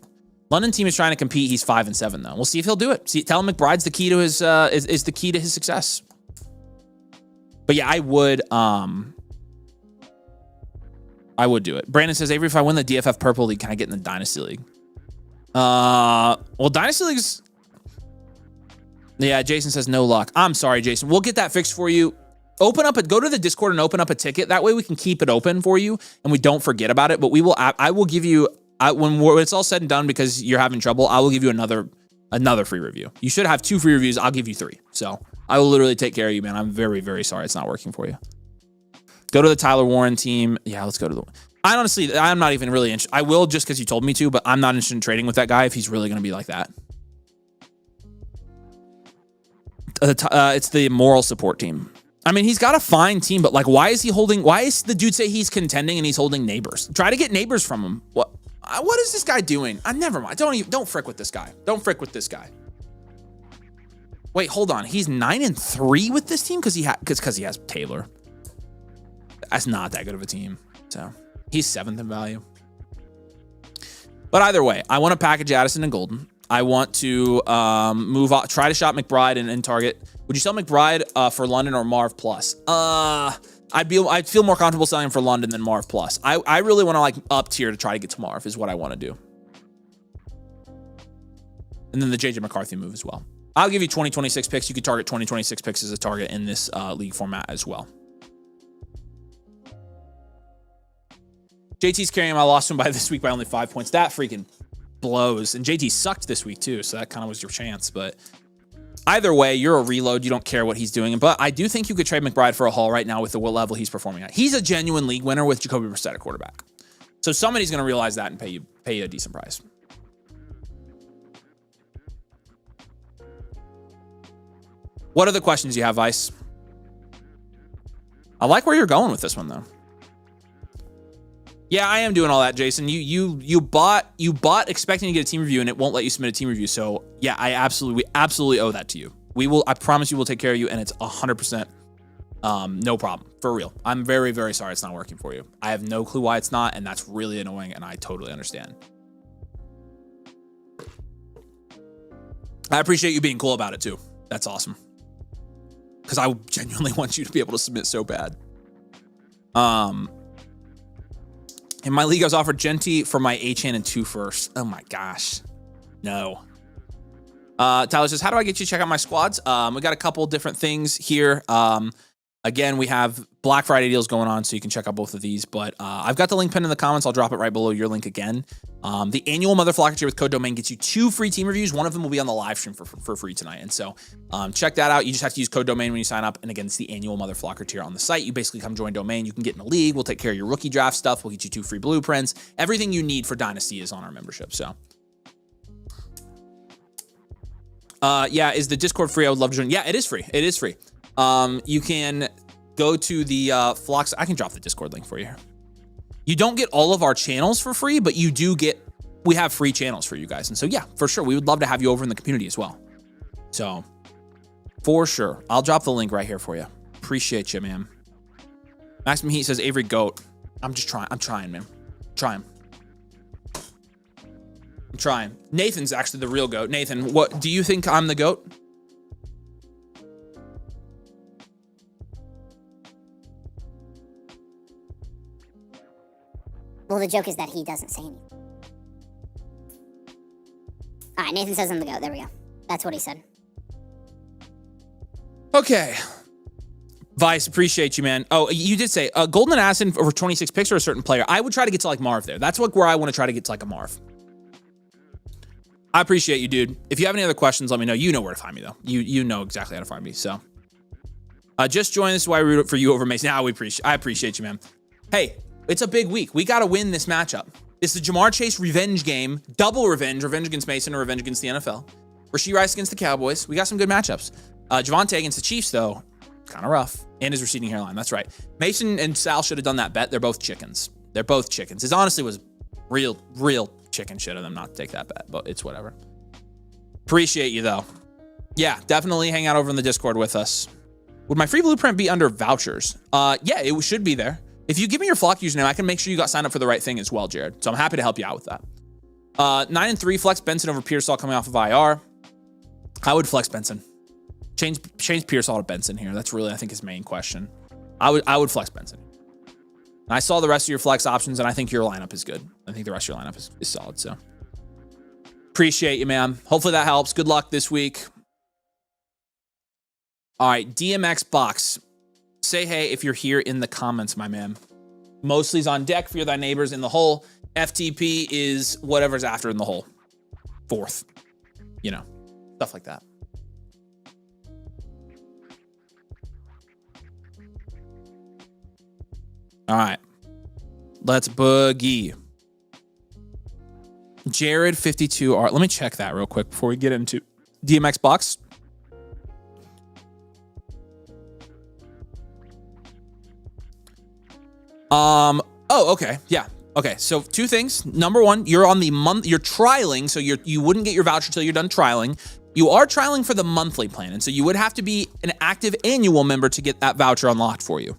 London team is trying to compete. He's 5 and 7 though. We'll see if he'll do it. Tell him McBride's the key to his is the key to his success. But yeah, I would do it. Brandon says, Avery, if I win the DFF Purple League, can I get in the Dynasty League? Well, Dynasty League's... Yeah, Jason says no luck. I'm sorry, Jason. We'll get that fixed for you. Go to the Discord and open up a ticket. That way we can keep it open for you and we don't forget about it. But I will give you, when it's all said and done because you're having trouble, I will give you another free review. You should have 2 free reviews. I'll give you 3. So I will literally take care of you, man. I'm very, very sorry it's not working for you. Go to the Tyler Warren team. Yeah, let's go to the. I'm not even really interested. I will just because you told me to, but I'm not interested in trading with that guy if he's really going to be like that. It's the moral support team. I mean, he's got a fine team, but like, why is the dude say he's contending and he's holding Neighbors? Try to get Neighbors from him. What is this guy doing? Never mind. Don't frick with this guy. Don't frick with this guy. Wait, hold on. He's 9-3 with this team because he has Taylor. That's not that good of a team. So he's 7th in value. But either way, I want to package Addison and Golden. I want to move on, try to shop McBride and target. Would you sell McBride for London or Marv Plus? I'd feel more comfortable selling him for London than Marv Plus. I really want to like up tier to try to get to Marv is what I want to do. And then the JJ McCarthy move as well. I'll give you 2026 picks. You could target 2026 picks as a target in this league format as well. JT's carrying him. I lost him this week by only 5 points. That freaking blows. And JT sucked this week too, so that kind of was your chance. But either way, you're a reload. You don't care what he's doing. But I do think you could trade McBride for a haul right now with the level he's performing at. He's a genuine league winner with Jacoby Brissett at quarterback. So somebody's going to realize that and pay you a decent price. What other questions you have, Vice? I like where you're going with this one, though. Yeah, I am doing all that, Jason. You bought expecting to get a team review, and it won't let you submit a team review. So yeah, we absolutely owe that to you. I promise you we'll take care of you, and it's 100% no problem. For real. I'm very, very sorry it's not working for you. I have no clue why it's not, and that's really annoying, and I totally understand. I appreciate you being cool about it too. That's awesome. Because I genuinely want you to be able to submit so bad. In my league, I was offered Genty for my Achane and 2 first. Oh my gosh. No. Tyler says, how do I get you to check out my squads? We got a couple different things here. Again, we have Black Friday deals going on, so you can check out both of these. But I've got the link pinned in the comments. I'll drop it right below your link again. The annual Motherflocker tier with code domain gets you 2 free team reviews. One of them will be on the live stream for free tonight. And so check that out. You just have to use code domain when you sign up. And again, it's the annual Motherflocker tier on the site. You basically come join domain. You can get in a league. We'll take care of your rookie draft stuff. We'll get you 2 free blueprints. Everything you need for Dynasty is on our membership. So yeah, is the Discord free? I would love to join. Yeah, it is free. It is free. You can go to the Phlox. I can drop the Discord link for you. You don't get all of our channels for free, but you do we have free channels for you guys. And so yeah, for sure. We would love to have you over in the community as well. So for sure. I'll drop the link right here for you. Appreciate you, man. Maximum Heat says Avery GOAT. I'm trying, man. I'm trying. Nathan's actually the real GOAT. Nathan, what do you think I'm the GOAT? Well, the joke is that he doesn't say anything. All right, Nathan says I'm the GOAT. There we go. That's what he said. Okay. Vice, appreciate you, man. Oh, you did say Golden and Addison over 26 picks or a certain player. I would try to get to like Marv there. That's where I want to try to get to like a Marv. I appreciate you, dude. If you have any other questions, let me know. You know where to find me, though. You know exactly how to find me. So just join. This is why I root for you over Mason. I appreciate you, man. Hey, it's a big week. We got to win this matchup. It's the Jamar Chase revenge game. Double revenge. Revenge against Mason or revenge against the NFL. Rasheed Rice against the Cowboys. We got some good matchups. Javonte against the Chiefs, though, kind of rough. And his receding hairline. That's right. Mason and Sal should have done that bet. They're both chickens. It honestly was real chicken shit of them not to take that bet, but it's whatever. Appreciate you, though. Yeah, definitely hang out over in the Discord with us. Would my free blueprint be under vouchers? Yeah, it should be there. If you give me your Flock username, I can make sure you got signed up for the right thing as well, Jared. So I'm happy to help you out with that. 9-3 flex Benson over Pearsall coming off of IR. I would flex Benson. Change Pearsall to Benson here. That's really, I think, his main question. I would flex Benson. And I saw the rest of your flex options, and I think your lineup is good. I think the rest of your lineup is solid. So appreciate you, man. Hopefully that helps. Good luck this week. All right, DMX Box. Say hey if you're here in the comments, my man. Mostly's on deck. Fear thy neighbors in the hole. FTP is whatever's after in the hole. 4th. You know, stuff like that. All right. Let's boogie. Jared 52R. Let me check that real quick before we get into DMX box. Oh, okay. Yeah. Okay. So two things. Number one, you're on the month, you're trialing. So you wouldn't get your voucher till you're done trialing. You are trialing for the monthly plan. And so you would have to be an active annual member to get that voucher unlocked for you.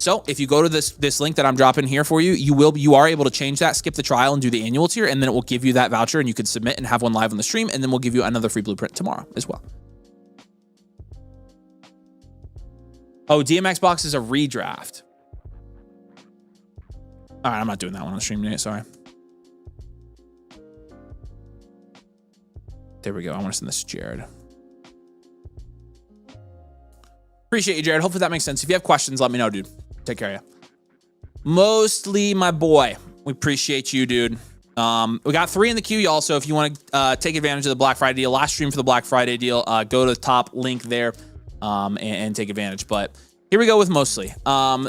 So if you go to this link that I'm dropping here for you, you are able to change that, skip the trial and do the annual tier. And then it will give you that voucher and you can submit and have one live on the stream. And then we'll give you another free blueprint tomorrow as well. Oh, DMX box is a redraft. All right, I'm not doing that one on the stream today. Sorry. There we go. I want to send this to Jared. Appreciate you, Jared. Hopefully that makes sense. If you have questions, let me know, dude. Take care of you. Mostly my boy. We appreciate you, dude. We got 3 in the queue, y'all. So if you want to take advantage of the Black Friday deal, last stream for the Black Friday deal, go to the top link there and take advantage. But here we go with mostly.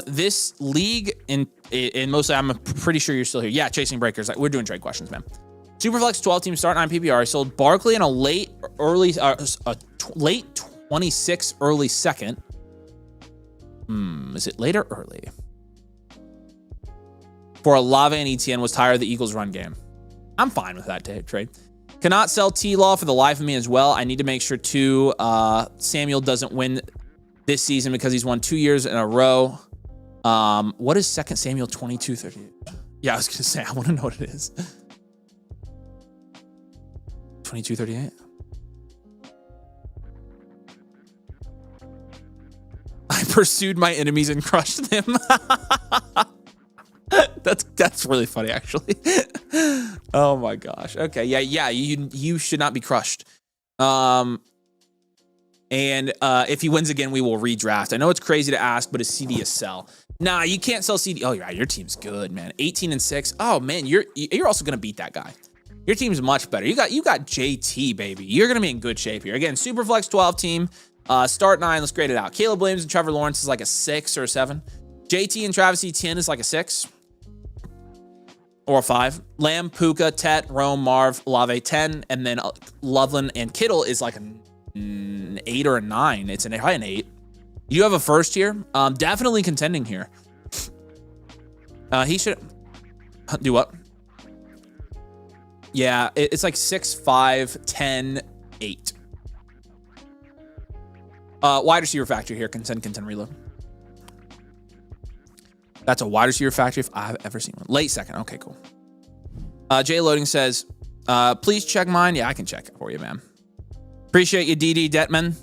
This league in mostly, I'm pretty sure you're still here. Yeah, chasing breakers. We're doing trade questions, man. Superflex 12 team start 9 PPR. I sold Barkley in a late 26 early second. Is it late or early? For Olave and ETN was tired of the Eagles run game. I'm fine with that trade. Cannot sell T-Law for the life of me as well. I need to make sure too Samuel doesn't win this season because he's won 2 years in a row. What is 2 Samuel 22:38? Yeah, I was gonna say I want to know what it is. 22:38. I pursued my enemies and crushed them. That's really funny, actually. Oh my gosh. Okay, yeah. You should not be crushed. And if he wins again, we will redraft. I know it's crazy to ask, but is CD a sell? Nah, you can't sell CD. Oh, yeah, your team's good, man. 18-6. Oh man, you're also gonna beat that guy. Your team's much better. You got JT, baby. You're gonna be in good shape here. Again, Superflex 12 team. Start 9. Let's grade it out. Caleb Williams and Trevor Lawrence is like a 6 or a 7. JT and Travis Etienne is like a 6 or a 5. Lamb, Puka, Tet, Rome, Marv, Olave 10, and then Loveland and Kittle is like an 8 or a 9. It's probably an 8. You have a first here. Definitely contending here. He should do what? Yeah, it's like 6, 5, 10, 8. Wide receiver factory here. Contend, reload. That's a wide receiver factory if I've ever seen one. Late second. Okay, cool. Jay Loading says, please check mine. Yeah, I can check it for you, man. Appreciate you, DD Detman.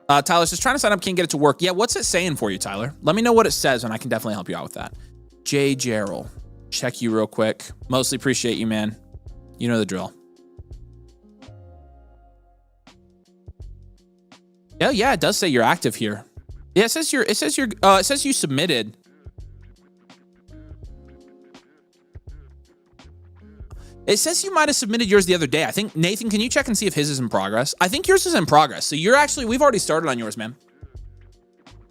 Tyler says, trying to sign up, can't get it to work. Yeah, what's it saying for you, Tyler? Let me know what it says, and I can definitely help you out with that. Jay Gerald. Check you real quick. Mostly appreciate you, man. You know the drill. Yeah, it does say you're active here. Yeah, it says you submitted. It says you might have submitted yours the other day. I think, Nathan, can you check and see if his is in progress? I think yours is in progress. So we've already started on yours, man.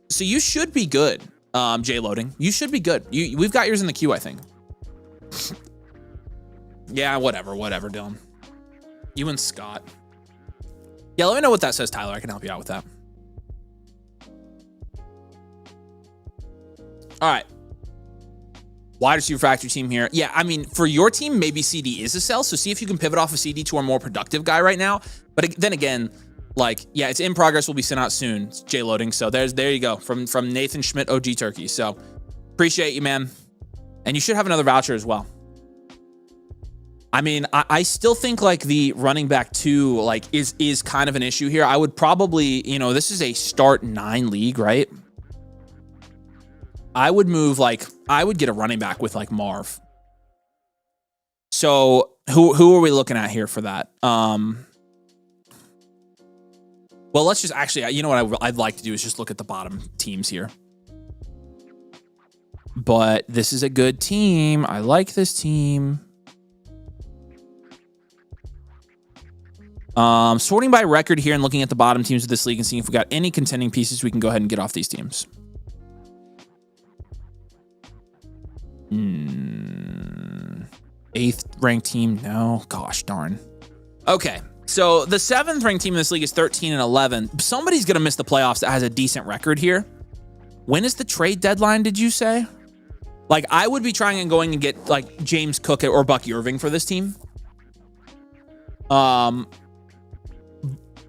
So you should be good, Jay Loading. You should be good. We've got yours in the queue, I think. Yeah, whatever, Dylan. You and Scott. Yeah, let me know what that says, Tyler. I can help you out with that. All right. Wide receiver factory team here. Yeah, I mean, for your team, maybe CD is a sell. So see if you can pivot off of CD to a more productive guy right now. But then again, like, yeah, it's in progress. Will be sent out soon. It's J Loading. So there you go from Nathan Schmidt, OG Turkey. So appreciate you, man. And you should have another voucher as well. I mean, I still think like the running back 2 like is kind of an issue here. I would probably, this is a start 9 league, right? I would get a running back with like Marv. So who are we looking at here for that? Well, let's just actually, you know what I'd like to do is just look at the bottom teams here. But this is a good team. I like this team. Sorting by record here and looking at the bottom teams of this league and seeing if we got any contending pieces we can go ahead and get off these teams. 8th ranked team? No. Gosh darn. Okay. So the 7th ranked team in this league is 13 and 11. Somebody's going to miss the playoffs that has a decent record here. When is the trade deadline, did you say? Like, I would be trying and going and get like James Cook or Bucky Irving for this team. And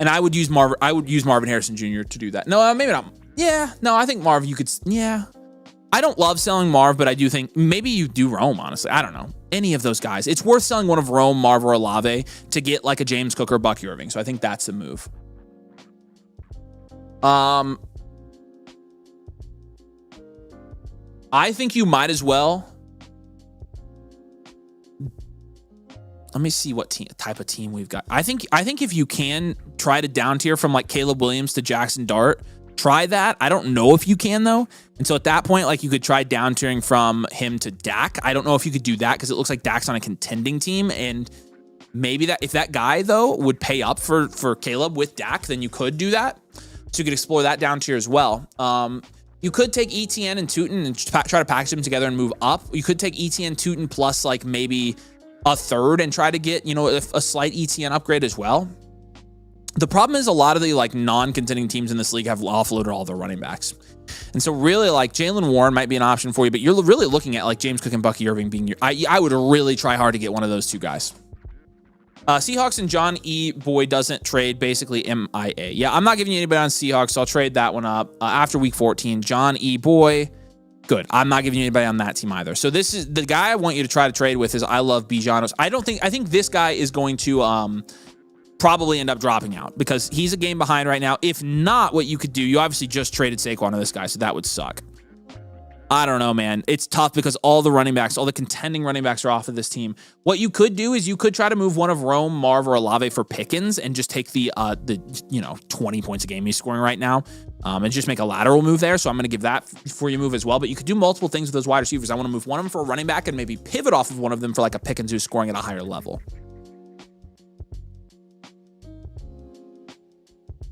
I would use Marvin Harrison Jr. to do that. No, maybe not. Yeah, no, I think Marv, you could, yeah. I don't love selling Marv, but I do think maybe you do Rome, honestly. I don't know. Any of those guys. It's worth selling one of Rome, Marv, or Olave to get like a James Cook or Bucky Irving. So I think that's the move. I think you might as well. Let me see what type of team we've got. I think if you can try to down tier from like Caleb Williams to Jackson Dart, try that. I don't know if you can though. And so at that point, like you could try down tiering from him to Dak. I don't know if you could do that because it looks like Dak's on a contending team. And maybe that if that guy though would pay up for Caleb with Dak, then you could do that. So you could explore that down tier as well. You could take ETN and Tootin and try to package them together and move up. You could take ETN, Tootin plus like maybe a third and try to get, you know, a slight ETN upgrade as well. The problem is a lot of the like non-contending teams in this league have offloaded all their running backs. And so really like Jalen Warren might be an option for you, but you're really looking at like James Cook and Bucky Irving being your, I would really try hard to get one of those two guys. Seahawks and John E. Boy doesn't trade, basically MIA. Yeah, I'm not giving you anybody on Seahawks, so I'll trade that one up. After week 14, John E. Boy, good. I'm not giving you anybody on that team either. So this is the guy I want you to try to trade with is I love Bijanos. I think this guy is going to probably end up dropping out because he's a game behind right now. If not, what you could do, you obviously just traded Saquon to this guy, so that would suck. I don't know, man. It's tough because all the running backs, all the contending running backs are off of this team. What you could do is you could try to move one of Rome, Marv, or Olave for Pickens and just take the 20 points a game he's scoring right now and just make a lateral move there. So I'm going to give that for you move as well. But you could do multiple things with those wide receivers. I want to move one of them for a running back and maybe pivot off of one of them for like a Pickens who's scoring at a higher level.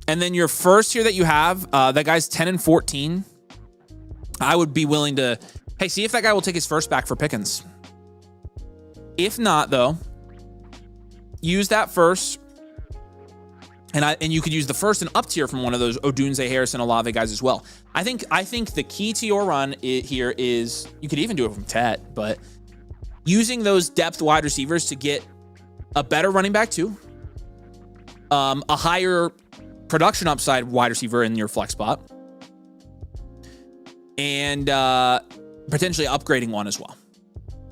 And then your first here that you have, that guy's 10 and 14. I would be willing to, hey, see if that guy will take his first back for Pickens. If not, though, use that first. And you could use the first and up tier from one of those Odunze, Harrison, Olave guys as well. I think the key to your run here is, you could even do it from Tet, but using those depth wide receivers to get a better running back too, a higher production upside wide receiver in your flex spot, and potentially upgrading one as well.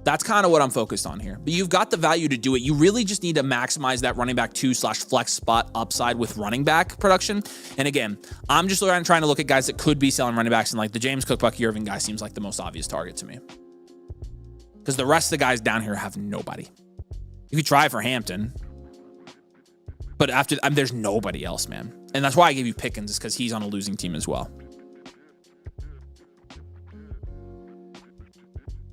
That's kind of what I'm focused on here. But you've got the value to do it. You really just need to maximize that running back 2/flex spot upside with running back production. And again, I'm just trying to look at guys that could be selling running backs, and like the James Cook, Bucky Irving guy seems like the most obvious target to me. Because the rest of the guys down here have nobody. You could try for Hampton, but after there's nobody else, man. And that's why I gave you Pickens, is because he's on a losing team as well.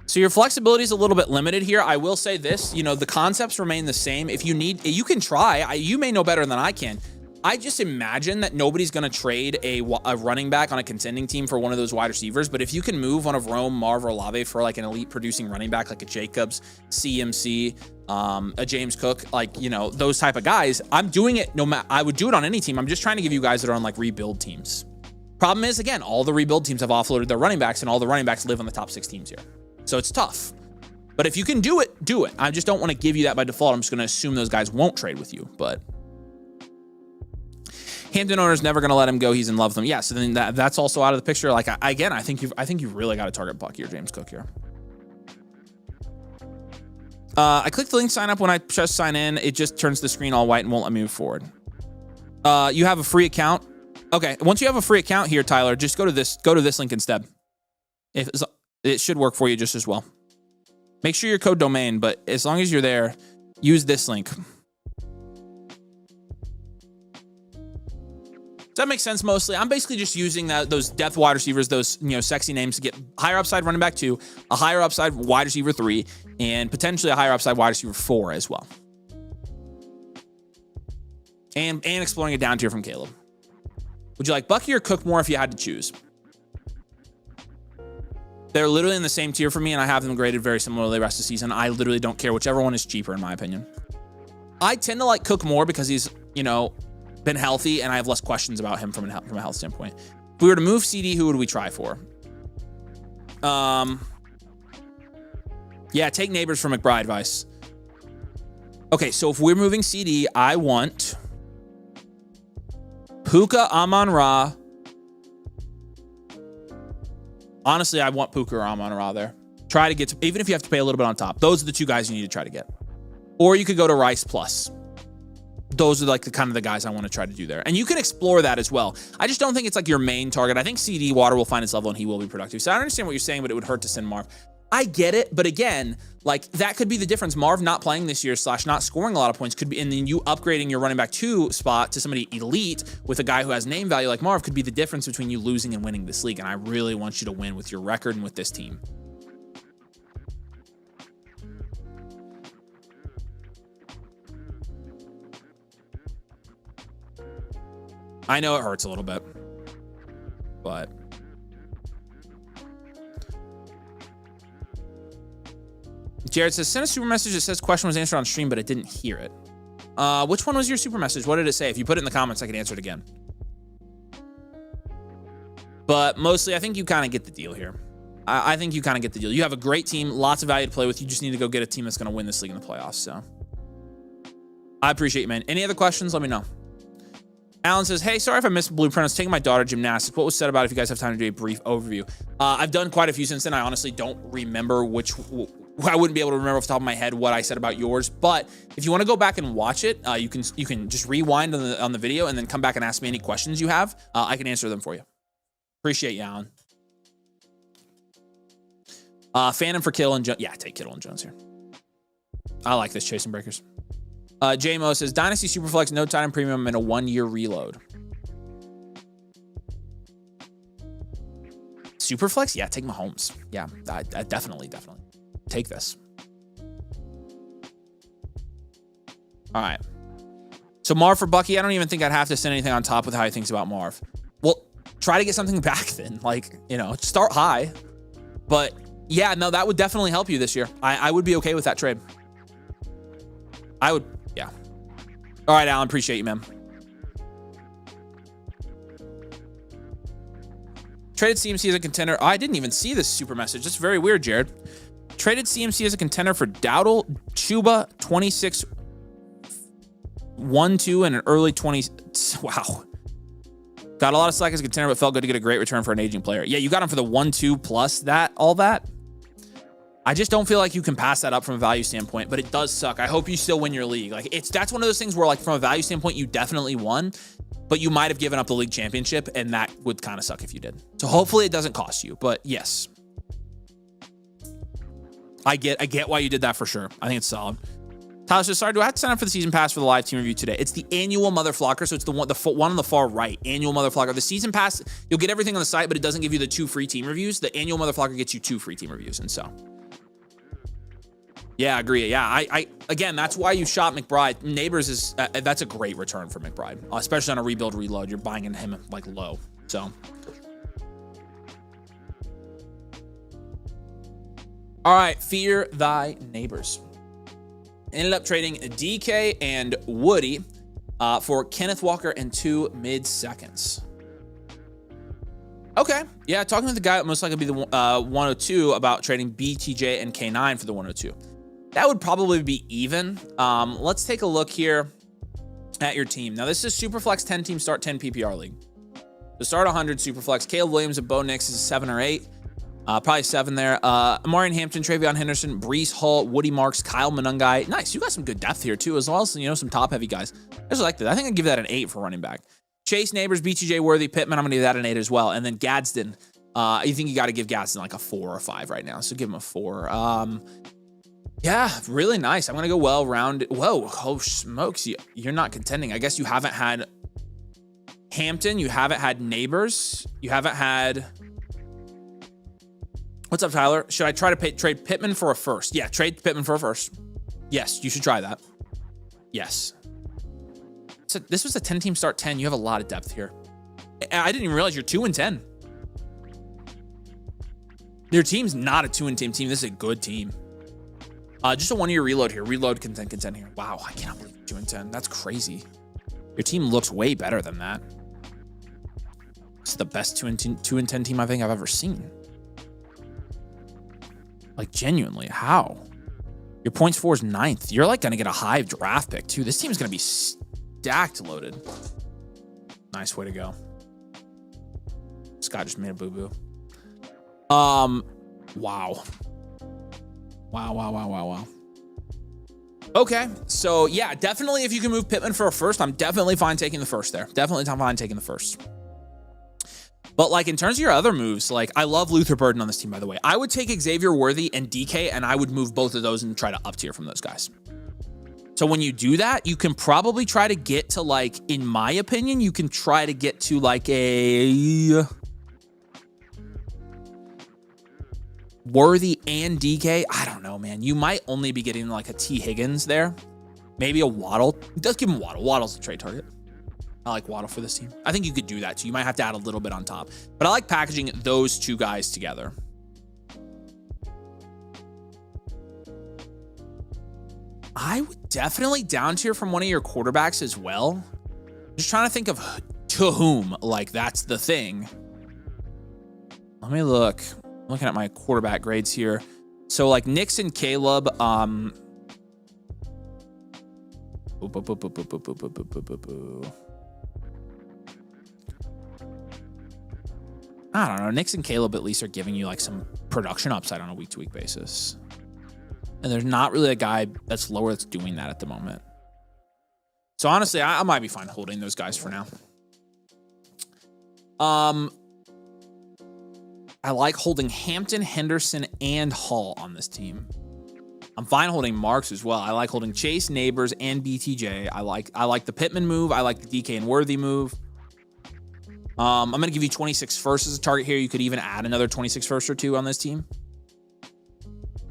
So your flexibility is a little bit limited here. I will say this, the concepts remain the same. If you need, you can try. You may know better than I can. I just imagine that nobody's going to trade a running back on a contending team for one of those wide receivers. But if you can move one of Rome, Marv, or Olave for like an elite producing running back, like a Jacobs, CMC, a James Cook, those type of guys, I'm doing it. I would do it on any team. I'm just trying to give you guys that are on like rebuild teams. Problem is, again, all the rebuild teams have offloaded their running backs, and all the running backs live on the top 6 teams here. So it's tough. But if you can do it, do it. I just don't want to give you that by default. I'm just going to assume those guys won't trade with you. But Hampton owner's never going to let him go. He's in love with them. Yeah, so then that's also out of the picture. Like, I think you've really got to target Bucky or James Cook here. I clicked the link sign up. When I press sign in, it just turns the screen all white and won't let me move forward. You have a free account. Okay, once you have a free account here, Tyler, just go to this link instead. It should work for you just as well. Make sure your code domain, but as long as you're there, use this link. Does that make sense mostly? I'm basically just using those depth wide receivers, those sexy names to get higher upside running back 2, a higher upside wide receiver 3, and potentially a higher upside wide receiver 4 as well. And exploring it down tier from Caleb. Would you like Bucky or Cook more if you had to choose? They're literally in the same tier for me, and I have them graded very similarly the rest of the season. I literally don't care. Whichever one is cheaper, in my opinion. I tend to like Cook more because he's, you know, been healthy, and I have less questions about him from a health standpoint. If we were to move CD, who would we try for? Yeah, take Neighbors for McBride, Vice. Okay, so if we're moving CD, I want Puka, Amon-Ra. Honestly, I want Puka or Amon-Ra there. Try to get to, even if you have to pay a little bit on top. Those are the two guys you need to try to get. Or you could go to Rice Plus. Those are like the kind of the guys I want to try to do there. And you can explore that as well. I just don't think it's like your main target. I think CD Water will find its level and he will be productive. So I understand what you're saying, but it would hurt to send Marv. I get it, but again, like that could be the difference. Marv not playing this year / not scoring a lot of points could be, and then you upgrading your running back 2 spot to somebody elite with a guy who has name value like Marv could be the difference between you losing and winning this league. And I really want you to win with your record and with this team. I know it hurts a little bit, but Jared says, send a super message that says question was answered on stream, but I didn't hear it. Which one was your super message? What did it say? If you put it in the comments, I can answer it again. But mostly, I think you kind of get the deal here. I think you kind of get the deal. You have a great team, lots of value to play with. You just need to go get a team that's going to win this league in the playoffs. So I appreciate you, man. Any other questions? Let me know. Alan says, hey, sorry if I missed Blueprint. I was taking my daughter to gymnastics. What was said about it if you guys have time to do a brief overview? I've done quite a few since then. I honestly don't remember I wouldn't be able to remember off the top of my head what I said about yours. But if you want to go back and watch it, you can just rewind on the video and then come back and ask me any questions you have. I can answer them for you. Appreciate you, Alan. Phantom for Kittle and Jones. Yeah, take Kittle and Jones here. I like this, Chasing Breakers. J-Mo says, Dynasty Superflex, no time premium, and a 1-year reload. Superflex? Yeah, take Mahomes. Yeah, I definitely. Take this. All right. So Marv for Bucky, I don't even think I'd have to send anything on top with how he thinks about Marv. Well, try to get something back then. Like, you know, start high. But yeah, no, that would definitely help you this year. I would be okay with that trade. I would, yeah. All right, Alan, appreciate you, man. Traded CMC as a contender. Oh, I didn't even see this super message. That's very weird, Jared. Traded CMC as a contender for Dowdle, Chuba, 26, 1-2, and an early 20. Wow. Got a lot of slack as a contender, but felt good to get a great return for an aging player. Yeah, you got him for the 1-2 plus all that. I just don't feel like you can pass that up from a value standpoint, but it does suck. I hope you still win your league. Like that's one of those things where like from a value standpoint, you definitely won, but you might have given up the league championship, and that would kind of suck if you did. So hopefully it doesn't cost you, but yes. I get why you did that for sure. I think it's solid. Tyler says, sorry, do I have to sign up for the season pass for the live team review today? It's the annual Mother Flocker, so it's the one on the far right, annual Mother Flocker. The season pass, you'll get everything on the site, but it doesn't give you the 2 free team reviews. The annual Mother Flocker gets you 2 free team reviews, and so. Yeah, I agree. Yeah, I again, that's why you shot McBride. Neighbors is, that's a great return for McBride, especially on a rebuild reload. You're buying in him like low, so. All right, fear thy neighbors. Ended up trading DK and Woody for Kenneth Walker and 2 mid-seconds. Okay. Yeah, talking with the guy that most likely be the 102 about trading BTJ and K9 for the 102. That would probably be even. Let's take a look here at your team. Now, this is Superflex 10 team start 10 PPR league. To start 100 Superflex, Caleb Williams and Bo Nix is a 7 or 8. Probably 7 there. Amarian Hampton, Travion Henderson, Brees Hall, Woody Marks, Kyle Monungai. Nice. You got some good depth here, too, as well as, some top-heavy guys. I just like that. I think I'd give that an 8 for running back. Chase, Neighbors, BTJ, Worthy, Pittman, I'm going to give that an 8 as well. And then Gadsden. I think you got to give Gadsden like a 4 or 5 right now. So give him a 4. Yeah, really nice. I'm going to go well-rounded. Whoa, oh, smokes. You're not contending. I guess you haven't had Hampton. You haven't had Neighbors. You haven't had... What's up, Tyler? Should I try to trade Pittman for a first? Yeah, trade Pittman for a first. Yes, you should try that. Yes. So this was a 10-team start 10. You have a lot of depth here. I didn't even realize you're 2 and 10. Your team's not a 2-10 team. This is a good team. Just a 1-year reload here. Reload consent here. Wow, I cannot believe 2-10. That's crazy. Your team looks way better than that. It's the best 2-10 team I think I've ever seen. Like, genuinely, how? Your points for is 9th. You're like gonna get a high draft pick too. This team's gonna be stacked loaded. Nice way to go. Scott just made a boo-boo. Wow. Wow. Okay, so yeah, definitely if you can move Pittman for a first, I'm definitely fine taking the first there. Definitely fine taking the first. But like in terms of your other moves, like I love Luther Burden on this team, by the way. I would take Xavier Worthy and DK, and I would move both of those and try to up tier from those guys. So when you do that, you can probably try to get to like, in my opinion, you can try to get to like a Worthy and DK. I don't know, man. You might only be getting like a T. Higgins there. Maybe a Waddle. It does give him Waddle. Waddle's a trade target. I like Waddle for this team. I think you could do that too. You might have to add a little bit on top. But I like packaging those two guys together. I would definitely down tier from one of your quarterbacks as well. Just trying to think of to whom. Like, that's the thing. Let me look. I'm looking at my quarterback grades here. So, like, Nix and Caleb. I don't know. Nix and Caleb at least are giving you like some production upside on a week-to-week basis. And there's not really a guy that's lower that's doing that at the moment. So honestly, I might be fine holding those guys for now. I like holding Hampton, Henderson, and Hall on this team. I'm fine holding Marks as well. I like holding Chase, Neighbors, and BTJ. I like the Pittman move. I like the DK and Worthy move. I'm going to give you 26 first as a target here. You could even add another 26 first or two on this team.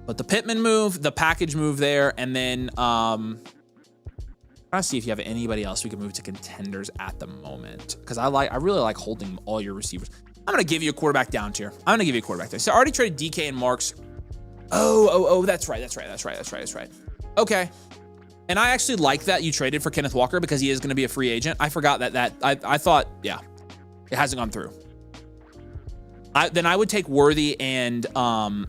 But the Pittman move, the package move there, and then trying to see if you have anybody else we can move to contenders at the moment. Because I really like holding all your receivers. I'm going to give you a quarterback down tier. I'm going to give you a quarterback there. So I already traded DK and Marks. Oh, that's right. Okay. And I actually like that you traded for Kenneth Walker because he is going to be a free agent. I forgot I thought, yeah, it hasn't gone through. Then I would take Worthy and I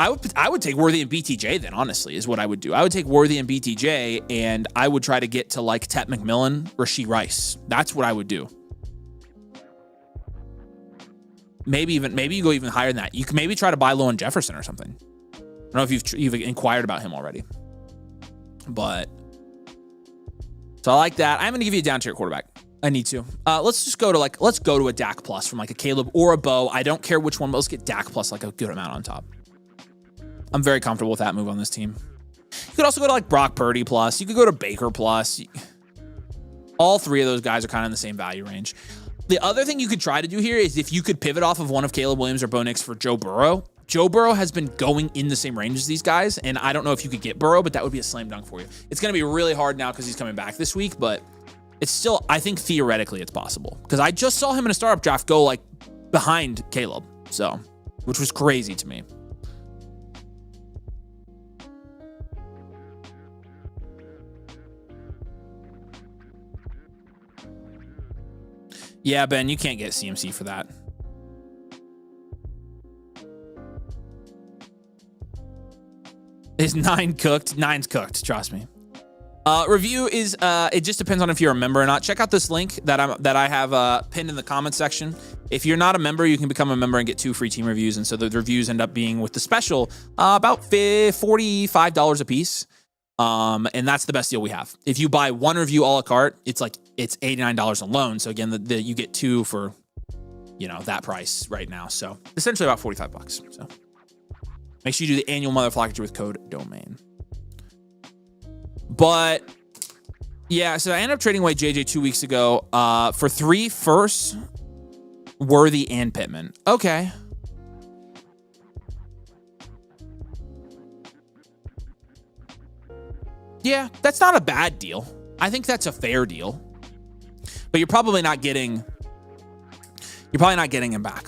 would take Worthy and BTJ then, honestly, is what I would do. I would take Worthy and BTJ and I would try to get to like Tet McMillan, Rashee Rice. That's what I would do. Maybe you go even higher than that. You can maybe try to buy low on Jefferson or something. I don't know if you've inquired about him already. But so I like that. I'm going to give you a down tier quarterback. I need to. Let's go to a Dak plus from like a Caleb or a Bo. I don't care which one, but let's get Dak plus like a good amount on top. I'm very comfortable with that move on this team. You could also go to like Brock Purdy plus. You could go to Baker plus. All three of those guys are kind of in the same value range. The other thing you could try to do here is if you could pivot off of one of Caleb Williams or Bo Nix for Joe Burrow. Joe Burrow has been going in the same range as these guys, and I don't know if you could get Burrow, but that would be a slam dunk for you. It's going to be really hard now because he's coming back this week, but it's still, I think theoretically it's possible. Because I just saw him in a startup draft go like behind Caleb, so, which was crazy to me. Yeah, Ben, you can't get CMC for that. Is 9 cooked? 9's cooked, trust me. Review is, it just depends on if you're a member or not. Check out this link that I have pinned in the comments section. If you're not a member, you can become a member and get 2 free team reviews. And so the reviews end up being with the special about $45 a piece. And that's the best deal we have. If you buy 1 review a la carte, it's $89 alone. So again, you get 2 for, that price right now. So essentially about $45. So make sure you do the annual motherflockager with code domain. But yeah, so I ended up trading away JJ 2 weeks ago for 3 firsts, Worthy and Pittman. Okay. Yeah, that's not a bad deal. I think that's a fair deal. But you're probably not getting him back.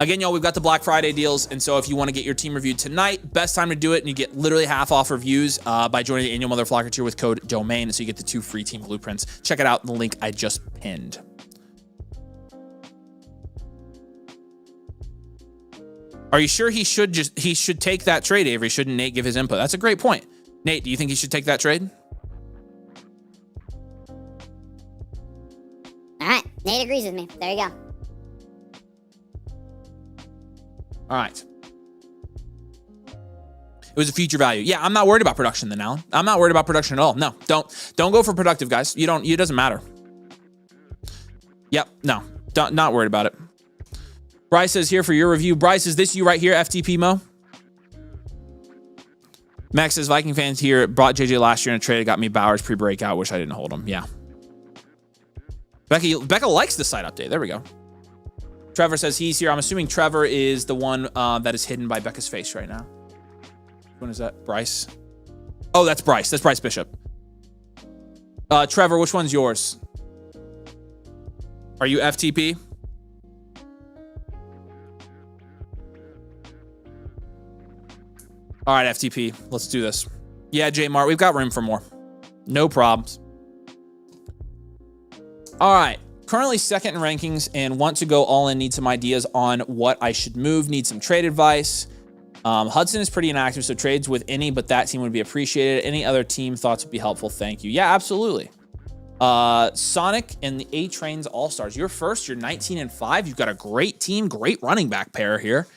Again, y'all, we've got the Black Friday deals, and so if you want to get your team reviewed tonight, best time to do it, and you get literally half off reviews by joining the annual Motherflocker tier with code DOMAIN, so you get the 2 free team blueprints. Check it out in the link I just pinned. Are you sure he should take that trade, Avery? Shouldn't Nate give his input? That's a great point. Nate, do you think he should take that trade? All right. Nate agrees with me. There you go. All right. It was a future value. Yeah, I'm not worried about production then, Alan. I'm not worried about production at all. No, don't go for productive, guys. It doesn't matter. Yep, no, not worried about it. Bryce says here for your review. Bryce, is this you right here, FTP Mo? Max says Viking fans here brought JJ last year in a trade. It got me Bowers pre-breakout. Wish I didn't hold him. Yeah. Becca likes the site update. There we go. Trevor says he's here. I'm assuming Trevor is the one that is hidden by Becca's face right now. When is that? Bryce? Oh, that's Bryce. That's Bryce Bishop. Trevor, which one's yours? Are you FTP? All right, FTP. Let's do this. Yeah, J Mart, we've got room for more. No problems. All right. Currently second in rankings and want to go all in. Need some ideas on what I should move. Need some trade advice. Hudson is pretty inactive, so trades with any but that team would be appreciated. Any other team thoughts would be helpful. Thank you. Yeah, absolutely. Sonic and the A-Trains All-Stars. You're first. You're 19-5. You've got a great team, great running back pair here.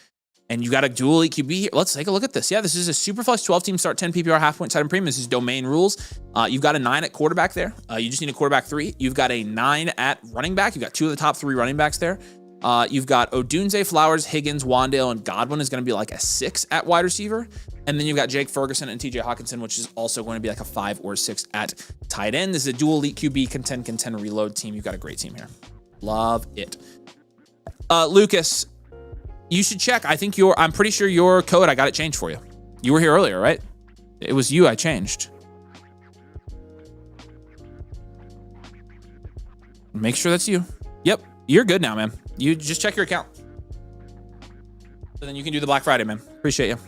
And you got a dual EQB here. Let's take a look at this. Yeah, this is a Superflex 12-team start 10 PPR half-point tight end premium. This is domain rules. You've got a 9 at quarterback there. You just need a quarterback 3. You've got a 9 at running back. You've got 2 of the top 3 running backs there. You've got Odunze, Flowers, Higgins, Wandale, and Godwin is going to be like a 6 at wide receiver. And then you've got Jake Ferguson and TJ Hawkinson, which is also going to be like a 5 or 6 at tight end. This is a dual elite QB contend reload team. You've got a great team here. Love it. Lucas, you should check. I'm pretty sure your code, I got it changed for you. You were here earlier, right? It was you I changed. Make sure that's you. Yep, you're good now, man. You just check your account. So then you can do the Black Friday, man. Appreciate you.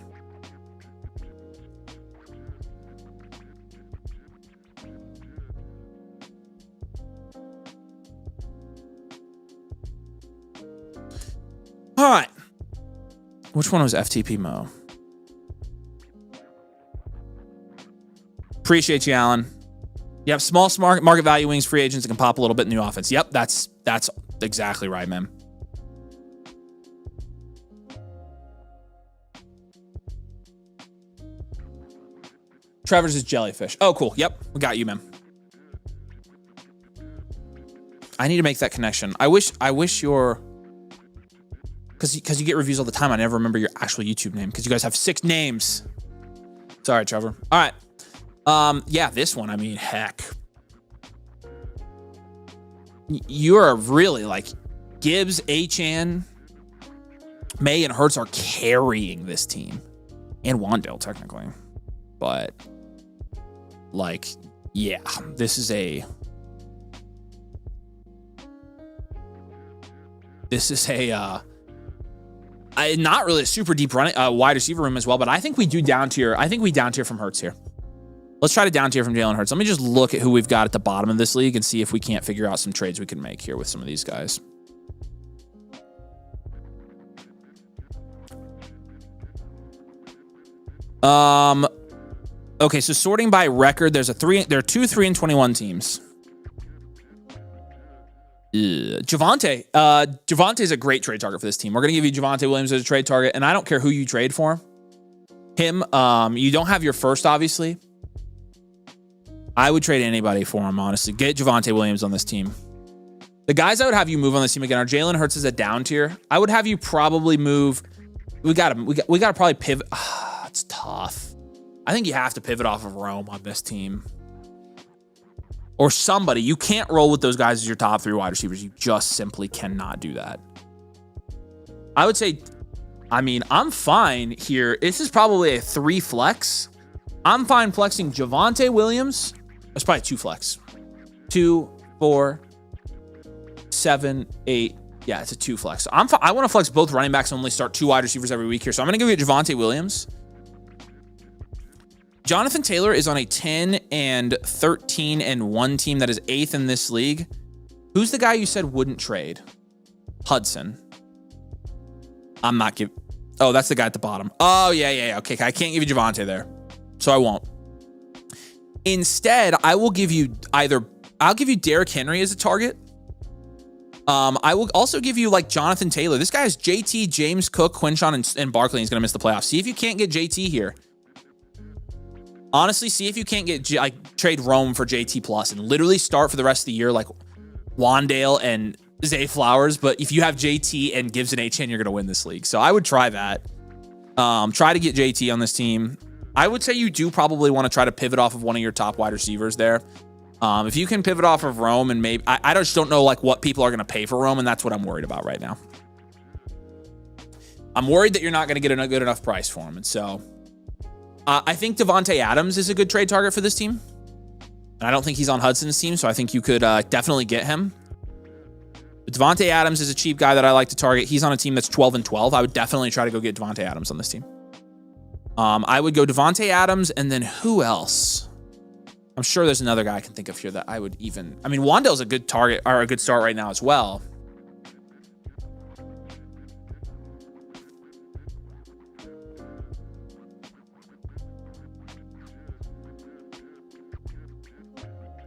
All right. Which one was FTP Mo? Appreciate you, Alan. Yep, small market value wings, free agents that can pop a little bit in the offense. Yep, that's exactly right, man. Trevor's is jellyfish. Oh, cool. Yep, we got you, man. I need to make that connection. I wish your... Because you get reviews all the time. I never remember your actual YouTube name because you guys have 6 names. Sorry, Trevor. All right. Yeah, this one, I mean, heck. You are really like Gibbs, Achane, May, and Hurts are carrying this team. And Wandale, technically. But, like, yeah, this is a... not really a super deep running wide receiver room as well, but I think we do down tier. I think we down tier from Hurts here. Let's try to down tier from Jalen Hurts. Let me just look at who we've got at the bottom of this league and see if we can't figure out some trades we can make here with some of these guys. Okay, so sorting by record, there are 2 3-21 teams. Javonte is a great trade target for this team. We're going to give you Javonte Williams as a trade target, and I don't care who you trade for him. You don't have your first, obviously. I would trade anybody for him, honestly. Get Javonte Williams on this team. The guys I would have you move on this team again are Jalen Hurts as a down tier. I would have you probably move. We got to probably pivot. It's tough. I think you have to pivot off of Rome on this team. Or somebody. You can't roll with those guys as your top 3 wide receivers. You just simply cannot do that. I would say, I mean, I'm fine here. This is probably a 3 flex. I'm fine flexing Javonte Williams. That's probably 2 flex. 2, 4, 7, 8, Yeah, it's a 2 flex. So I want to flex both running backs and only start 2 wide receivers every week here. So I'm going to give you Javonte Williams. Jonathan Taylor is on a 10 and 13 and 1 team that is 8th in this league. Who's the guy you said wouldn't trade? Hudson. I'm not giving. Oh, that's the guy at the bottom. Oh, yeah. Okay, I can't give you Javonte there. So I won't. Instead, I will give you I'll give you Derrick Henry as a target. I will also give you like Jonathan Taylor. This guy is JT, James Cook, Quinshawn, and Barkley. He's going to miss the playoffs. See if you can't get JT here. Honestly, see if you can't get trade Rome for JT plus and literally start for the rest of the year like Wandale and Zay Flowers. But if you have JT and Gibson H.N., you're going to win this league. So I would try that. Try to get JT on this team. I would say you do probably want to try to pivot off of one of your top wide receivers there. If you can pivot off of Rome and maybe I just don't know like what people are going to pay for Rome, and that's what I'm worried about right now. I'm worried that you're not going to get a good enough price for him, and so I think Devontae Adams is a good trade target for this team. And I don't think he's on Hudson's team, so I think you could definitely get him. But Devontae Adams is a cheap guy that I like to target. He's on a team that's 12 and 12. I would definitely try to go get Devontae Adams on this team. I would go Devontae Adams, and then who else? I'm sure there's another guy I can think of here that I would even. I mean, Wandale's a good target or a good start right now as well.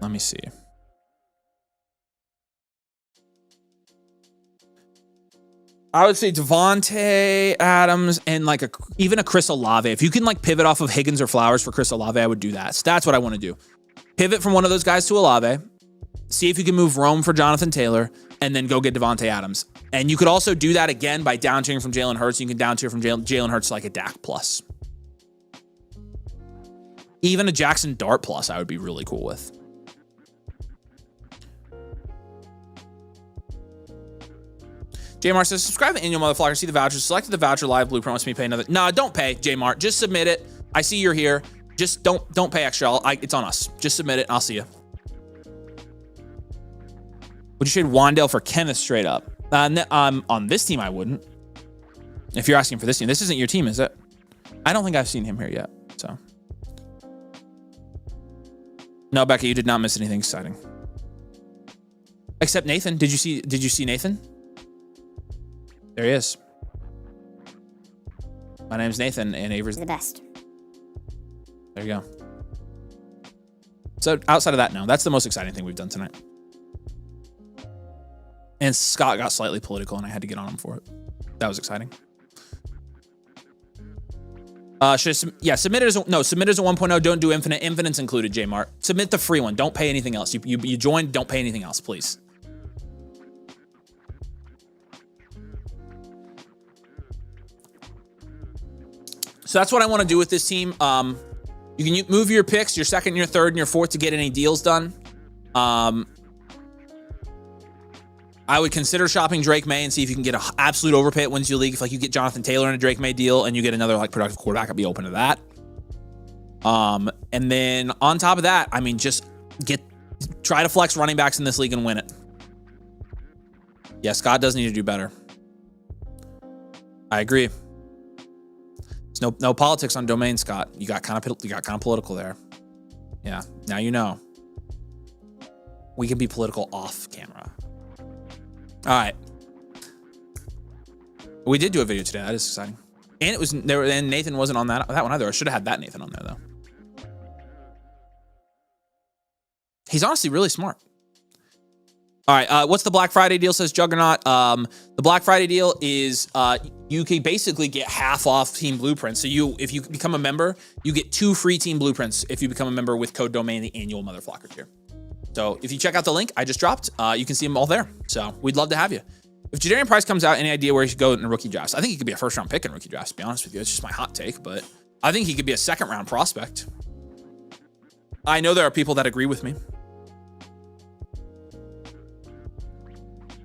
Let me see. I would say Devontae Adams and like even a Chris Olave. If you can like pivot off of Higgins or Flowers for Chris Olave, I would do that. So that's what I want to do. Pivot from one of those guys to Olave. See if you can move Rome for Jonathan Taylor and then go get Devontae Adams. And you could also do that again by down tiering from Jalen Hurts. You can down tier from Jalen Hurts like a Dak plus. Even a Jackson Dart plus I would be really cool with. J-Mart says, subscribe to Annual Motherflocker, see the voucher, selected the voucher, live blueprint, wants me to pay another. No, don't pay, J-Mart. Just submit it. I see you're here. Just don't pay extra. It's on us. Just submit it and I'll see you. Would you trade Wandale for Kenneth straight up? On this team, I wouldn't. If you're asking for this team. This isn't your team, is it? I don't think I've seen him here yet, so. No, Becca, you did not miss anything exciting. Except Nathan. Did you see Nathan? There he is. My name's Nathan, and Avery's the best. There you go. So outside of that, no. That's the most exciting thing we've done tonight. And Scott got slightly political, and I had to get on him for it. That was exciting. Submit it as a 1.0. Don't do infinite. Infinite's included, J-Mart. Submit the free one. Don't pay anything else. You joined. Don't pay anything else, please. So that's what I want to do with this team. You can move your picks, your second, your third, and your fourth to get any deals done. I would consider shopping Drake May and see if you can get an absolute overpay at wins your league. If like you get Jonathan Taylor in a Drake May deal and you get another like productive quarterback, I'd be open to that. And then on top of that, I mean, just try to flex running backs in this league and win it. Yeah, Scott does need to do better. I agree. There's no politics on domain, Scott. You got kind of political there. Yeah, now you know. We can be political off camera. All right. We did do a video today. That is exciting. And it was there. And Nathan wasn't on that one either. I should have had that Nathan on there though. He's honestly really smart. All right. What's the Black Friday deal? Says Juggernaut. The Black Friday deal is you can basically get half off Team Blueprints. So if you become a member, you get 2 free Team Blueprints if you become a member with code domain the annual Motherflocker tier. So if you check out the link I just dropped, you can see them all there. So we'd love to have you. If Jadarian Price comes out, any idea where he should go in a rookie drafts? I think he could be a first-round pick in rookie drafts, to be honest with you. It's just my hot take, but I think he could be a second-round prospect. I know there are people that agree with me.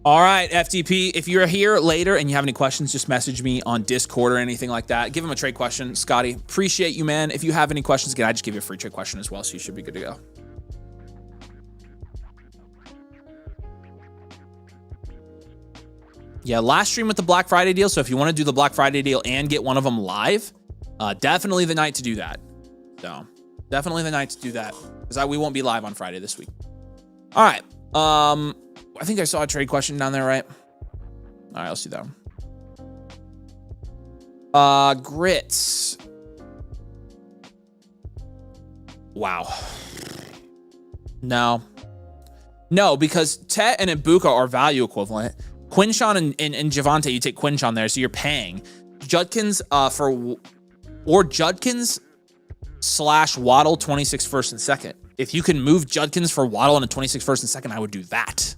All right, FTP, if you're here later and you have any questions, just message me on Discord or anything like that. Give him a trade question. Scotty, appreciate you, man. If you have any questions, again, I just give you a free trade question as well, so you should be good to go. Yeah, last stream with the Black Friday deal. So if you want to do the Black Friday deal and get one of them live, definitely the night to do that. So definitely the night to do that, because we won't be live on Friday this week. All right. I think I saw a trade question down there, right? All right, let's do that one. Grits. Wow. No, because Tet and Ibuka are value equivalent. Quinshon and Javante, you take Quinshon there, so you're paying. Judkins Judkins / Waddle 26 first and second. If you can move Judkins for Waddle and a 26 first and second, I would do that.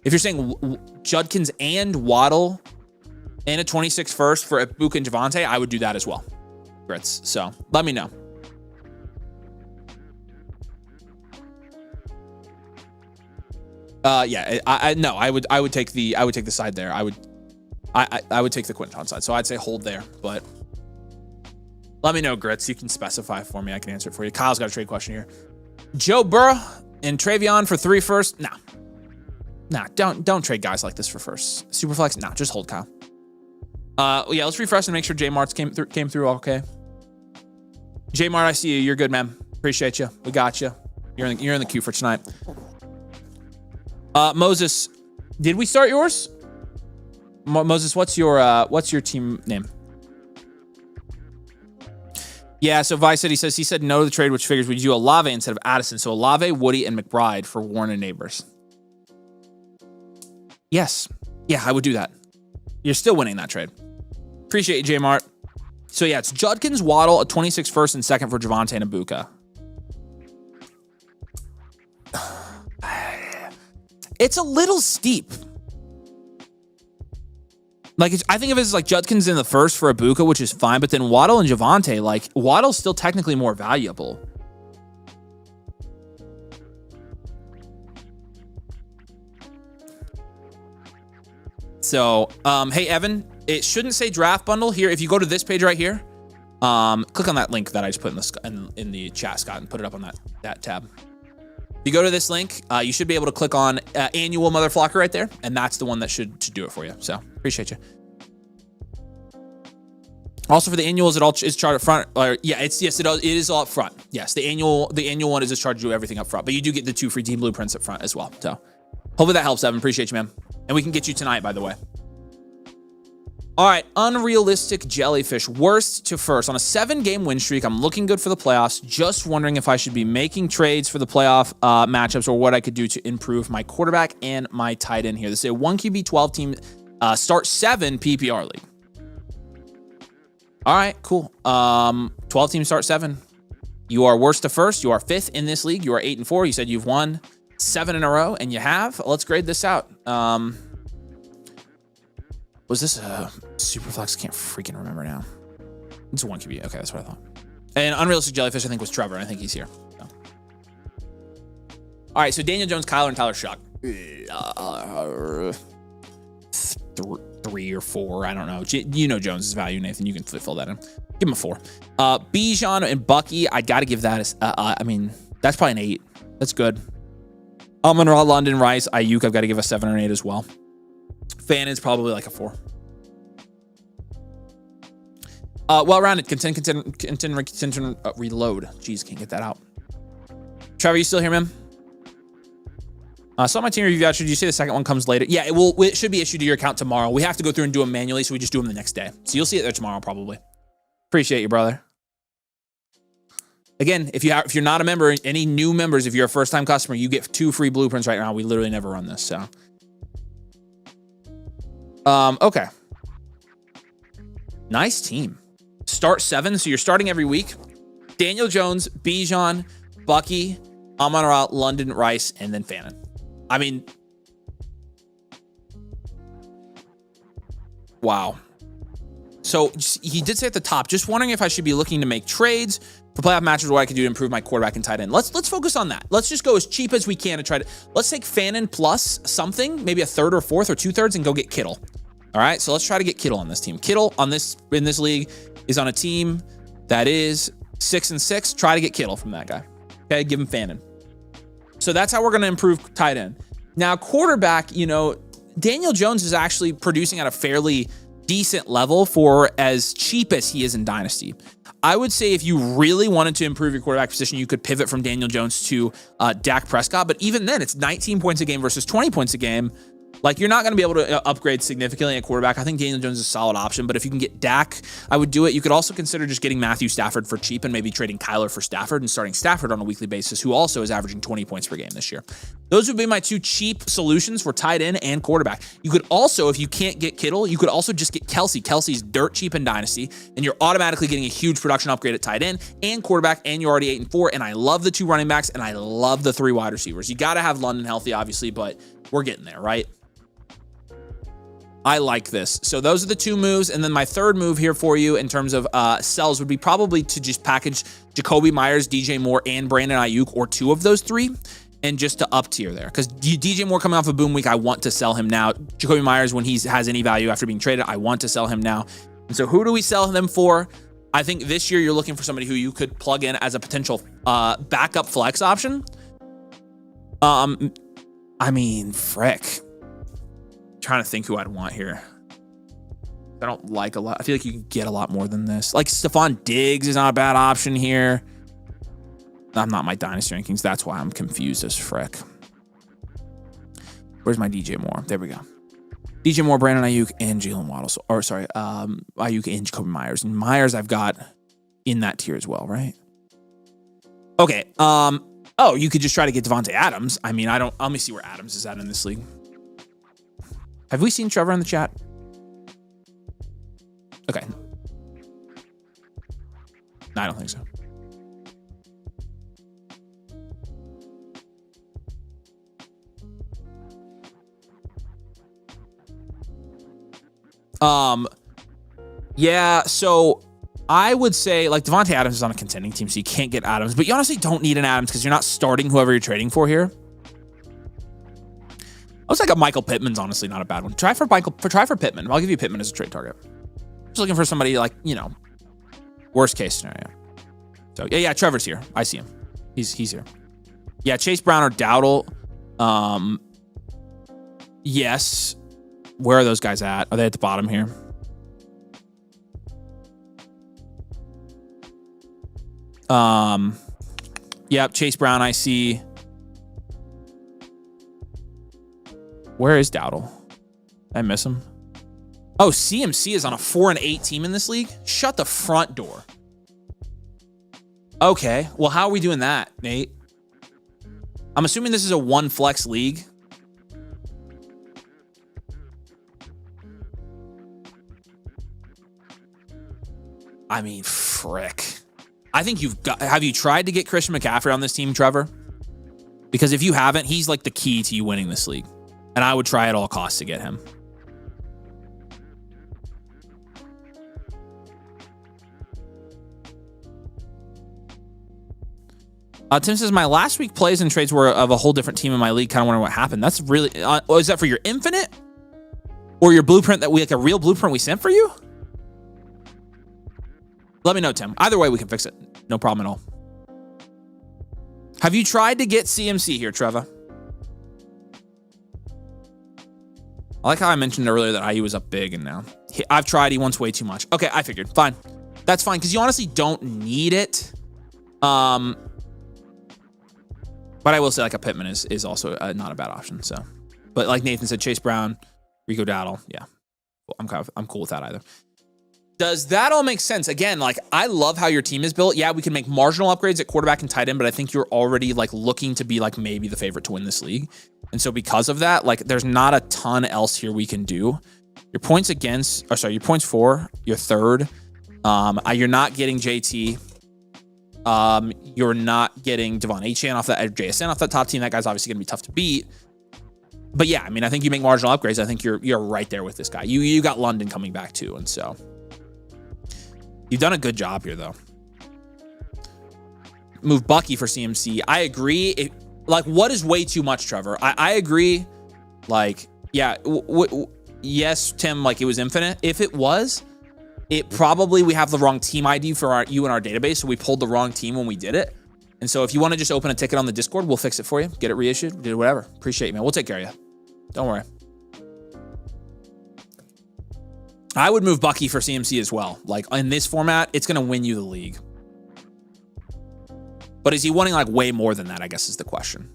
If you're saying Judkins and Waddle and a 26 first for Ibuka and Javante, I would do that as well. Grits. So let me know. Yeah, I would take the side there. I would take the Quinton side. So I'd say hold there, but let me know, Grits. You can specify for me. I can answer it for you. Kyle's got a trade question here. Joe Burrow and Travion for 3 first. Nah, don't trade guys like this for first. Superflex, nah, just hold Kyle. Yeah, let's refresh and make sure J Mart's came through okay. J Mart, I see you. You're good, man. Appreciate you. We got you. You're in the queue for tonight. Moses, did we start yours? Moses, what's your team name? Yeah, so Vice said he said no to the trade, which figures we'd do Olave instead of Addison. So Olave, Woody, and McBride for Warren and Neighbors. Yes. Yeah, I would do that. You're still winning that trade. Appreciate you, J Mart. So yeah, it's Judkins, Waddle, a 26 first and second for Javante and Ibuka. It's a little steep. Like, I think of it as like Judkins in the first for Ibuka, which is fine, but then Waddle and Javante, like, Waddle's still technically more valuable. So, hey, Evan, it shouldn't say draft bundle here. If you go to this page right here, click on that link that I just put in the chat, Scott, and put it up on that tab. If you go to this link, you should be able to click on annual Motherflocker right there, and that's the one that should do it for you. So appreciate you. Also for the annual, is charged up front? Yeah, it is all up front. Yes, the annual one is just charged to do everything up front, but you do get the 2 free team blueprints up front as well. So hopefully that helps, Evan. Appreciate you, man. And we can get you tonight, by the way. All right, unrealistic jellyfish, worst to first. On a 7-game win streak, I'm looking good for the playoffs. Just wondering if I should be making trades for the playoff matchups or what I could do to improve my quarterback and my tight end here. This is a 1 QB 12 team start 7 PPR league. All right, cool. 12 team start 7. You are worst to first. You are 5th in this league. You are 8-4. You said you've won 7 in a row, and you have. Let's grade this out. Was this a Superflex? I can't freaking remember now. It's a 1 QB. Okay, that's what I thought. And unrealistic jellyfish, I think, was Trevor. I think he's here. So. All right, so Daniel Jones, Kyler, and Tyler Shuck. 3 or 4. I don't know. You know Jones's value, Nathan. You can fill that in. Give him a 4. Bijan and Bucky, I got to give that. I mean, that's probably an 8. That's good. Amon-Ra, London, Rice, Ayuk, I've got to give a 7 or an 8 as well. Fan is probably like a 4. Well-rounded. Contend, reload. Jeez, can't get that out. Trevor, you still here, man? Saw my team review voucher. Did you say the second one comes later? Yeah, it should be issued to your account tomorrow. We have to go through and do them manually, so we just do them the next day. So you'll see it there tomorrow, probably. Appreciate you, brother. Again, if you're not a member, any new members, if you're a first-time customer, you get 2 free blueprints right now. We literally never run this, so. Okay. Nice team. Start 7, so you're starting every week. Daniel Jones, Bijan, Bucky, Amon-Ra, London, Rice, and then Fannin. I mean, wow. So he did say at the top, just wondering if I should be looking to make trades for playoff matches, what I could do to improve my quarterback and tight end. Let's focus on that. Let's just go as cheap as we can and try to. Let's take Fannin plus something, maybe a 3rd or 4th or 2/3, and go get Kittle. All right, so let's try to get Kittle on this team. Kittle in this league is on a team that is 6-6. Try to get Kittle from that guy. Okay, give him Fannin. So that's how we're going to improve tight end. Now, quarterback, Daniel Jones is actually producing at a fairly decent level for as cheap as he is in Dynasty. I would say if you really wanted to improve your quarterback position, you could pivot from Daniel Jones to Dak Prescott. But even then, it's 19 points a game versus 20 points a game. Like, you're not going to be able to upgrade significantly at quarterback. I think Daniel Jones is a solid option, but if you can get Dak, I would do it. You could also consider just getting Matthew Stafford for cheap and maybe trading Kyler for Stafford and starting Stafford on a weekly basis, who also is averaging 20 points per game this year. Those would be my two cheap solutions for tight end and quarterback. You could also, if you can't get Kittle, you could also just get Kelsey. Kelsey's dirt cheap in Dynasty, and you're automatically getting a huge production upgrade at tight end and quarterback, and you're already 8-4. And I love the 2 running backs, and I love the 3 wide receivers. You got to have London healthy, obviously, but we're getting there, right? I like this. So those are the 2 moves. And then my third move here for you in terms of sells would be probably to just package Jacoby Myers, DJ Moore, and Brandon Ayuk, or 2 of those 3, and just to up tier there. Because DJ Moore coming off a boom week, I want to sell him now. Jacoby Myers, when he has any value after being traded, I want to sell him now. And so who do we sell them for? I think this year you're looking for somebody who you could plug in as a potential backup flex option. I mean, frick. Trying to think who I'd want here. I don't like a lot. I feel like you can get a lot more than this. Like Stephon Diggs is not a bad option here. I'm not my Dynasty rankings. That's why I'm confused as frick. Where's my DJ Moore? There we go. DJ Moore, Brandon Ayuk, and Jalen Waddle. Ayuk and Jacoby Myers. And Myers I've got in that tier as well, right? Okay. Oh, you could just try to get Devontae Adams. I mean, let me see where Adams is at in this league. Have we seen Trevor in the chat? Okay. No, I don't think so. Yeah, so I would say, like, Devontae Adams is on a contending team, so you can't get Adams, but you honestly don't need an Adams because you're not starting whoever you're trading for here. I was like a Michael Pittman's honestly not a bad one. Try for Pittman. I'll give you Pittman as a trade target. Just looking for somebody like, worst case scenario. So yeah, Trevor's here. I see him. He's here. Yeah, Chase Brown or Dowdle. Yes. Where are those guys at? Are they at the bottom here? Yep, Chase Brown I see. Where is Dowdle? Did I miss him? Oh, CMC is on a 4-8 team in this league? Shut the front door. Okay, well, how are we doing that, Nate? I'm assuming this is a 1 flex league. I mean, frick. I think have you tried to get Christian McCaffrey on this team, Trevor? Because if you haven't, he's like the key to you winning this league. And I would try at all costs to get him. Tim says, my last week plays and trades were of a whole different team in my league. Kind of wondering what happened. That's really... is that for your Infinite? Or your blueprint that like a real blueprint we sent for you? Let me know, Tim. Either way, we can fix it. No problem at all. Have you tried to get CMC here, Trevor? I like how I mentioned earlier that IU was up big, and now I've tried. He wants way too much. Okay, I figured. Fine. That's fine, because you honestly don't need it. But I will say, like, a Pittman is also not a bad option. So, but like Nathan said, Chase Brown, Rico Dowdle, yeah, I'm cool with that either. Does that all make sense? Again, like, I love how your team is built. Yeah, we can make marginal upgrades at quarterback and tight end, but I think you're already like looking to be like maybe the favorite to win this league. And so because of that, like, there's not a ton else here we can do. Your points your points for, your third. You're not getting JT. You're not getting Devon Achane off that, JSN off that top team. That guy's obviously gonna be tough to beat. But yeah, I mean, I think you make marginal upgrades. I think you're right there with this guy. You got London coming back too, and so you've done a good job here, though. Move Bucky for CMC. I agree. What is way too much, Trevor? I agree. Like, yeah, yes, Tim, like, it was infinite. If it was, it probably, we have the wrong team ID for you in our database, so we pulled the wrong team when we did it. And so if you want to just open a ticket on the Discord, we'll fix it for you. Get it reissued. Do whatever. Appreciate you, man. We'll take care of you. Don't worry. I would move Bucky for CMC as well. Like in this format, it's going to win you the league. But is he winning like way more than that, I guess is the question.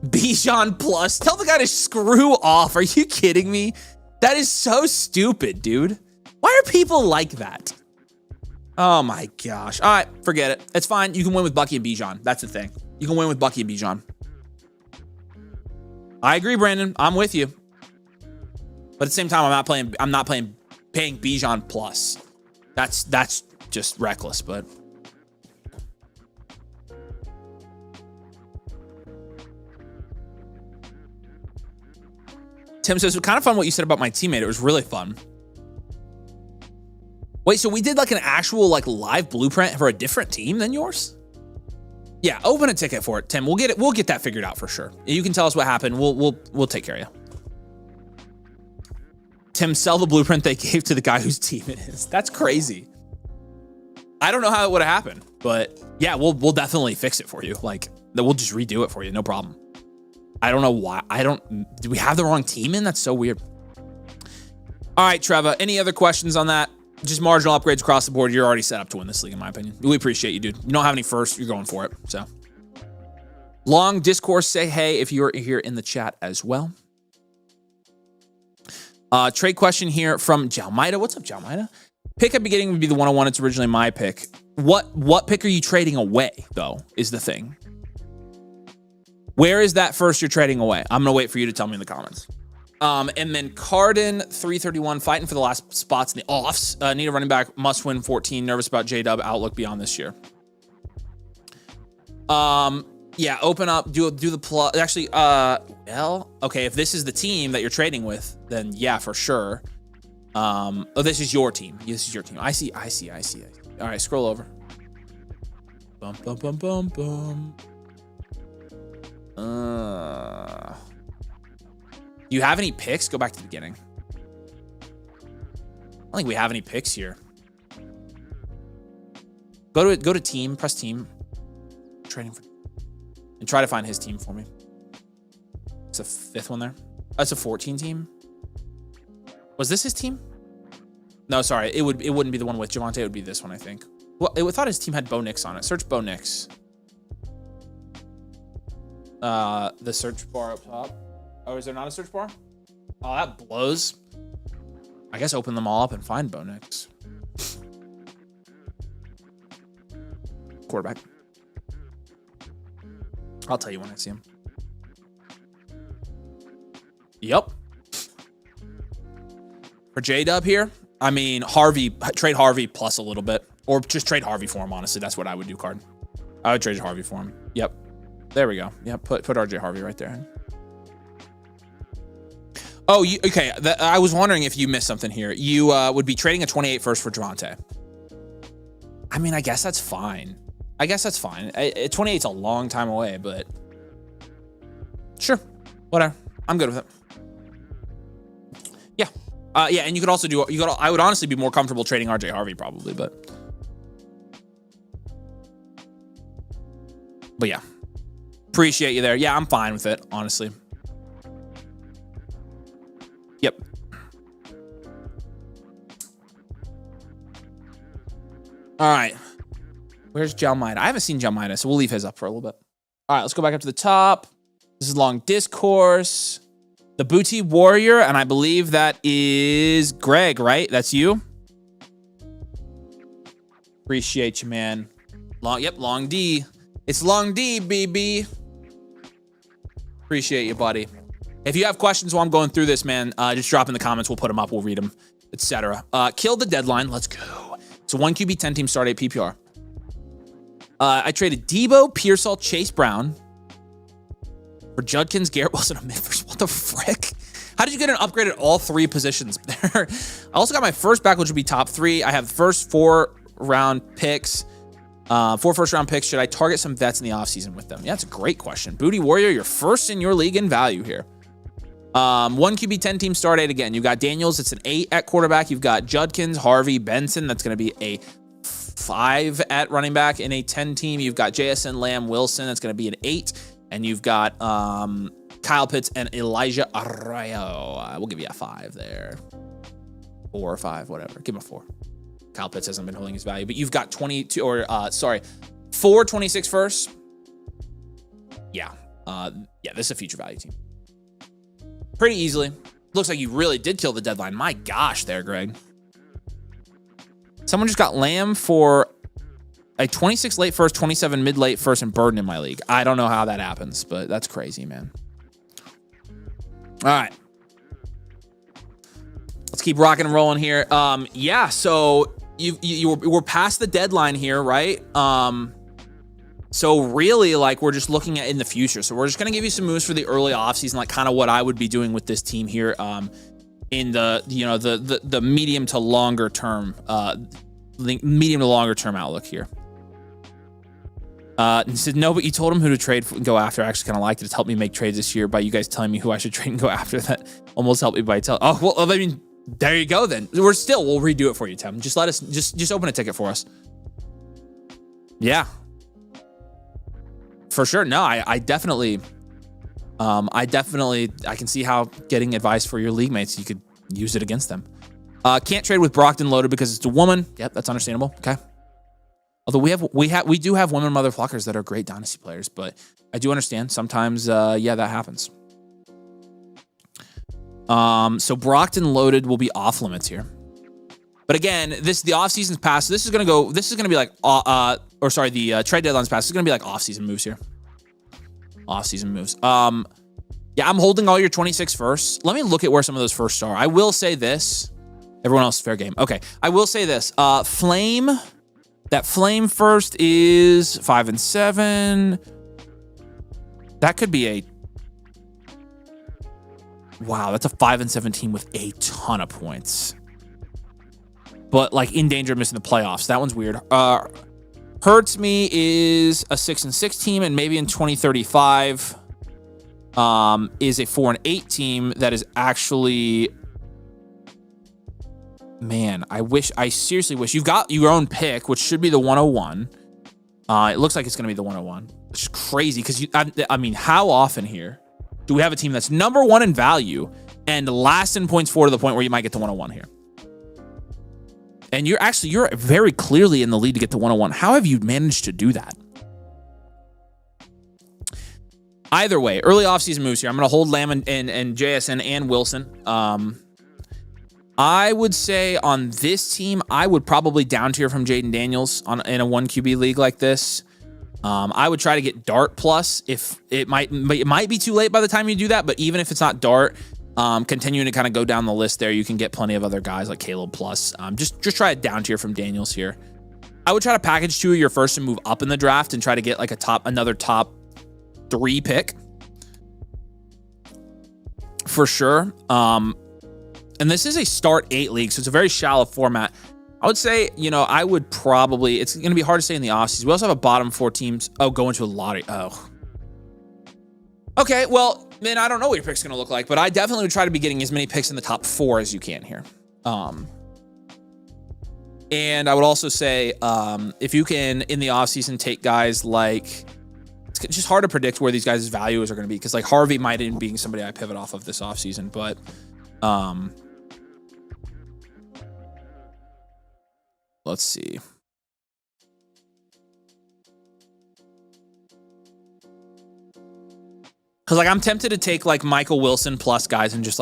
Bijan plus. Tell the guy to screw off. Are you kidding me? That is so stupid, dude. Why are people like that? Oh my gosh. All right, forget it. It's fine. You can win with Bucky and Bijan. That's the thing. You can win with Bucky and Bijan. I agree, Brandon. I'm with you. But at the same time, I'm not paying Bijan plus. That's just reckless, but Tim says, it was kind of fun what you said about my teammate. It was really fun. Wait, so we did like an actual like live blueprint for a different team than yours? Yeah, open a ticket for it, Tim. We'll get it. We'll get that figured out for sure. You can tell us what happened. We'll take care of you. Tim, sell the blueprint they gave to the guy whose team it is. That's crazy. I don't know how it would have happened, but yeah, we'll definitely fix it for you. Like, we'll just redo it for you. No problem. I don't know why. Do we have the wrong team in? That's so weird. All right, Trevor, any other questions on that? Just marginal upgrades across the board. You're already set up to win this league, in my opinion. We appreciate you, dude. You don't have any first. You're going for it. So, long discourse. Say hey if you're here in the chat as well. Trade question here from Jalmida. What's up, Jalmida? Pick at beginning would be the 101. It's originally my pick. What pick are you trading away, though, is the thing. Where is that first you're trading away? I'm going to wait for you to tell me in the comments. And then Carden, 331, fighting for the last spots in the offs. Need a running back, must win 14. Nervous about J-Dub outlook beyond this year. Yeah, open up, do the plus. Actually, well, okay, if this is the team that you're trading with, then yeah, for sure. Oh, this is your team. This is your team. I see. All right, scroll over. Bum, bum, bum, bum, bum. Do you have any picks? Go back to the beginning. I don't think we have any picks here. Go to team, press team. Trading for, and try to find his team for me. It's a fifth one there. That's a 14 team. Was this his team? No, sorry. It wouldn't be the one with Javonte. It would be this one, I think. Well, I thought his team had Bo Nix on it. Search Bo Nix. The search bar up top. Oh, is there not a search bar? Oh, that blows. I guess open them all up and find Bo Nix. Quarterback. I'll tell you when I see him. Yep. For J-Dub here, I mean, trade Harvey plus a little bit. Or just trade Harvey for him, honestly. That's what I would do, Card. I would trade Harvey for him. Yep. There we go. Yep, put RJ Harvey right there. Oh, okay. I was wondering if you missed something here. You would be trading a 28 first for Javonte. I mean, I guess that's fine. 28's a long time away, but sure, whatever. I'm good with it. Yeah, yeah, and you could also I would honestly be more comfortable trading RJ Harvey probably, but yeah, appreciate you there. Yeah, I'm fine with it, honestly. Yep. All right. Where's Jalmida? I haven't seen Jalmida, so we'll leave his up for a little bit. All right, let's go back up to the top. This is long discourse. The Booty Warrior, and I believe that is Greg, right? That's you? Appreciate you, man. Long D. It's long D, BB. Appreciate you, buddy. If you have questions while I'm going through this, man, just drop in the comments. We'll put them up. We'll read them, etc. Kill the deadline. Let's go. It's a 1 QB, 10 team start 8 PPR. I traded Debo, Pearsall, Chase Brown for Judkins, Garrett Wilson, and Memphis. What the frick? How did you get an upgrade at all 3 positions there? I also got my first back, which would be top 3. I have the first 4 round picks. 4 first round picks. Should I target some vets in the offseason with them? Yeah, that's a great question. Booty Warrior, you're first in your league in value here. 1 QB, 10 team start 8 again. You've got Daniels. It's an 8 at quarterback. You've got Judkins, Harvey, Benson. That's going to be a 5 at running back in a 10 team. You've got JSN, Lamb, Wilson. That's going to be an 8. And you've got Kyle Pitts, and Elijah Arroyo. We'll give you a 5 there. 4 or 5, whatever. Give him a 4. Kyle Pitts hasn't been holding his value, but you've got 4 26 firsts. Yeah. This is a future value team. Pretty easily. Looks like you really did kill the deadline. My gosh there, Greg. Someone just got Lamb for a 26 late first, 27 mid late first, and Burden in my league. I don't know how that happens, but that's crazy, man. All right. Let's keep rocking and rolling here. So you were past the deadline here, right? So really, like, we're just looking at in the future. So we're just going to give you some moves for the early offseason, like kind of what I would be doing with this team here in the medium to longer term outlook here. He said, no, but you told him who to trade and go after. I actually kind of liked it. It's helped me make trades this year by you guys telling me who I should trade and go after. That almost helped me by telling. Oh, well, I mean, there you go then. We'll redo it for you, Tim. Just let us, just open a ticket for us. Yeah. For sure. No, I definitely, I can see how getting advice for your league mates, you could use it against them. Can't trade with Brockton loaded because it's a woman. Yep, that's understandable. Okay. Although we do have women motherfuckers that are great Dynasty players, but I do understand sometimes, that happens. So Brockton loaded will be off limits here. But again, the off season's passed. So this is gonna be like, the trade deadline's passed. This is gonna be like off season moves here. Off season moves. I'm holding all your 26 firsts. Let me look at where some of those firsts are. I will say this. Everyone else, fair game. Okay. I will say this. Flame first is 5 and 7. That could be that's a 5 and 7 team with a ton of points. But like in danger of missing the playoffs. That one's weird. Hurts Me is a 6 and 6 team, and maybe in 2035 is a 4 and 8 team that is actually, man, I seriously wish you've got your own pick, which should be the 101. It looks like it's going to be the 101, which is crazy because I mean, how often here do we have a team that's number 1 in value and last in points for to the point where you might get to 101 here? And you're very clearly in the lead to get to 101. How have you managed to do that? Either way, early offseason moves here. I'm going to hold Lamb and JSN and Wilson. I would say on this team, I would probably down tier from Jaden Daniels in a 1 QB league like this. I would try to get Dart plus if it might be too late by the time you do that. But even if it's not Dart, continuing to kind of go down the list there, you can get plenty of other guys like Caleb plus. Just try a down tier from Daniels here. I would try to package 2 of your first and move up in the draft and try to get like another top 3 pick for sure. And this is a start 8 league, so it's a very shallow format. I would say, I would probably, it's going to be hard to say in the offseason. We also have a bottom 4 teams. Oh, go into a lottery. Oh. Okay, well, man, I don't know what your pick's going to look like, but I definitely would try to be getting as many picks in the top 4 as you can here. And I would also say, if you can, in the offseason, take guys like, it's just hard to predict where these guys' values are going to be, because like Harvey might end up being somebody I pivot off of this offseason, but let's see. Because like I'm tempted to take like Michael Wilson plus guys and just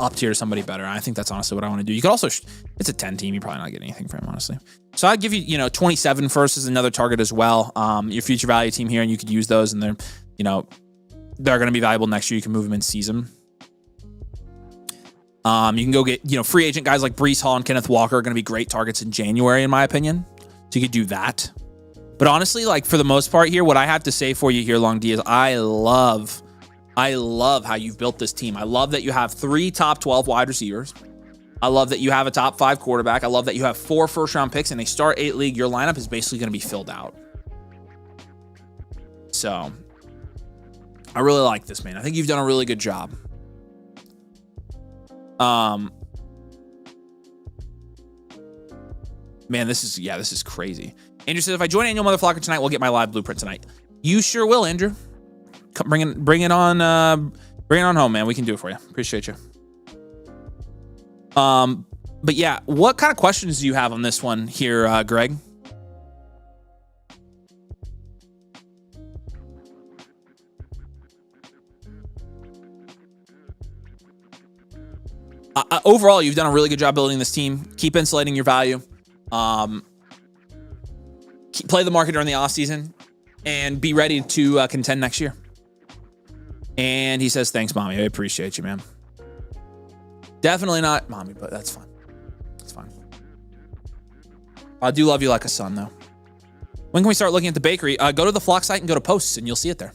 up tier somebody better. I think that's honestly what I want to do. You could also, it's a 10 team. You probably not get anything for him, honestly. So I'd give you, 27 first is another target as well. Your future value team here, and you could use those, and they're going to be valuable next year. You can move them in season. You can go get, free agent guys like Breece Hall and Kenneth Walker are going to be great targets in January, in my opinion. So you could do that. But honestly, like for the most part here, what I have to say for you here, Long D, is I love how you've built this team. I love that you have 3 top 12 wide receivers. I love that you have a top 5 quarterback. I love that you have 4 first-round picks in a start 8 league. Your lineup is basically going to be filled out. So I really like this, man. I think you've done a really good job. Man, this is crazy. Andrew says, if I join Annual Motherflocker tonight, we'll get my live blueprint tonight. You sure will, Andrew. Bring it on Bring it on home, man. We can do it for you. Appreciate you. But yeah, what kind of questions do you have on this one here, Greg? Overall, you've done a really good job building this team. Keep insulating your value. Play the market during the offseason and be ready to contend next year. And he says, thanks, mommy. I appreciate you, man. Definitely not mommy, but that's fine. That's fine. I do love you like a son, though. When can we start looking at the bakery? Go to the Flock site and go to posts, and you'll see it there.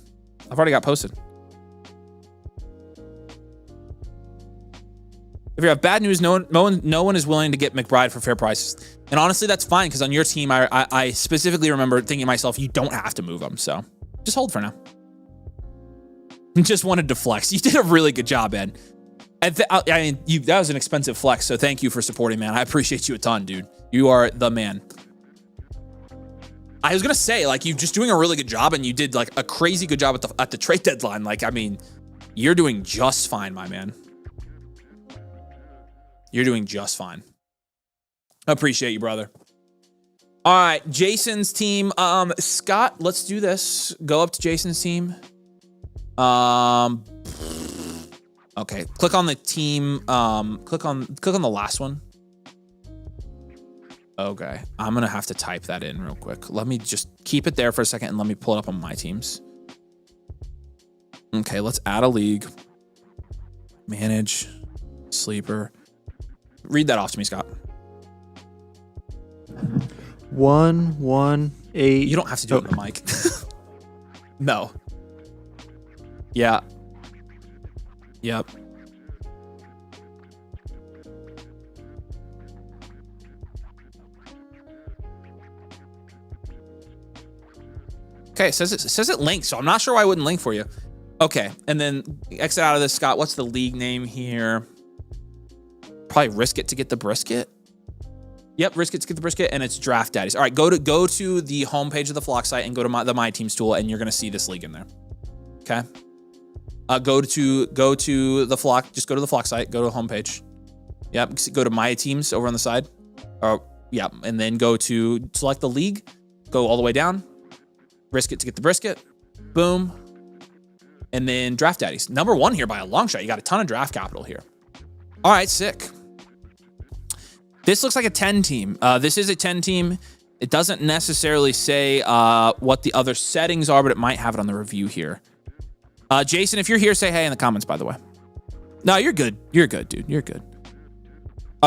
I've already got posted. If you have bad news, no one is willing to get McBride for fair prices. And honestly, that's fine, because on your team, I specifically remember thinking to myself, you don't have to move them. So just hold for now. Just wanted to flex. You did a really good job, Ed. I mean, that was an expensive flex, so thank you for supporting, man. I appreciate you a ton, dude. You are the man. I was going to say, like, you're just doing a really good job, and you did, like, a crazy good job at the trade deadline. Like, I mean, you're doing just fine, my man. You're doing just fine. Appreciate you, brother. All right, Jason's team. Scott, let's do this. Go up to Jason's team. Okay, click on the team. Click on the last one. Okay, I'm gonna have to type that in real quick. Let me just keep it there for a second and let me pull it up on my teams. Okay, let's add a league. Manage, sleeper. Read that off to me, Scott. 118. You don't have to do it on the mic. No. Yeah. Yep. Okay, it says it links, so I'm not sure why I wouldn't link for you. Okay, and then exit out of this, Scott. What's the league name here? Probably Risk It to Get the Brisket. Yep, Risk It to Get the Brisket, and it's Draft Daddies. All right, go to the homepage of the Flock site and go to the My Teams tool, and you're gonna see this league in there. Okay. Go to the Flock. Just go to the Flock site. Go to the homepage. Yep. Go to My Teams over on the side. Yeah, and then go to select the league. Go all the way down. Risk It to Get the Brisket. Boom. And then Draft Daddies. Number one here by a long shot. You got a ton of draft capital here. All right, sick. This looks like a 10 team. This is a 10 team. It doesn't necessarily say what the other settings are, but it might have it on the review here. Jason, if you're here, say hey in the comments, by the way. No, you're good. You're good, dude. You're good.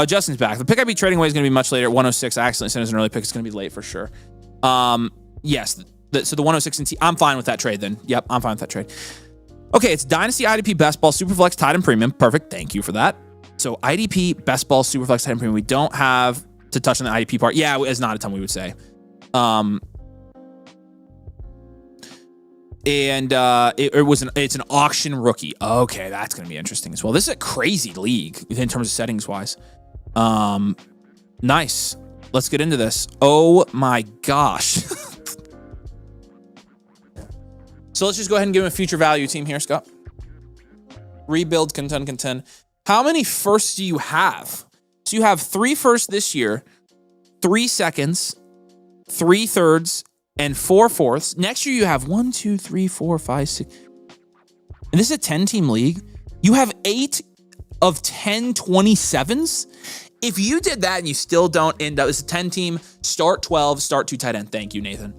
Justin's back. The pick I be trading away is going to be much later at 106. I accidentally sent as an early pick. It's going to be late for sure. Yes. So the 106 and T. I'm fine with that trade then. Yep, I'm fine with that trade. Okay, it's Dynasty, IDP, Best Ball, Superflex, Tight End Premium. Perfect. Thank you for that. So IDP, Best Ball, Superflex, Tight End Premium. We don't have to touch on the IDP part. Yeah, it's not a ton we would say. It's an auction rookie. Okay, that's going to be interesting as well. This is a crazy league in terms of settings wise. Nice. Let's get into this. Oh my gosh. So let's just go ahead and give him a future value team here, Scott. Rebuild, contend. How many firsts do you have? So you have 3 firsts this year, 3 seconds, 3 thirds, and 4 fourths. Next year you have 1, 2, 3, 4, 5, 6. And this is a 10-team league. You have 8 of 10 27s. If you did that and you still don't end up, it's a 10-team, start 12, start 2 tight end. Thank you, Nathan.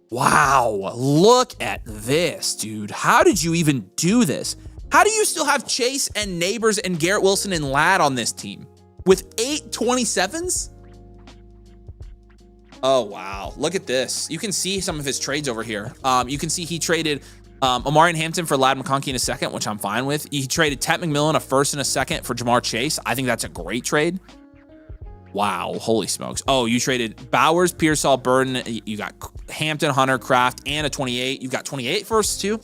Wow, look at this, dude. How did you even do this? How do you still have Chase and Neighbors and Garrett Wilson and Ladd on this team with 8 27s? Oh, wow. Look at this. You can see some of his trades over here. You can see he traded Amari Hampton for Ladd McConkey in a second, which I'm fine with. He traded Tet McMillan a first and a second for Jamar Chase. I think that's a great trade. Wow. Holy smokes. Oh, you traded Bowers, Pearsall, Burden. You got Hampton, Hunter, Kraft, and a 28. You've got 28 firsts too.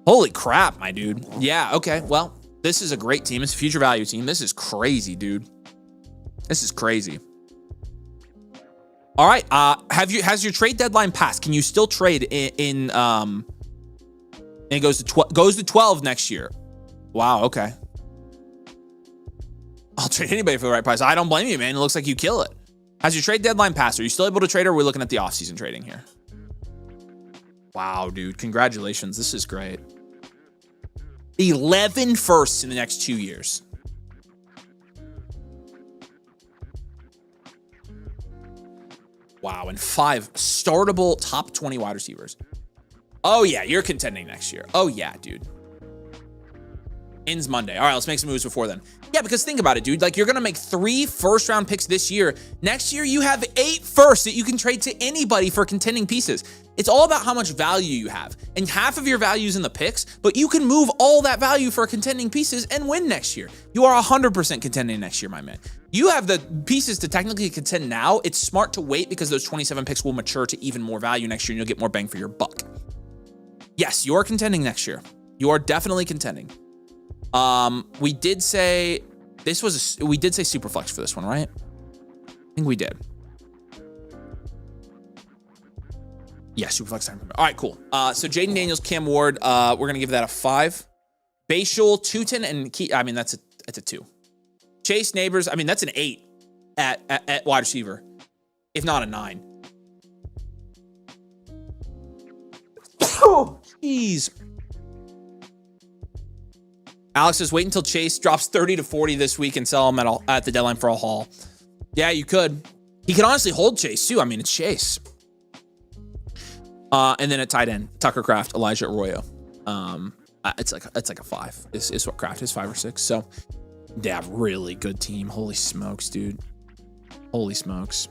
Holy crap, my dude. Yeah, okay. Well, this is a great team. It's a future value team. This is crazy, dude. This is crazy. All right. Has your trade deadline passed? Can you still trade in and it goes to 12 next year? Wow, okay. I'll trade anybody for the right price. I don't blame you, man. It looks like you kill it. Has your trade deadline passed? Are you still able to trade, or are we looking at the offseason trading here? Wow, dude. Congratulations. This is great. 11 firsts in the next 2 years. Wow, and 5 startable top 20 wide receivers. Oh, yeah, you're contending next year. Oh, yeah, dude. Ends Monday. All right, let's make some moves before then. Yeah, because think about it, dude. Like, you're going to make 3 first-round picks this year. Next year, you have 8 firsts that you can trade to anybody for contending pieces. It's all about how much value you have. And half of your value is in the picks, but you can move all that value for contending pieces and win next year. You are 100% contending next year, my man. You have the pieces to technically contend now. It's smart to wait because those 27 picks will mature to even more value next year and you'll get more bang for your buck. Yes, you are contending next year. You are definitely contending. We did say we did say super flex for this one, right? I think we did. Yeah, super flex time. All right, cool. So Jaden Daniels, Cam Ward, we're gonna give that a 5. Bashul, Tootin, and Key. I mean, that's a 2. Chase Neighbors, I mean, that's an 8 at wide receiver, if not a 9. Oh, jeez. Alex says, wait until Chase drops 30 to 40 this week and sell him at the deadline for a haul. Yeah, you could. He could honestly hold Chase, too. I mean, it's Chase. And then at tight end, Tucker Kraft, Elijah Arroyo. It's like a 5. Is what Kraft is, 5 or 6. So, yeah, really good team. Holy smokes, dude. Holy smokes.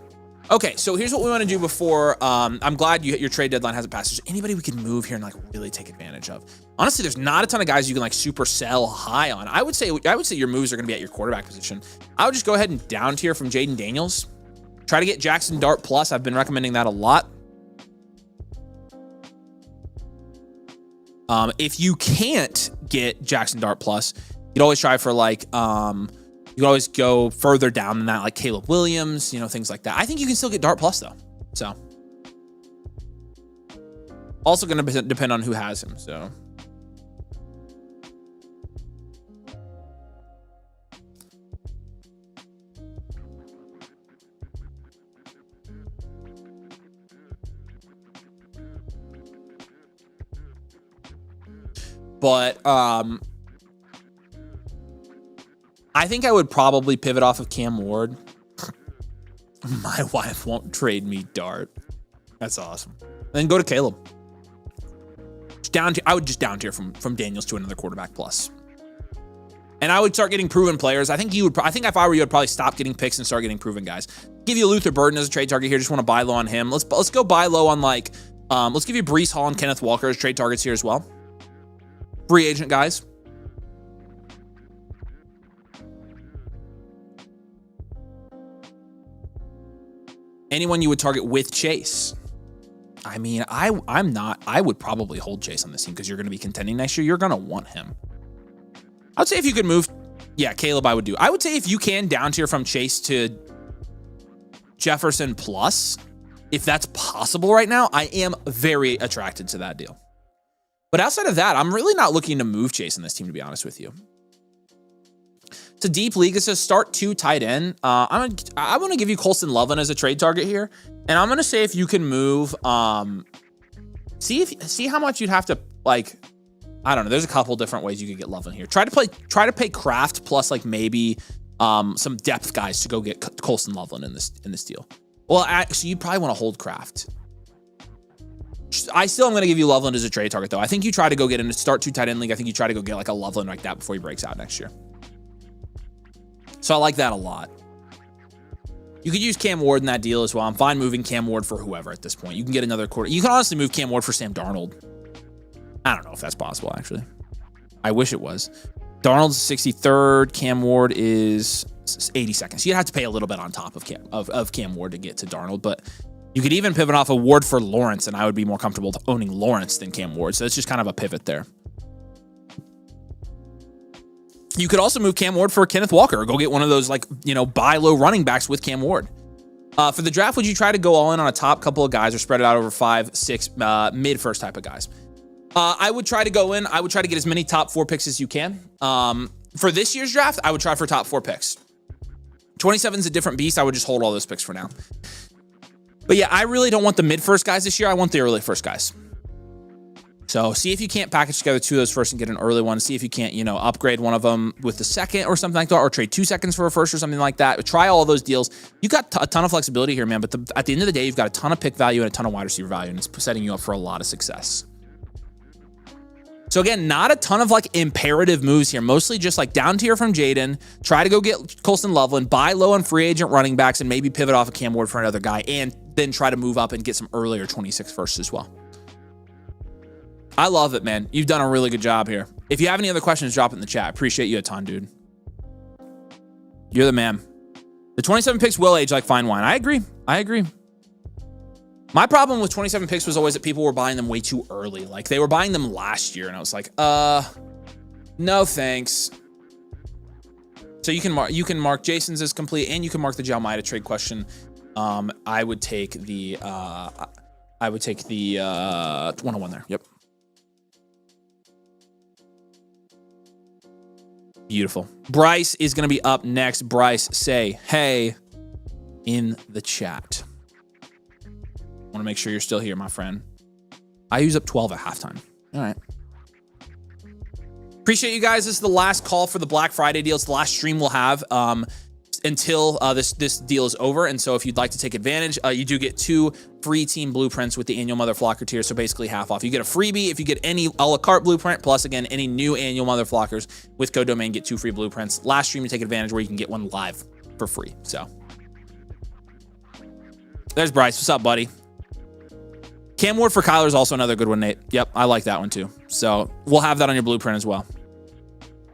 Okay, so here's what we want to do before. I'm glad your trade deadline hasn't passed. Is there anybody we can move here and like really take advantage of? Honestly, there's not a ton of guys you can like super sell high on. I would say your moves are going to be at your quarterback position. I would just go ahead and down tier from Jaden Daniels. Try to get Jackson Dart plus. I've been recommending that a lot. If you can't get Jackson Dart plus, you'd always try for like you could always go further down than that, like Caleb Williams, things like that. I think you can still get Dart plus though. So also going to depend on who has him. So but I think I would probably pivot off of Cam Ward. My wife won't trade me Dart. That's awesome. Then go to Caleb. I would just down tier from Daniels to another quarterback plus. And I would start getting proven players. I think if I were you, I'd probably stop getting picks and start getting proven guys. Give you Luther Burden as a trade target here. Just want to buy low on him. Let's go buy low on like let's give you Breece Hall and Kenneth Walker as trade targets here as well. Free agent guys. Anyone you would target with Chase? I mean, I would probably hold Chase on this team because you're going to be contending next year. You're going to want him. I would say if you could move, yeah, Caleb, I would do. I would say if you can down tier from Chase to Jefferson plus, if that's possible right now, I am very attracted to that deal. But outside of that, I'm really not looking to move Chase in this team, to be honest with you. It's a deep league. It says start 2 tight end. I want to give you Colston Loveland as a trade target here. And I'm going to say if you can move, see how much you'd have to, like, I don't know. There's a couple different ways you could get Loveland here. Try to pay Kraft plus like maybe some depth guys to go get Colston Loveland in this deal. Well, actually, you probably want to hold Kraft. I still am going to give you Loveland as a trade target, though. I think you try to go get in a start 2 tight end league. I think you try to go get like a Loveland like that before he breaks out next year. So I like that a lot. You could use Cam Ward in that deal as well. I'm fine moving Cam Ward for whoever at this point. You can get another quarter. You can honestly move Cam Ward for Sam Darnold. I don't know if that's possible, actually. I wish it was. Darnold's 63rd. Cam Ward is 82nd. So you'd have to pay a little bit on top of Cam Ward to get to Darnold. But you could even pivot off a Ward for Lawrence, and I would be more comfortable owning Lawrence than Cam Ward. So it's just kind of a pivot there. You could also move Cam Ward for Kenneth Walker or go get one of those, like, buy low running backs with Cam Ward. For the draft, would you try to go all in on a top couple of guys or spread it out over 5, 6 mid-first type of guys? I would try to go in. I would try to get as many top 4 picks as you can. For this year's draft, I would try for top 4 picks. 27 is a different beast. I would just hold all those picks for now. But yeah, I really don't want the mid-first guys this year. I want the early first guys. So see if you can't package together 2 of those first and get an early one. See if you can't, upgrade one of them with the second or something like that, or trade 2 seconds for a first or something like that. Try all those deals. You got a ton of flexibility here, man. But at the end of the day, you've got a ton of pick value and a ton of wide receiver value, and it's setting you up for a lot of success. So again, not a ton of imperative moves here. Mostly just down tier from Jaden. Try to go get Colston Loveland, buy low on free agent running backs, and maybe pivot off of Cam Ward for another guy, and then try to move up and get some earlier 26 firsts as well. I love it, man. You've done a really good job here. If you have any other questions, drop it in the chat. Appreciate you a ton, dude. You're the man. The 27 picks will age like fine wine. I agree. My problem with 27 picks was always that people were buying them way too early. They were buying them last year, and I was like, no thanks. So you can mark Jason's as complete, and you can mark the Jalmaida trade question. I would take the 101 there. Yep. Beautiful. Bryce is going to be up next. Bryce, say hey in the chat. Want to make sure you're still here, my friend. I use up 12 at halftime. All right. Appreciate you guys. This is the last call for the Black Friday deal. It's the last stream we'll have until this deal is over. And so if you'd like to take advantage, you do get 2 free team blueprints with the annual Mother Flocker tier. So basically half off. You get a freebie if you get any a la carte blueprint, plus again, any new annual Mother Flockers with code domain, get 2 free blueprints. Last stream, you take advantage where you can get one live for free. So there's Bryce. What's up, buddy? Cam Ward for Kyler is also another good one, Nate. Yep, I like that one too. So we'll have that on your blueprint as well.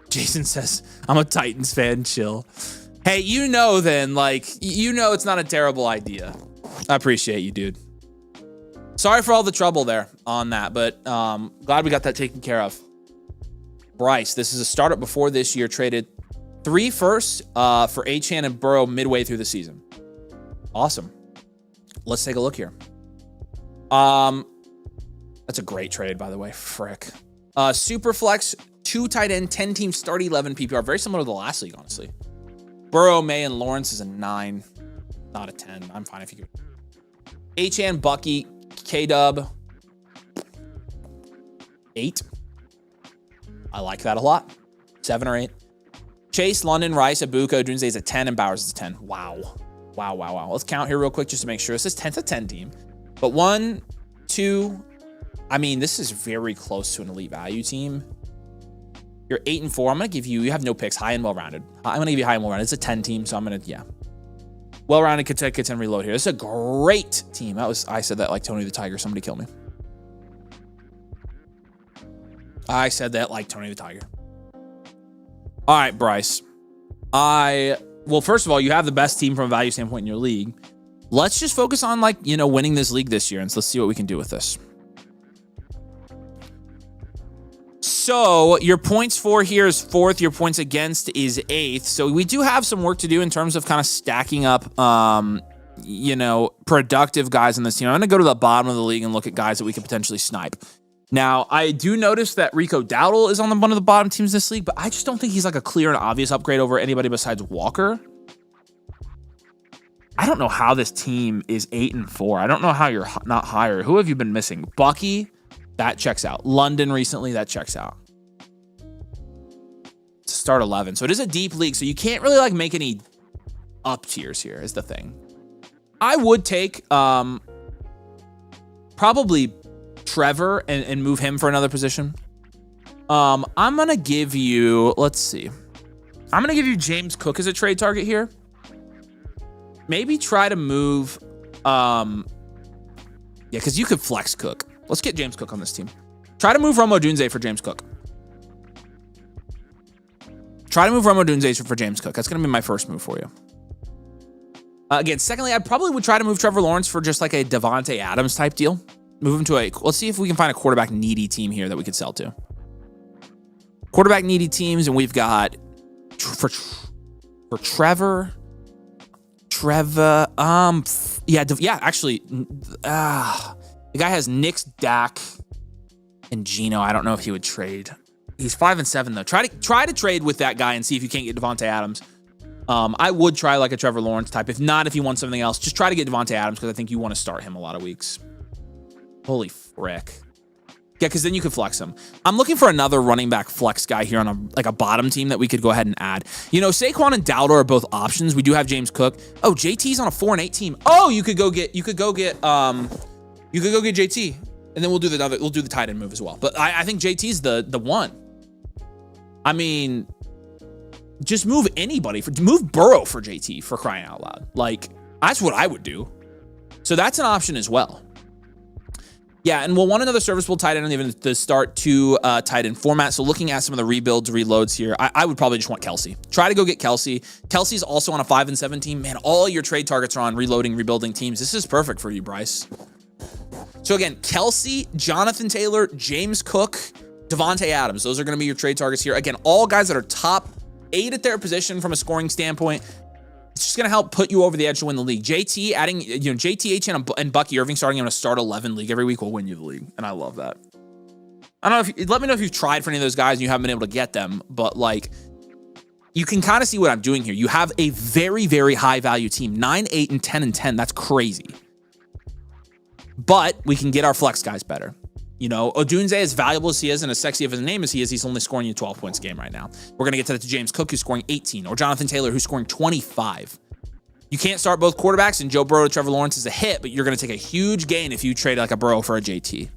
Jason says, I'm a Titans fan, chill. Hey, then, it's not a terrible idea. I appreciate you, dude. Sorry for all the trouble there on that, but glad we got that taken care of. Bryce, this is a startup before this year, traded 3 firsts for Achane and Burrow midway through the season. Awesome. Let's take a look here. That's a great trade, by the way. Frick. Superflex, 2 tight end, 10 team start 11 PPR. Very similar to the last league, honestly. Burrow, May, and Lawrence is a 9, not a 10. I'm fine if you could. Achane, Bucky, K-Dub, 8. I like that a lot. 7 or 8. Chase, London, Rice, Abuka, Dunze is a 10, and Bowers is a 10. Wow. Let's count here real quick just to make sure. This is 10 to 10 team. But 1, 2, this is very close to an elite value team. You're 8 and 4. I'm going to give you have no picks, high and well-rounded. I'm going to give you high and well-rounded. It's a 10 team, so I'm going to, well-rounded, could and reload here. This is a great team. I said that like Tony the Tiger. Somebody kill me. I said that like Tony the Tiger. All right, Bryce. Well, first of all, you have the best team from a value standpoint in your league. Let's just focus on winning this league this year, and so let's see what we can do with this. So your points for here is 4th. Your points against is 8th. So we do have some work to do in terms of kind of stacking up, productive guys in this team. I'm going to go to the bottom of the league and look at guys that we could potentially snipe. Now, I do notice that Rico Dowdle is on one of the bottom teams this league, but I just don't think he's a clear and obvious upgrade over anybody besides Walker. I don't know how this team is 8 and 4. I don't know how you're not higher. Who have you been missing? Bucky, that checks out. London recently, that checks out. Start 11. So it is a deep league, so you can't really make any up tiers here is the thing. I would take probably Trevor and move him for another position. I'm going to give you, let's see. I'm going to give you James Cook as a trade target here. Maybe try to move, because you could flex Cook. Let's get James Cook on this team. Try to move Romo Dunze for James Cook. That's going to be my first move for you. Again, secondly, I probably would try to move Trevor Lawrence for just a Devontae Adams type deal. Move him to let's see if we can find a quarterback needy team here that we could sell to. Quarterback needy teams, and we've got for Trevor, actually, the guy has Knicks, Dak, And Geno, I don't know if he would trade. He's 5-7 though. Try to trade with that guy and see if you can't get Devontae Adams. I would try like a Trevor Lawrence type. If not, if you want something else, just try to get Devontae Adams because I think you want to start him a lot of weeks. Holy frick. Yeah, because then you could flex him. I'm looking for another running back flex guy here on a bottom team that we could go ahead and add. You know, Saquon and Dowdle are both options. We do have James Cook. Oh, JT's on a 4-8 team. Oh, you could go get JT, and then we'll do the tight end move as well. But I think JT's the one. I mean, just move move Burrow for JT for crying out loud. Like, that's what I would do. So that's an option as well. Yeah, and we'll want another serviceable tight end even to start two tight end format. So looking at some of the reloads here, I would probably just want Kelsey. Try to go get Kelsey. Kelsey's also on a 5-7 team. Man, all your trade targets are on rebuilding teams. This is perfect for you, Bryce. So again, Kelsey, Jonathan Taylor, James Cook, Devontae Adams. Those are going to be your trade targets here. Again, all guys that are top 8 at their position from a scoring standpoint. It's just going to help put you over the edge to win the league. JT adding, JT, HN, and Bucky Irving starting in a start 11 league every week will win you the league. And I love that. I don't know let me know if you've tried for any of those guys and you haven't been able to get them, but like, you can kind of see what I'm doing here. You have a very, very high value team, 9, 8, and 10 and 10. That's crazy. But we can get our flex guys better. You know, Odunze, as valuable as he is and as sexy of a name as he is, he's only scoring you 12 points a game right now. We're going to get to that to James Cook, who's scoring 18, or Jonathan Taylor, who's scoring 25. You can't start both quarterbacks, and Joe Burrow to Trevor Lawrence is a hit, but you're going to take a huge gain if you trade like a Burrow for a JT.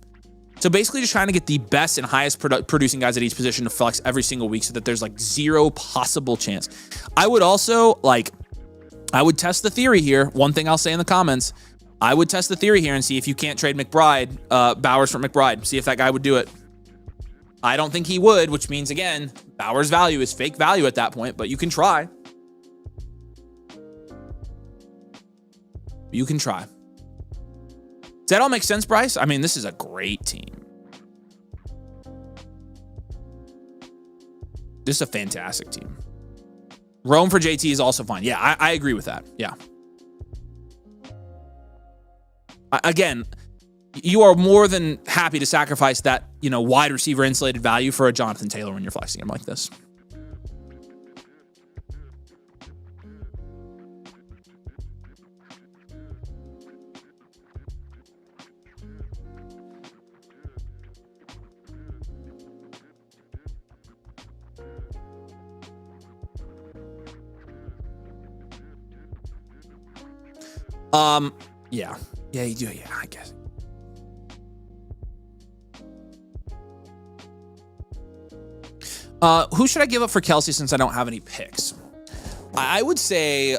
So basically just trying to get the best and highest producing guys at each position to flex every single week so that there's like zero possible chance. I would also I would test the theory here. One thing I'll say in the comments, I would test the theory here and see if you can't trade Bowers for McBride. See if that guy would do it. I don't think he would, which means, again, Bowers' value is fake value at that point, but you can try. You can try. Does that all make sense, Bryce? I mean, this is a great team. This is a fantastic team. Rome for JT is also fine. Yeah, I agree with that. Yeah. Again, you are more than happy to sacrifice that, wide receiver insulated value for a Jonathan Taylor when you're flexing him like this. Yeah. Yeah, you do. Yeah, I guess. Who should I give up for Kelsey since I don't have any picks? I would say,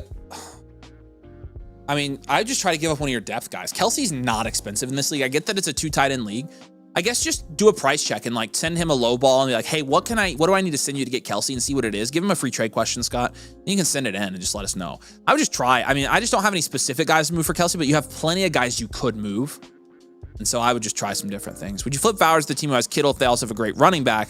I just try to give up one of your depth guys. Kelsey's not expensive in this league. I get that it's a 2 tight end league. I guess just do a price check and send him a low ball and be like, hey, what do I need to send you to get Kelsey, and see what it is. Give him a free trade question, Scott. And you can send it in and just let us know. I would just try. I just don't have any specific guys to move for Kelsey, but you have plenty of guys you could move. And so I would just try some different things. Would you flip Bowers to the team who has Kittle if they also have a great running back?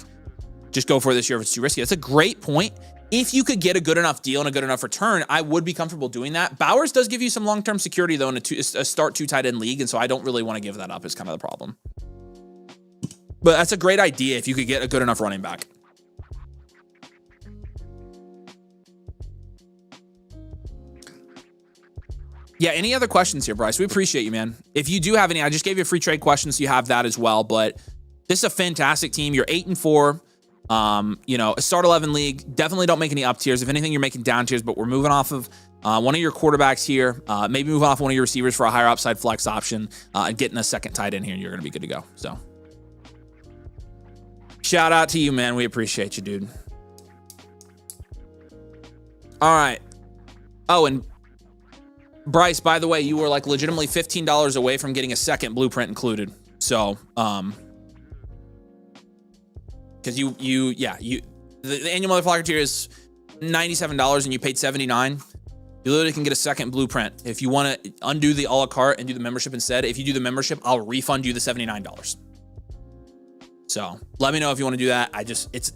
Just go for it this year if it's too risky. That's a great point. If you could get a good enough deal and a good enough return, I would be comfortable doing that. Bowers does give you some long-term security, though, in a start 2 tight end league, and so I don't really want to give that up is kind of the problem. But that's a great idea if you could get a good enough running back. Yeah, any other questions here, Bryce? We appreciate you, man. If you do have any, I just gave you a free trade question, so you have that as well. But this is a fantastic team. You're 8-4. A start 11 league. Definitely don't make any up tiers. If anything, you're making down tiers, but we're moving off of one of your quarterbacks here. Maybe move off one of your receivers for a higher upside flex option and getting a second tight end here, and you're going to be good to go. So shout out to you, man. We appreciate you, dude. All right. Oh, and Bryce, by the way, you were legitimately $15 away from getting a second blueprint included. So, because the annual motherfucker tier is $97 and you paid $79. You literally can get a second blueprint. If you want to undo the a la carte and do the membership instead, if you do the membership, I'll refund you the $79. So let me know if you want to do that.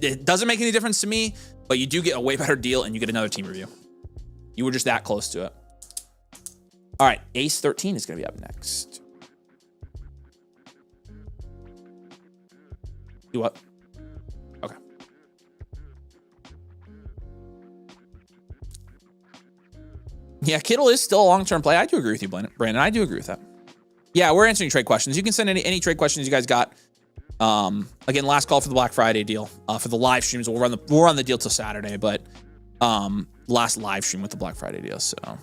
It doesn't make any difference to me, but you do get a way better deal and you get another team review. You were just that close to it. All right, Ace 13 is going to be up next. Do what? Okay. Yeah, Kittle is still a long-term play. I do agree with you, Brandon. I do agree with that. Yeah, we're answering trade questions. You can send any trade questions you guys got. Again, last call for the Black Friday deal. For the live streams, we'll run the deal till Saturday, but last live stream with the Black Friday deal. So, all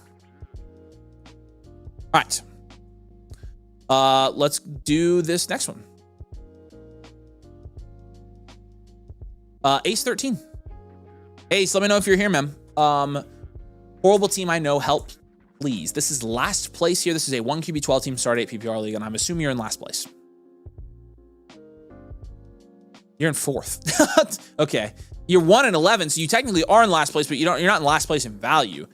right. Let's do this next one. Ace 13. Ace, let me know if you're here, man. Horrible team, I know. Help, please. This is last place here. This is a 1 QB12 team start 8 PPR league, and I'm assuming you're in last place. You're in 4th. Okay. You're 1 and 11, so you technically are in last place, but you're not in last place in value.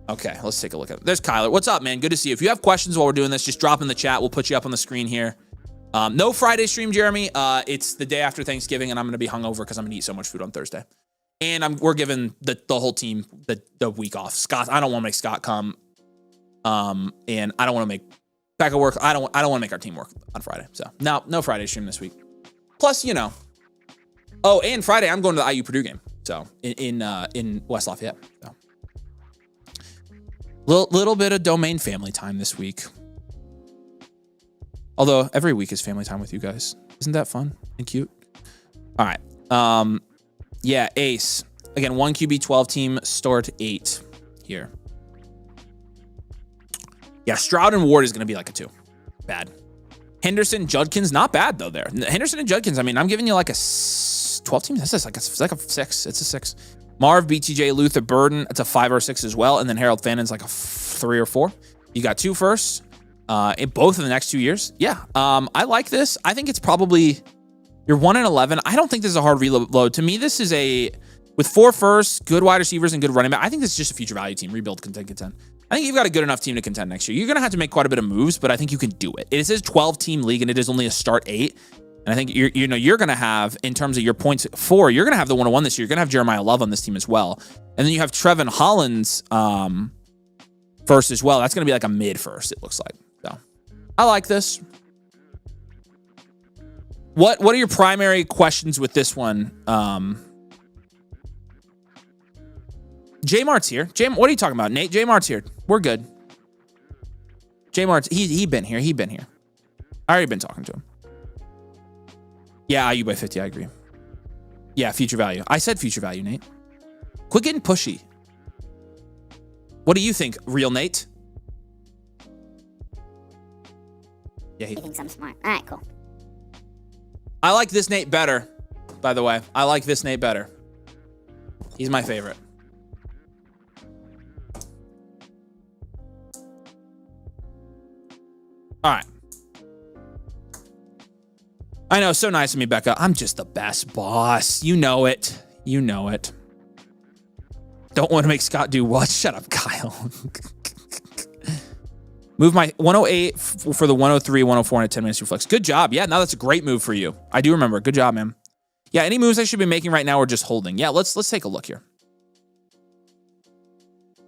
Okay, let's take a look at it. There's Kyler. What's up, man? Good to see you. If you have questions while we're doing this, just drop in the chat. We'll put you up on the screen here. No Friday stream, Jeremy. It's the day after Thanksgiving, and I'm going to be hungover because I'm going to eat so much food on Thursday. And we're giving the whole team the week off. Scott, I don't want to make Scott come. And I don't want to make Becca work. I don't want to make our team work on Friday. So no Friday stream this week. Plus, you know. Oh, and Friday I'm going to the IU Purdue game. So in West Lafayette. So little bit of domain family time this week. Although every week is family time with you guys. Isn't that fun and cute? All right. Yeah, Ace. Again, 1 QB12 team, start 8 here. Yeah, Stroud and Ward is going to be like a 2. Bad. Henderson, Judkins, not bad though there. Henderson and Judkins, I mean, I'm giving you like a 12 team. That's like a 6. It's a 6. Marv, BTJ, Luther, Burden, it's a 5 or 6 as well. And then Harold Fannon's like a 3 or 4. You got 2 firsts in both of the next 2 years. Yeah, I like this. I think it's probably... You're 1 and 11. I don't think this is a hard reload. To me, this is with 4 firsts, good wide receivers, and good running back. I think this is just a future value team. Rebuild, contend. I think you've got a good enough team to contend next year. You're going to have to make quite a bit of moves, but I think you can do it. It is a 12-team league, and it is only a start 8. And I think you're going to have, in terms of your points 4, you're going to have the 101 this year. You're going to have Jeremiah Love on this team as well. And then you have Trevin Hollins first as well. That's going to be like a mid-first, it looks like. So I like this. What are your primary questions with this one? J Mart's here. What are you talking about, Nate? J Mart's here. We're good. J Mart's he been here. I already been talking to him. Yeah, IU by 50. I agree. Yeah, future value. I said future value, Nate. Quit getting pushy. What do you think, real Nate? Yeah, He thinks I'm smart. All right, cool. I like this Nate better, by the way. I like this Nate better. He's my favorite. All right. I know, so nice of me, Becca. I'm just the best boss. You know it. You know it. Don't want to make Scott do what? Shut up, Kyle. Move my 108 for the 103, 104 in a 10 minutes reflex. Good job. Yeah, no, that's a great move for you. I do remember. Good job, man. Yeah, any moves I should be making right now are just holding. Yeah, let's take a look here.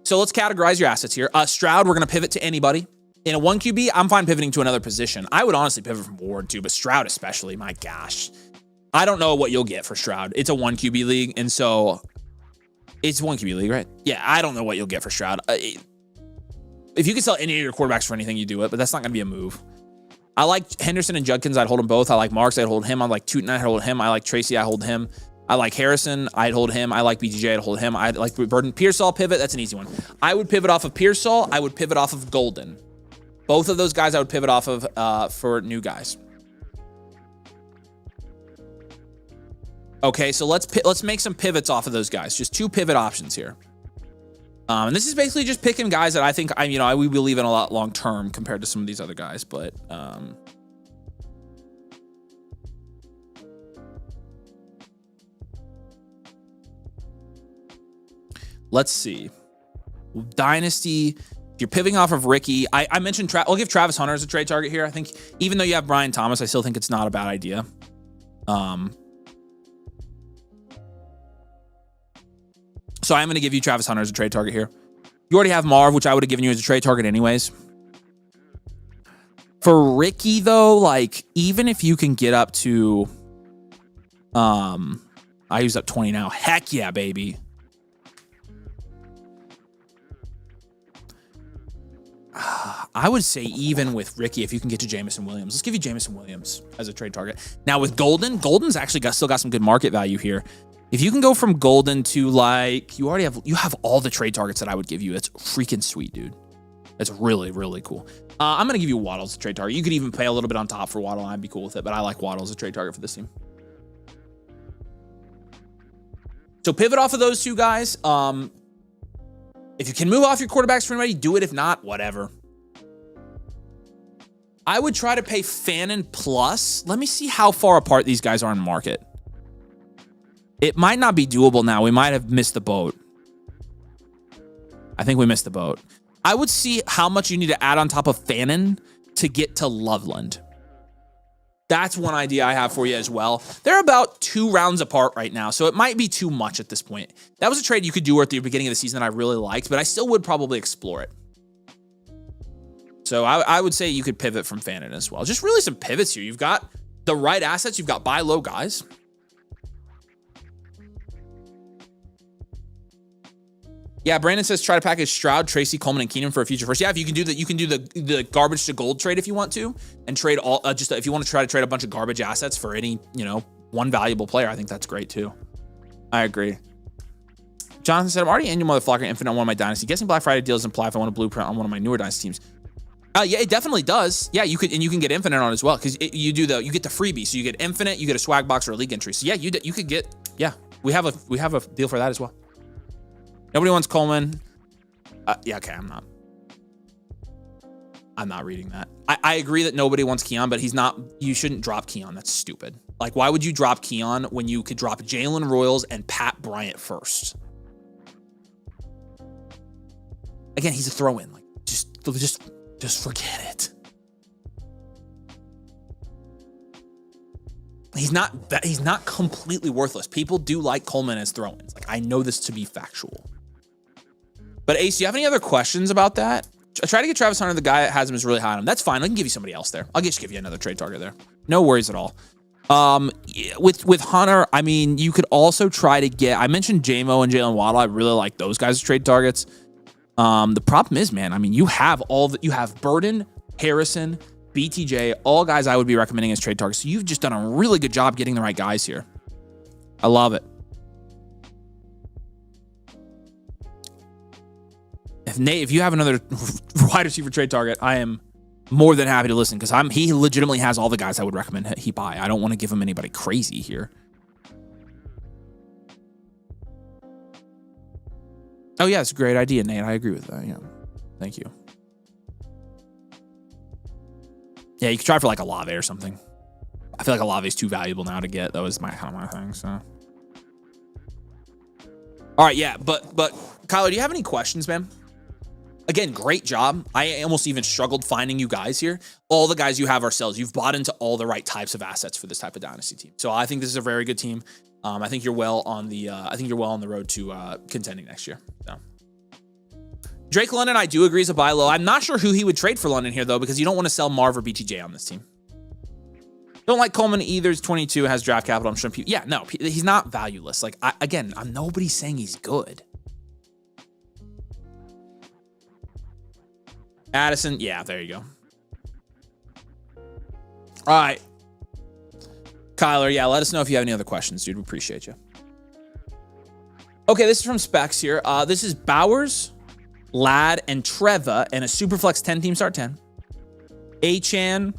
So let's categorize your assets here. Stroud, we're going to pivot to anybody. In a 1 QB, I'm fine pivoting to another position. I would honestly pivot from Ward too, but Stroud especially, my gosh. I don't know what you'll get for Stroud. It's a 1 QB league, and so it's 1 QB league, right? Yeah, I don't know what you'll get for Stroud. If you can sell any of your quarterbacks for anything, you do it, but that's not going to be a move. I like Henderson and Judkins. I'd hold them both. I like Marks. I'd hold him. I like Tootin. I'd hold him. I like Tracy. I hold him. I like Harrison. I'd hold him. I like BTJ. I'd hold him. I like Burden. Pearsall pivot. That's an easy one. I would pivot off of Pearsall. I would pivot off of Golden. Both of those guys I would pivot off of for new guys. Okay, so let's make some pivots off of those guys. Just 2 pivot options here. And this is basically just picking guys that I think we believe in a lot long term compared to some of these other guys. But let's see. Dynasty. If you're pivoting off of Ricky, I mentioned I'll give Travis Hunter as a trade target here. I think even though you have Brian Thomas, I still think it's not a bad idea. So I'm going to give you Travis Hunter as a trade target here. You already have Marv, which I would have given you as a trade target anyways. For Ricky, though, like, even if you can get up to I use up 20 now. Heck yeah, baby. I would say even with Ricky, if you can get to Jameson Williams, let's give you Jameson Williams as a trade target. Now with Golden's actually still got some good market value here. If you can go from Golden to like, you have all the trade targets that I would give you. It's freaking sweet, dude. That's really, really cool. I'm going to give you Waddle as a trade target. You could even pay a little bit on top for Waddle. I'd be cool with it, but I like Waddle as a trade target for this team. So pivot off of those two guys. If you can move off your quarterbacks for anybody, do it. If not, whatever. I would try to pay Fannin plus. Let me see how far apart these guys are in market. It might not be doable now. We might have missed the boat. I think we missed the boat. I would see how much you need to add on top of Fannin to get to Loveland. That's one idea I have for you as well. They're about 2 rounds apart right now, so it might be too much at this point. That was a trade you could do at the beginning of the season that I really liked, but I still would probably explore it. So I would say you could pivot from Fannin as well. Just really some pivots here. You've got the right assets. You've got buy low guys. Yeah, Brandon says try to package Stroud, Tracy, Coleman, and Keenum for a future first. Yeah, if you can do that, you can do the garbage to gold trade if you want to, and trade all if you want to try to trade a bunch of garbage assets for any one valuable player. I think that's great too. I agree. Jonathan said I'm already in your motherfucker infinite on one of my dynasty. Guessing Black Friday deals imply if I want a blueprint on one of my newer dynasty teams. Yeah, it definitely does. Yeah, you can get infinite on it as well because you get the freebie. So you get infinite, you get a swag box or a league entry. So yeah, you could get we have a deal for that as well. Nobody wants Coleman. Yeah, okay, I'm not reading that. I agree that nobody wants Keon, but he's not. You shouldn't drop Keon. That's stupid. Like, why would you drop Keon when you could drop Jalen Royals and Pat Bryant first? Again, he's a throw-in. Like, just forget it. He's not completely worthless. People do like Coleman as throw-ins. Like, I know this to be factual. But Ace, do you have any other questions about that? I try to get Travis Hunter. The guy that has him is really high on him. That's fine. I can give you somebody else there. I'll just give you another trade target there. No worries at all. With Hunter, I mean, you could also try to get. I mentioned J-Mo and Jalen Waddle. I really like those guys as trade targets. The problem is, man. I mean, you have Burden, Harrison, BTJ, all guys I would be recommending as trade targets. So you've just done a really good job getting the right guys here. I love it. If you have another wide receiver trade target, I am more than happy to listen because he legitimately has all the guys I would recommend he buy. I don't want to give him anybody crazy here. Oh yeah, it's a great idea, Nate. I agree with that. Yeah, thank you. Yeah, you could try for like Olave or something. I feel like Olave is too valuable now to get. That was my thing. So, all right, yeah, but Kyler, do you have any questions, man? Again, great job. I almost even struggled finding you guys here. All the guys you have are sells. You've bought into all the right types of assets for this type of dynasty team. So I think this is a very good team. I think you're well on the road to contending next year. So. Drake London, I do agree is a buy low. I'm not sure who he would trade for London here though, because you don't want to sell Marv or BTJ on this team. Don't like Coleman either. He's 22, has draft capital. I'm sure. Yeah, no, he's not valueless. Like I'm nobody's saying he's good. Addison, yeah, there you go. All right. Kyler, yeah, let us know if you have any other questions, dude. We appreciate you. Okay, this is from Specs here. This is Bowers, Ladd, and Treva in a Superflex 10-team start 10. Achane,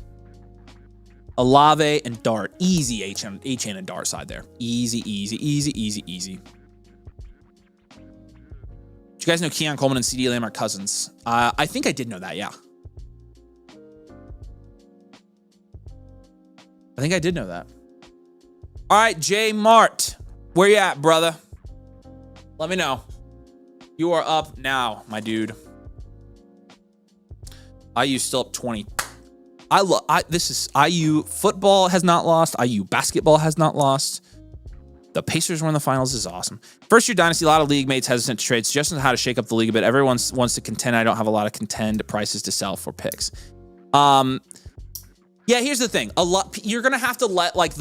Olave, and Dart. Easy Achane and Dart side there. Easy. Do you guys know Keon Coleman and CeeDee Lamb are cousins? I think I did know that, yeah. I think I did know that. All right, Jay Mart. Where you at, brother? Let me know. You are up now, my dude. IU still up 20. This is IU football has not lost. IU basketball has not lost. The Pacers were in the finals. This is awesome. First year dynasty, a lot of league mates hesitant to trade. Suggestions on how to shake up the league a bit. Everyone wants to contend. I don't have a lot of contend prices to sell for picks. Yeah, here's the thing. You're gonna have to let like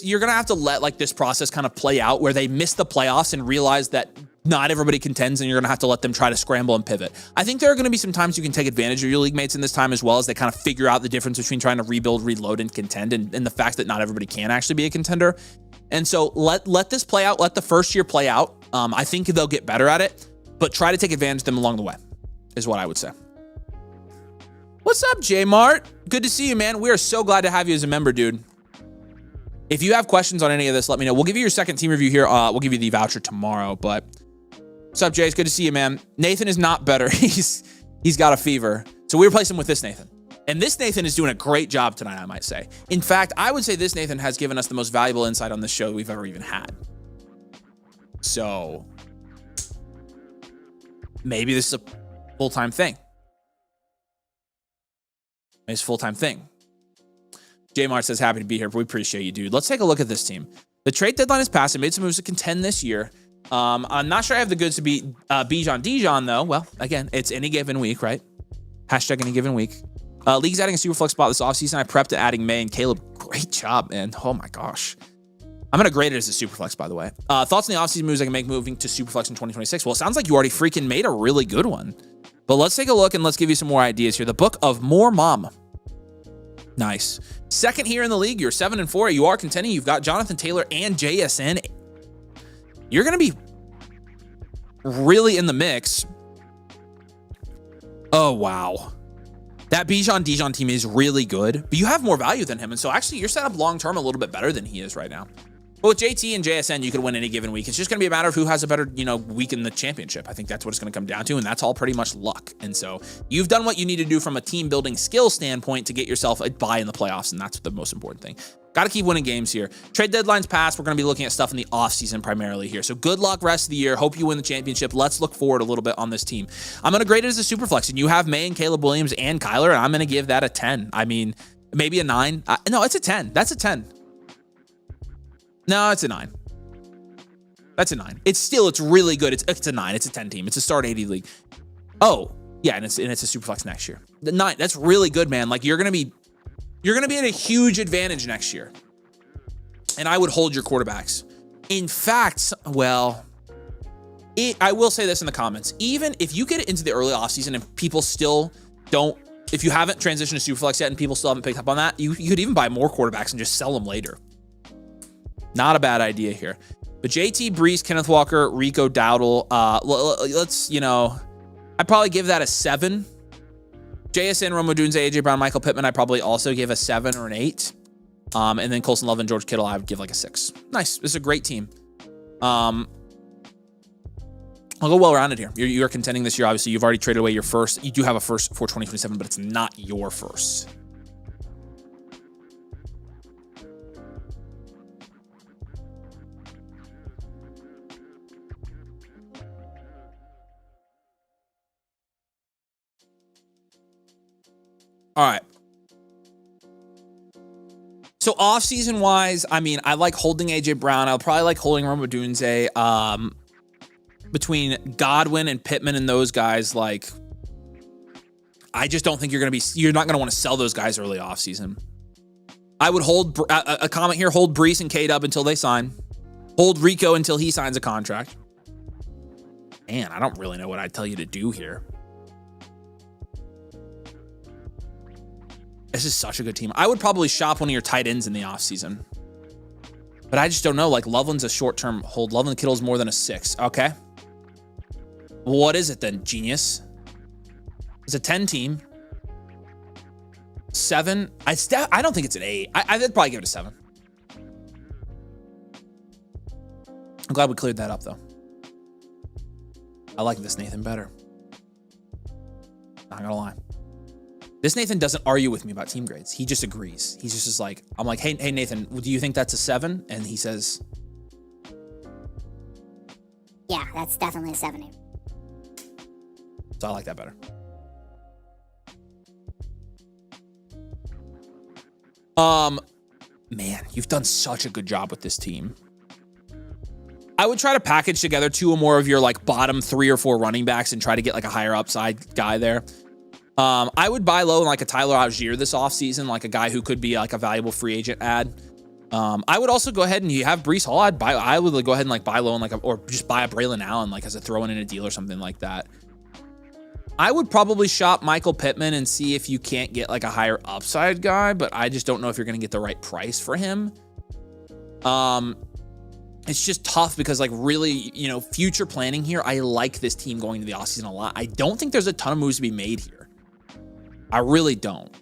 you're gonna have to let like this process kind of play out where they miss the playoffs and realize that not everybody contends, and you're gonna have to let them try to scramble and pivot. I think there are gonna be some times you can take advantage of your league mates in this time as well, as they kind of figure out the difference between trying to rebuild, reload, and contend, and the fact that not everybody can actually be a contender. And so let this play out. Let the first year play out. I think they'll get better at it, but try to take advantage of them along the way, is what I would say. What's up, J-Mart? Good to see you, man. We are so glad to have you as a member, dude. If you have questions on any of this, let me know. We'll give you your second team review here. We'll give you the voucher tomorrow, but what's up, Jay? It's good to see you, man. Nathan is not better. He's got a fever. So we replace him with this Nathan. And this Nathan is doing a great job tonight, I might say. In fact, I would say this Nathan has given us the most valuable insight on this show we've ever even had. So maybe this is a full-time thing. It's a full-time thing. J-Mart says, happy to be here, but we appreciate you, dude. Let's take a look at this team. The trade deadline is passed. It made some moves to contend this year. I'm not sure I have the goods to beat Bijan Dijon, though. Well, again, it's any given week, right? Hashtag any given week. League's adding a Superflex spot this offseason. I prepped at adding May and Caleb. Great job, man. Oh, my gosh. I'm going to grade it as a Superflex, by the way. Thoughts on the offseason moves I can make moving to Superflex in 2026? Well, it sounds like you already freaking made a really good one. But let's take a look and let's give you some more ideas here. The Book of More Mom. Nice. Second here in the league. You're 7-4. You are contending. You've got Jonathan Taylor and JSN. You're going to be really in the mix. Oh, wow. That Bijan Dijon team is really good, but you have more value than him. And so actually you're set up long-term a little bit better than he is right now. But with JT and JSN, you could win any given week. It's just going to be a matter of who has a better, week in the championship. I think that's what it's going to come down to, and that's all pretty much luck. And so you've done what you need to do from a team-building skill standpoint to get yourself a bye in the playoffs, and that's the most important thing. Got to keep winning games here. Trade deadline's passed. We're going to be looking at stuff in the offseason primarily here. So good luck rest of the year. Hope you win the championship. Let's look forward a little bit on this team. I'm going to grade it as a Superflex, and you have May and Caleb Williams and Kyler, and I'm going to give that a 10. I mean, maybe a 9. No, it's a 10. That's a 10. No, it's a 9. That's a 9. It's really good. It's a 9. It's a 10 team. It's a start 80 league. Oh, yeah, and it's a Superflex next year. The 9, that's really good, man. Like you're gonna be at a huge advantage next year. And I would hold your quarterbacks. In fact, well, I will say this in the comments. Even if you get into the early offseason and people still don't, if you haven't transitioned to Superflex yet and people still haven't picked up on that, you could even buy more quarterbacks and just sell them later. Not a bad idea here. But JT, Brees, Kenneth Walker, Rico Dowdle, let's, I'd probably give that a 7. JSN, Rome Odunze, AJ Brown, Michael Pittman, I'd probably also give a 7 or an 8. And then Colson Love and George Kittle, I would give like a 6. Nice. This is a great team. I'll go well-rounded here. You're contending this year. Obviously, you've already traded away your first. You do have a first for 2027, but it's not your first. All right. So off-season wise, I mean, I like holding AJ Brown. I'll probably like holding Rome Odunze. Between Godwin and Pittman and those guys, like, I just don't think you're not going to want to sell those guys early off-season. I would hold a comment here, hold Brees and K-Dub until they sign. Hold Rico until he signs a contract. Man, I don't really know what I'd tell you to do here. This is such a good team. I would probably shop one of your tight ends in the offseason. But I just don't know. Like, Loveland's a short-term hold. Loveland Kittle's more than a 6. Okay. What is it then, genius? It's a 10 team. 7. I don't think it's an 8. I'd probably give it a 7. I'm glad we cleared that up, though. I like this Nathan better. Not gonna lie. This Nathan doesn't argue with me about team grades. He just agrees. He's just like, I'm like, hey Nathan, do you think that's a 7? And he says, yeah, that's definitely a 7. So I like that better. Man, you've done such a good job with this team. I would try to package together 2 or more of your like bottom 3 or 4 running backs and try to get like a higher upside guy there. I would buy low in like a Tyler Algier this offseason, like a guy who could be like a valuable free agent ad. I would also go ahead and you have Breece Hall. I would go ahead and like buy low in like or just buy a Braylon Allen like as a throw in a deal or something like that. I would probably shop Michael Pittman and see if you can't get like a higher upside guy, but I just don't know if you're going to get the right price for him. It's just tough because like really, future planning here, I like this team going to the offseason a lot. I don't think there's a ton of moves to be made here. I really don't.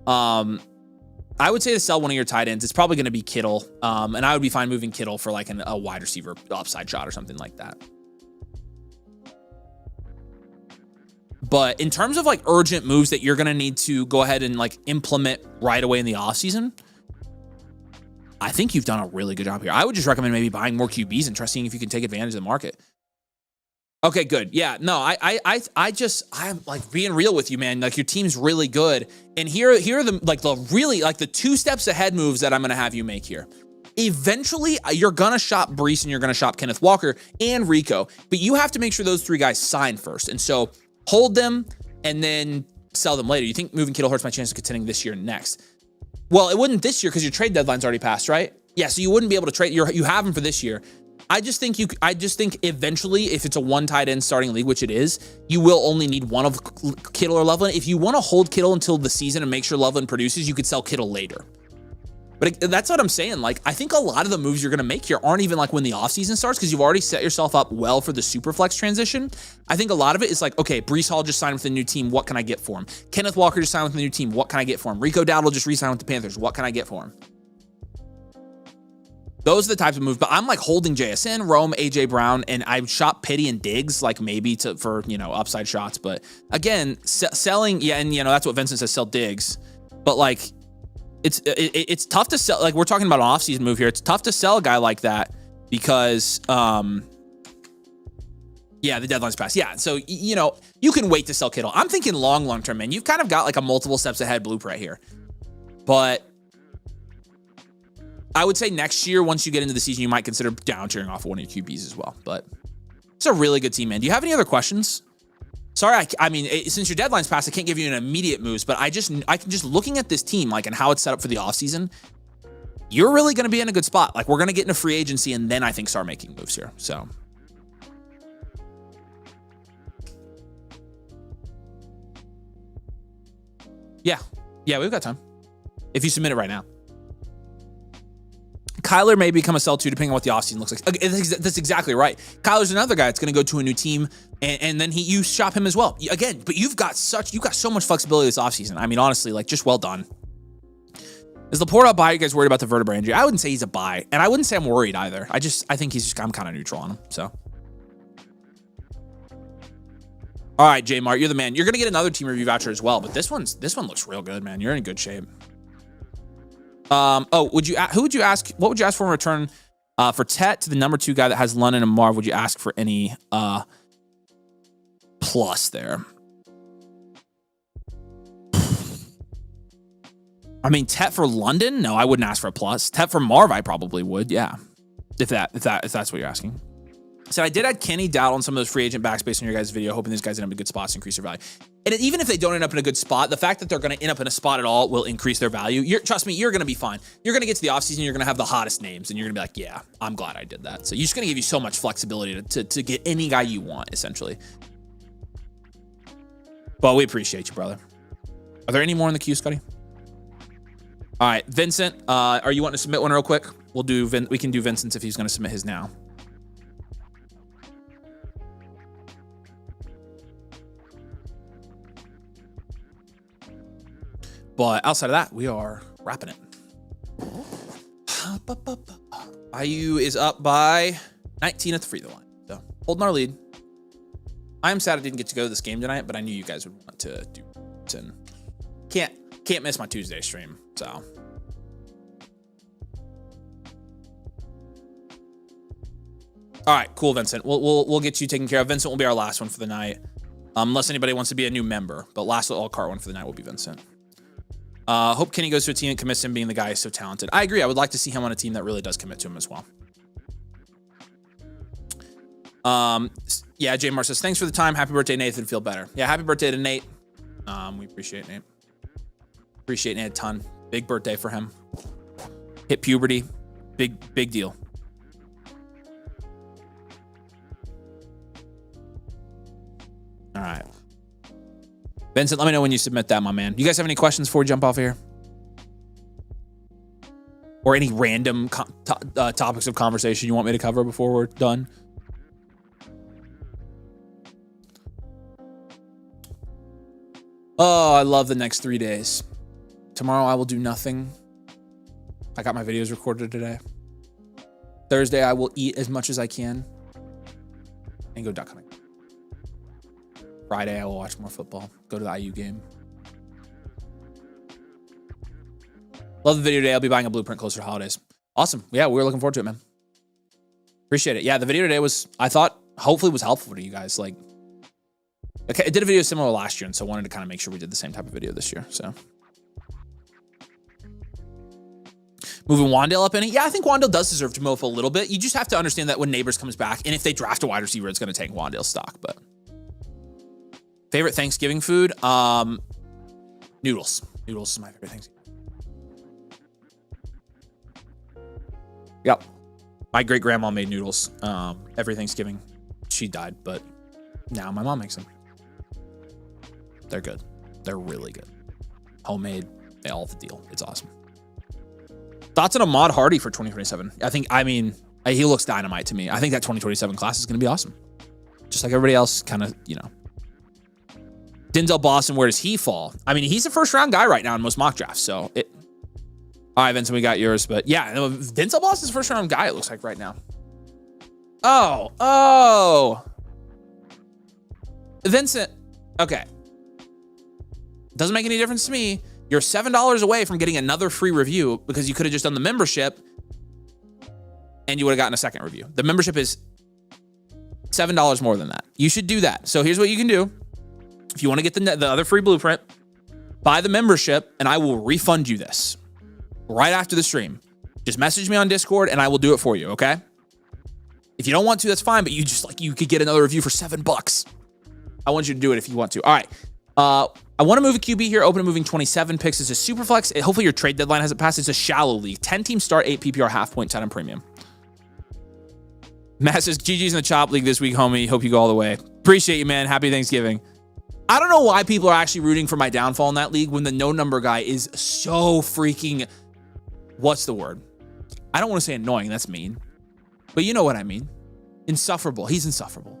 I would say to sell one of your tight ends. It's probably going to be Kittle. And I would be fine moving Kittle for like a wide receiver upside shot or something like that. But in terms of like urgent moves that you're going to need to go ahead and like implement right away in the offseason, I think you've done a really good job here. I would just recommend maybe buying more QBs and trusting if you can take advantage of the market. Okay, good. Yeah, no, I'm like being real with you, man. Like your team's really good. And here are the 2 steps ahead moves that I'm going to have you make here. Eventually, you're going to shop Breece and you're going to shop Kenneth Walker and Rico, but you have to make sure those 3 guys sign first. And so hold them and then sell them later. You think moving Kittle hurts my chance of contending this year and next? Well, it wouldn't this year because your trade deadline's already passed, right? Yeah, so you wouldn't be able to trade. You have him for this year. I just think eventually, if it's a one tight end starting league, which it is, you will only need one of Kittle or Loveland. If you want to hold Kittle until the season and make sure Loveland produces, you could sell Kittle later. But that's what I'm saying. Like, I think a lot of the moves you're going to make here aren't even like when the offseason starts because you've already set yourself up well for the super flex transition. I think a lot of it is like, okay, Breece Hall just signed with a new team. What can I get for him? Kenneth Walker just signed with a new team. What can I get for him? Rico Dowdle just re-signed with the Panthers. What can I get for him? Those are the types of moves. But I'm like holding JSN, Rome, AJ Brown, and I shop Petty and Diggs like maybe for upside shots. But again, selling, yeah, and that's what Vincent says, sell Diggs. But like, it's tough to sell. Like we're talking about an offseason move here. It's tough to sell a guy like that because, the deadline's passed. Yeah. So, you can wait to sell Kittle. I'm thinking long term, man. You've kind of got like a multiple steps ahead blueprint here, but I would say next year, once you get into the season, you might consider down tiering off one of your QBs as well, but it's a really good team, man. Do you have any other questions? Sorry, I mean, since your deadline's passed, I can't give you an immediate moves, but I can just looking at this team, like, and how it's set up for the offseason, you're really going to be in a good spot. Like, we're going to get into free agency and then I think start making moves here. So, yeah, we've got time if you submit it right now. Kyler may become a sell too, depending on what the offseason looks like. That's exactly right. Kyler's another guy that's going to go to a new team, and then you shop him as well. Again, but you've got so much flexibility this offseason. I mean, honestly, like just well done. Is Laporta a buy? You guys worried about the vertebrae injury? I wouldn't say he's a buy, and I wouldn't say I'm worried either. I think I'm kind of neutral on him. So, all right, J Mart, you're the man. You're going to get another team review voucher as well, but this one looks real good, man. You're in good shape. Who would you ask? What would you ask for in return for Tet to the number 2 guy that has London and Marv? Would you ask for any plus there? I mean, Tet for London? No, I wouldn't ask for a plus. Tet for Marv, I probably would. Yeah, if that's what you're asking. So I did add Kenny Dowdle on some of those free agent backspace in your guys' video, hoping these guys end up in good spots, increase their value. And even if they don't end up in a good spot, the fact that they're going to end up in a spot at all will increase their value. Trust me, you're going to be fine. You're going to get to the offseason, you're going to have the hottest names, and you're going to be like, yeah, I'm glad I did that. So you're just going to give you so much flexibility to get any guy you want, essentially. Well, we appreciate you, brother. Are there any more in the queue, Scotty? All right, Vincent, are you wanting to submit one real quick? We can do Vincent's if he's going to submit his now. But outside of that, we are wrapping it. IU is up by 19 at the free throw line. So holding our lead. I am sad I didn't get to go to this game tonight, but I knew you guys would want to do it. And can't miss my Tuesday stream. So all right, cool, Vincent. We'll get you taken care of. Vincent will be our last one for the night. Unless anybody wants to be a new member, but last all cart one for the night will be Vincent. Hope Kenny goes to a team and commits him being the guy is so talented. I agree. I would like to see him on a team that really does commit to him as well. Yeah, J Mar says, thanks for the time. Happy birthday, Nathan. Feel better. Yeah, happy birthday to Nate. We appreciate Nate. Appreciate Nate a ton. Big birthday for him. Hit puberty. Big deal. All right. Vincent, let me know when you submit that, my man. You guys have any questions before we jump off here? Or any random topics of conversation you want me to cover before we're done? Oh, I love the next 3 days. Tomorrow I will do nothing. I got my videos recorded today. Thursday I will eat as much as I can and go duck hunting. Friday I will watch more football. Go to the IU game. Love the video today. I'll be buying a blueprint closer to holidays. Awesome. Yeah, we're looking forward to it, man. Appreciate it. Yeah, the video today was, I thought, hopefully was helpful to you guys. Like, okay, I did a video similar last year, and so I wanted to kind of make sure we did the same type of video this year. So, moving Wandale up in it. Yeah, I think Wandale does deserve to move up a little bit. You just have to understand that when Neighbors comes back, and if they draft a wide receiver, it's going to take Wandale's stock. But favorite Thanksgiving food? Noodles. Noodles is my favorite Thanksgiving. Yep. My great grandma made noodles every Thanksgiving. She died, but now my mom makes them. They're good. They're really good. Homemade. They all have the deal. It's awesome. Thoughts on Ahmad Hardy for 2027? I mean, he looks dynamite to me. I think that 2027 class is going to be awesome. Just like everybody else, kind of, you know. Denzel Boston, where does he fall? I mean, he's a first round guy right now in most mock drafts, so it. All right, Vincent, we got yours. But yeah, Denzel Boston's first round guy, it looks like right now. Oh. Vincent, okay. Doesn't make any difference to me. You're $7 away from getting another free review because you could have just done the membership and you would have gotten a second review. The membership is $7 more than that. You should do that. So here's what you can do. If you want to get the other free blueprint, buy the membership and I will refund you this. Right after the stream. Just message me on Discord and I will do it for you, okay? If you don't want to, that's fine, but you could get another review for $7. I want you to do it if you want to. All right. I want to move a QB here. Open a moving 27 picks. It's a super flex. Hopefully your trade deadline hasn't passed. It's a shallow league. 10 teams start, 8 PPR, half point, 10 on premium. Matt says, GG's in the chop league this week, homie. Hope you go all the way. Appreciate you, man. Happy Thanksgiving. I don't know why people are actually rooting for my downfall in that league when the no number guy is so freaking... What's the word? I don't want to say annoying. That's mean. But you know what I mean. Insufferable. He's insufferable.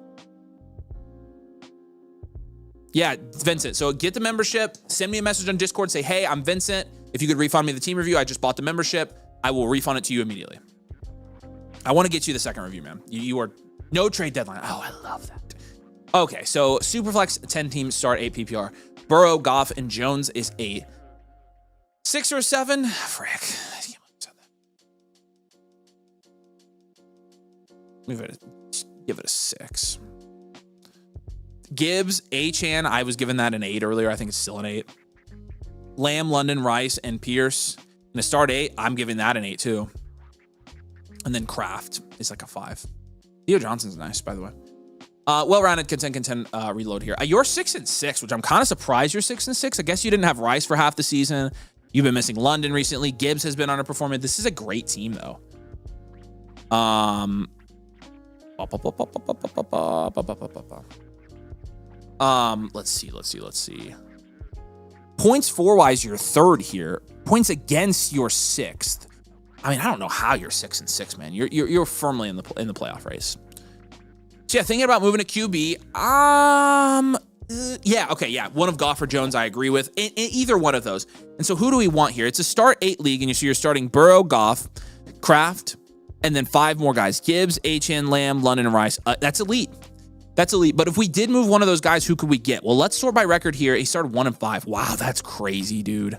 Yeah, Vincent. So get the membership. Send me a message on Discord. Say, hey, I'm Vincent. If you could refund me the team review, I just bought the membership. I will refund it to you immediately. I want to get you the second review, man. You are no trade deadline. Oh, I love that. Okay, so Superflex, 10 teams start, 8 PPR. Burrow, Goff, and Jones is a 6 or a 7. Frick. Give it a 6. Gibbs, Achane, I was given that an 8 earlier. I think it's still an 8. Lamb, London, Rice, and Pierce. In a start 8, I'm giving that an 8 too. And then Kraft is like a 5. Theo Johnson's nice, by the way. Well-rounded, content, reload here. You're 6-6, which I'm kind of surprised you're 6-6. I guess you didn't have Rice for half the season. You've been missing London recently. Gibbs has been underperforming. This is a great team, though. Let's see. Points for-wise, you're 3rd here. Points against, you're 6th. I mean, I don't know how you're 6-6, man. You're firmly in the playoff race. So yeah, thinking about moving to QB. Yeah. One of Goff or Jones, I agree with. Either one of those. And so who do we want here? It's a start 8 league, and you're starting Burrow, Goff, Kraft, and then 5 more guys. Gibbs, Achane, Lamb, London, and Rice. That's elite. That's elite. But if we did move one of those guys, who could we get? Well, let's sort by record here. He started 1 and 5. Wow, that's crazy, dude.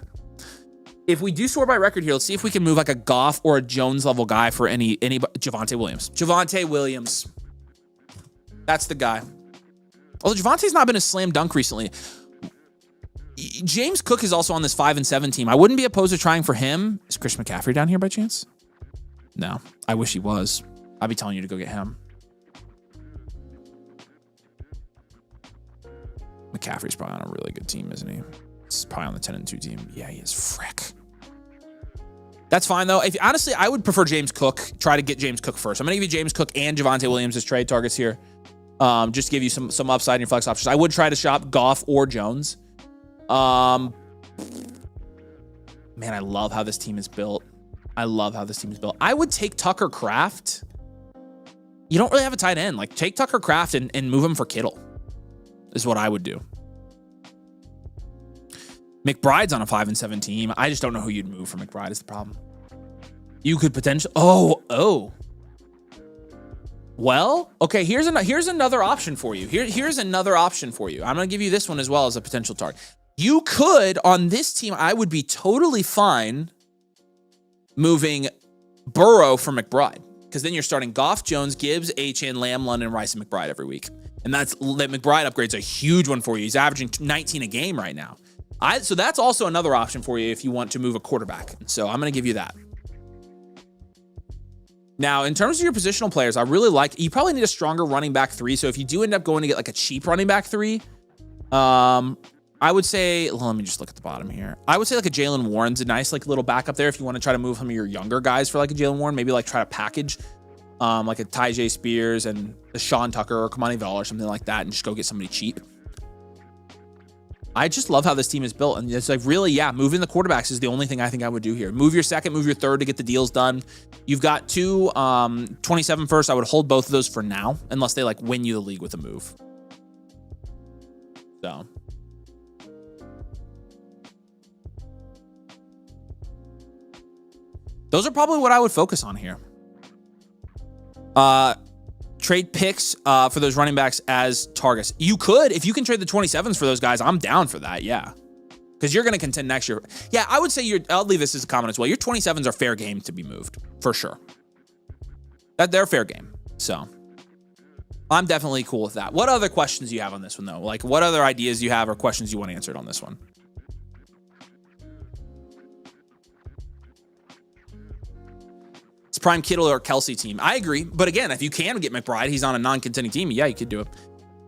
If we do sort by record here, let's see if we can move like a Goff or a Jones level guy for any Javonte Williams. Javonte Williams. That's the guy. Although Javonte's not been a slam dunk recently. James Cook is also on this 5 and 7 team. I wouldn't be opposed to trying for him. Is Chris McCaffrey down here by chance? No. I wish he was. I'd be telling you to go get him. McCaffrey's probably on a really good team, isn't he? He's probably on the 10-2 team. Yeah, he is. Frick. That's fine, though. Honestly, I would prefer James Cook. Try to get James Cook first. I'm going to give you James Cook and Javonte Williams as trade targets here. Just to give you some upside in your flex options. I would try to shop Goff or Jones. Man, I love how this team is built. I would take Tucker Kraft. You don't really have a tight end. Like, take Tucker Kraft and move him for Kittle is what I would do. McBride's on a 5-7 team. I just don't know who you'd move for McBride is the problem. You could potentially... Oh. Well, okay, here's another option for you. Here's another option for you. I'm going to give you this one as well as a potential target. You could, on this team, I would be totally fine moving Burrow for McBride. Because then you're starting Goff, Jones, Gibbs, Achane, Lamb, London, Rice, and McBride every week. And that McBride upgrade's a huge one for you. He's averaging 19 a game right now. So that's also another option for you if you want to move a quarterback. So I'm going to give you that. Now, in terms of your positional players, I really like, you probably need a stronger running back 3. So if you do end up going to get like a cheap running back 3, I would say, let me just look at the bottom here. I would say like a Jalen Warren's a nice like little backup there if you want to try to move some of your younger guys for like a Jalen Warren. Maybe like try to package like a Tyjae Spears and a Sean Tucker or Kamani Vell or something like that and just go get somebody cheap. I just love how this team is built. And it's like really, yeah, moving the quarterbacks is the only thing I think I would do here. Move your second, move your third to get the deals done. You've got 2 27 first. I would hold both of those for now, unless they like win you the league with a move. So. Those are probably what I would focus on here. Trade picks for those running backs as targets. You could, if you can trade the 27s for those guys, I'm down for that, yeah. Because you're going to contend next year. Yeah, I would say I'll leave this as a comment as well. Your 27s are fair game to be moved, for sure. They're fair game. So, I'm definitely cool with that. What other questions do you have on this one, though? Like, what other ideas you have or questions you want answered on this one? Prime Kittle or Kelsey team. I agree. But again, if you can get McBride, he's on a non-contending team. Yeah, you could do it.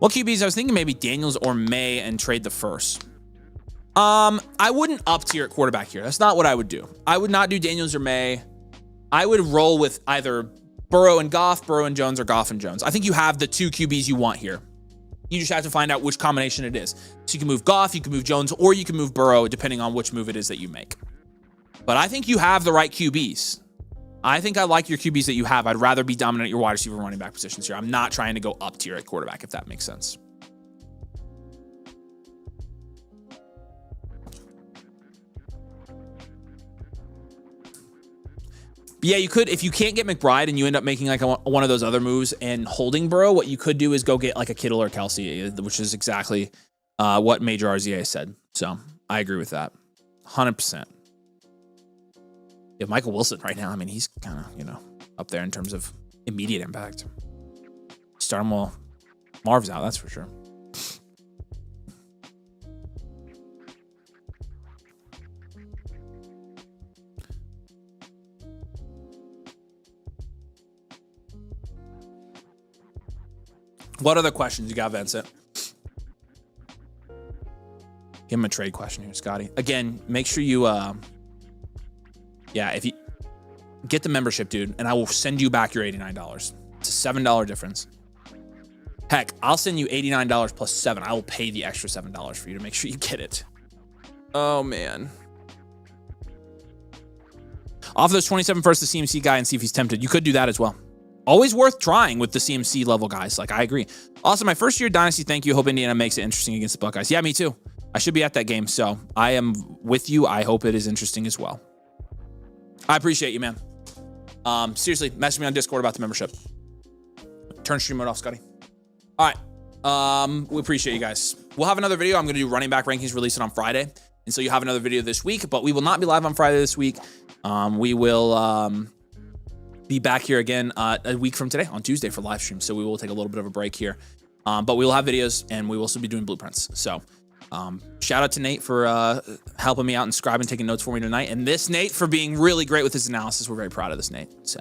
Well, QBs, I was thinking maybe Daniels or May and trade the first. I wouldn't up tier at quarterback here. That's not what I would do. I would not do Daniels or May. I would roll with either Burrow and Goff, Burrow and Jones, or Goff and Jones. I think you have the 2 QBs you want here. You just have to find out which combination it is. So you can move Goff, you can move Jones, or you can move Burrow, depending on which move it is that you make. But I think you have the right QBs. I think I like your QBs that you have. I'd rather be dominant at your wide receiver running back positions here. I'm not trying to go up tier at quarterback, if that makes sense. But yeah, you could, if you can't get McBride and you end up making like one of those other moves and holding Burrow, what you could do is go get like a Kittle or Kelsey, which is exactly what Major RZA said. So I agree with that. 100%. Yeah, Michael Wilson right now, I mean, he's kind of, up there in terms of immediate impact. Start him while Marv's out, that's for sure. What other questions you got, Vincent? Give him a trade question here, Scotty. Again, make sure you... Yeah, if you get the membership, dude, and I will send you back your $89. It's a $7 difference. Heck, I'll send you $89 plus $7. I will pay the extra $7 for you to make sure you get it. Oh, man. Offer those 27 first to CMC guy and see if he's tempted. You could do that as well. Always worth trying with the CMC level guys. Like, I agree. Also, my first year Dynasty, thank you. Hope Indiana makes it interesting against the Buckeyes. Yeah, me too. I should be at that game, so I am with you. I hope it is interesting as well. I appreciate you, man. Seriously, message me on Discord about the membership. Turn stream mode off, Scotty. All right. We appreciate you guys. We'll have another video. I'm going to do running back rankings, release it on Friday. And so you have another video this week, but we will not be live on Friday this week. We will be back here again a week from today on Tuesday for live stream. So we will take a little bit of a break here. But we will have videos and we will still be doing blueprints. So shout out to Nate for helping me out and scribing, taking notes for me tonight. And this Nate for being really great with his analysis. We're very proud of this, Nate. So,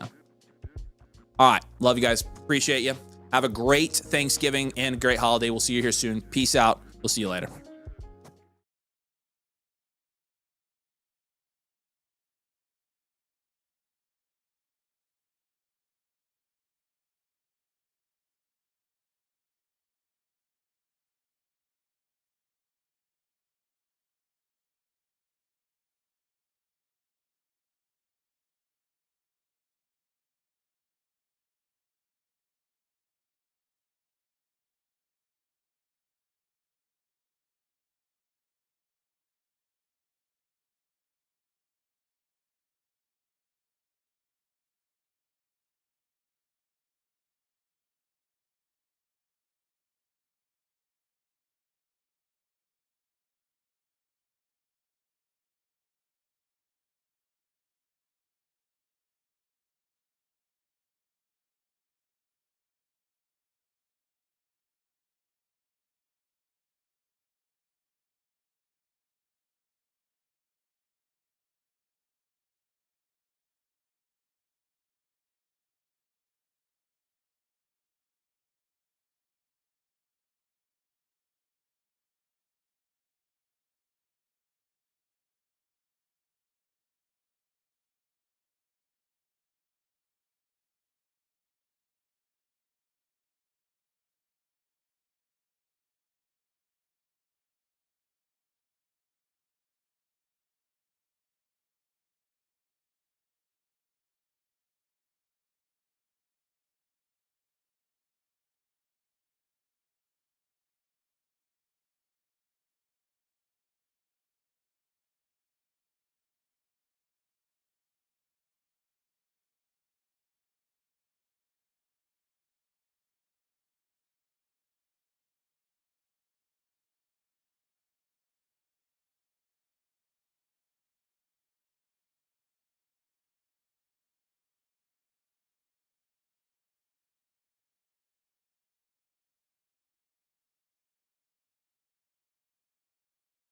all right. Love you guys. Appreciate you. Have a great Thanksgiving and a great holiday. We'll see you here soon. Peace out. We'll see you later.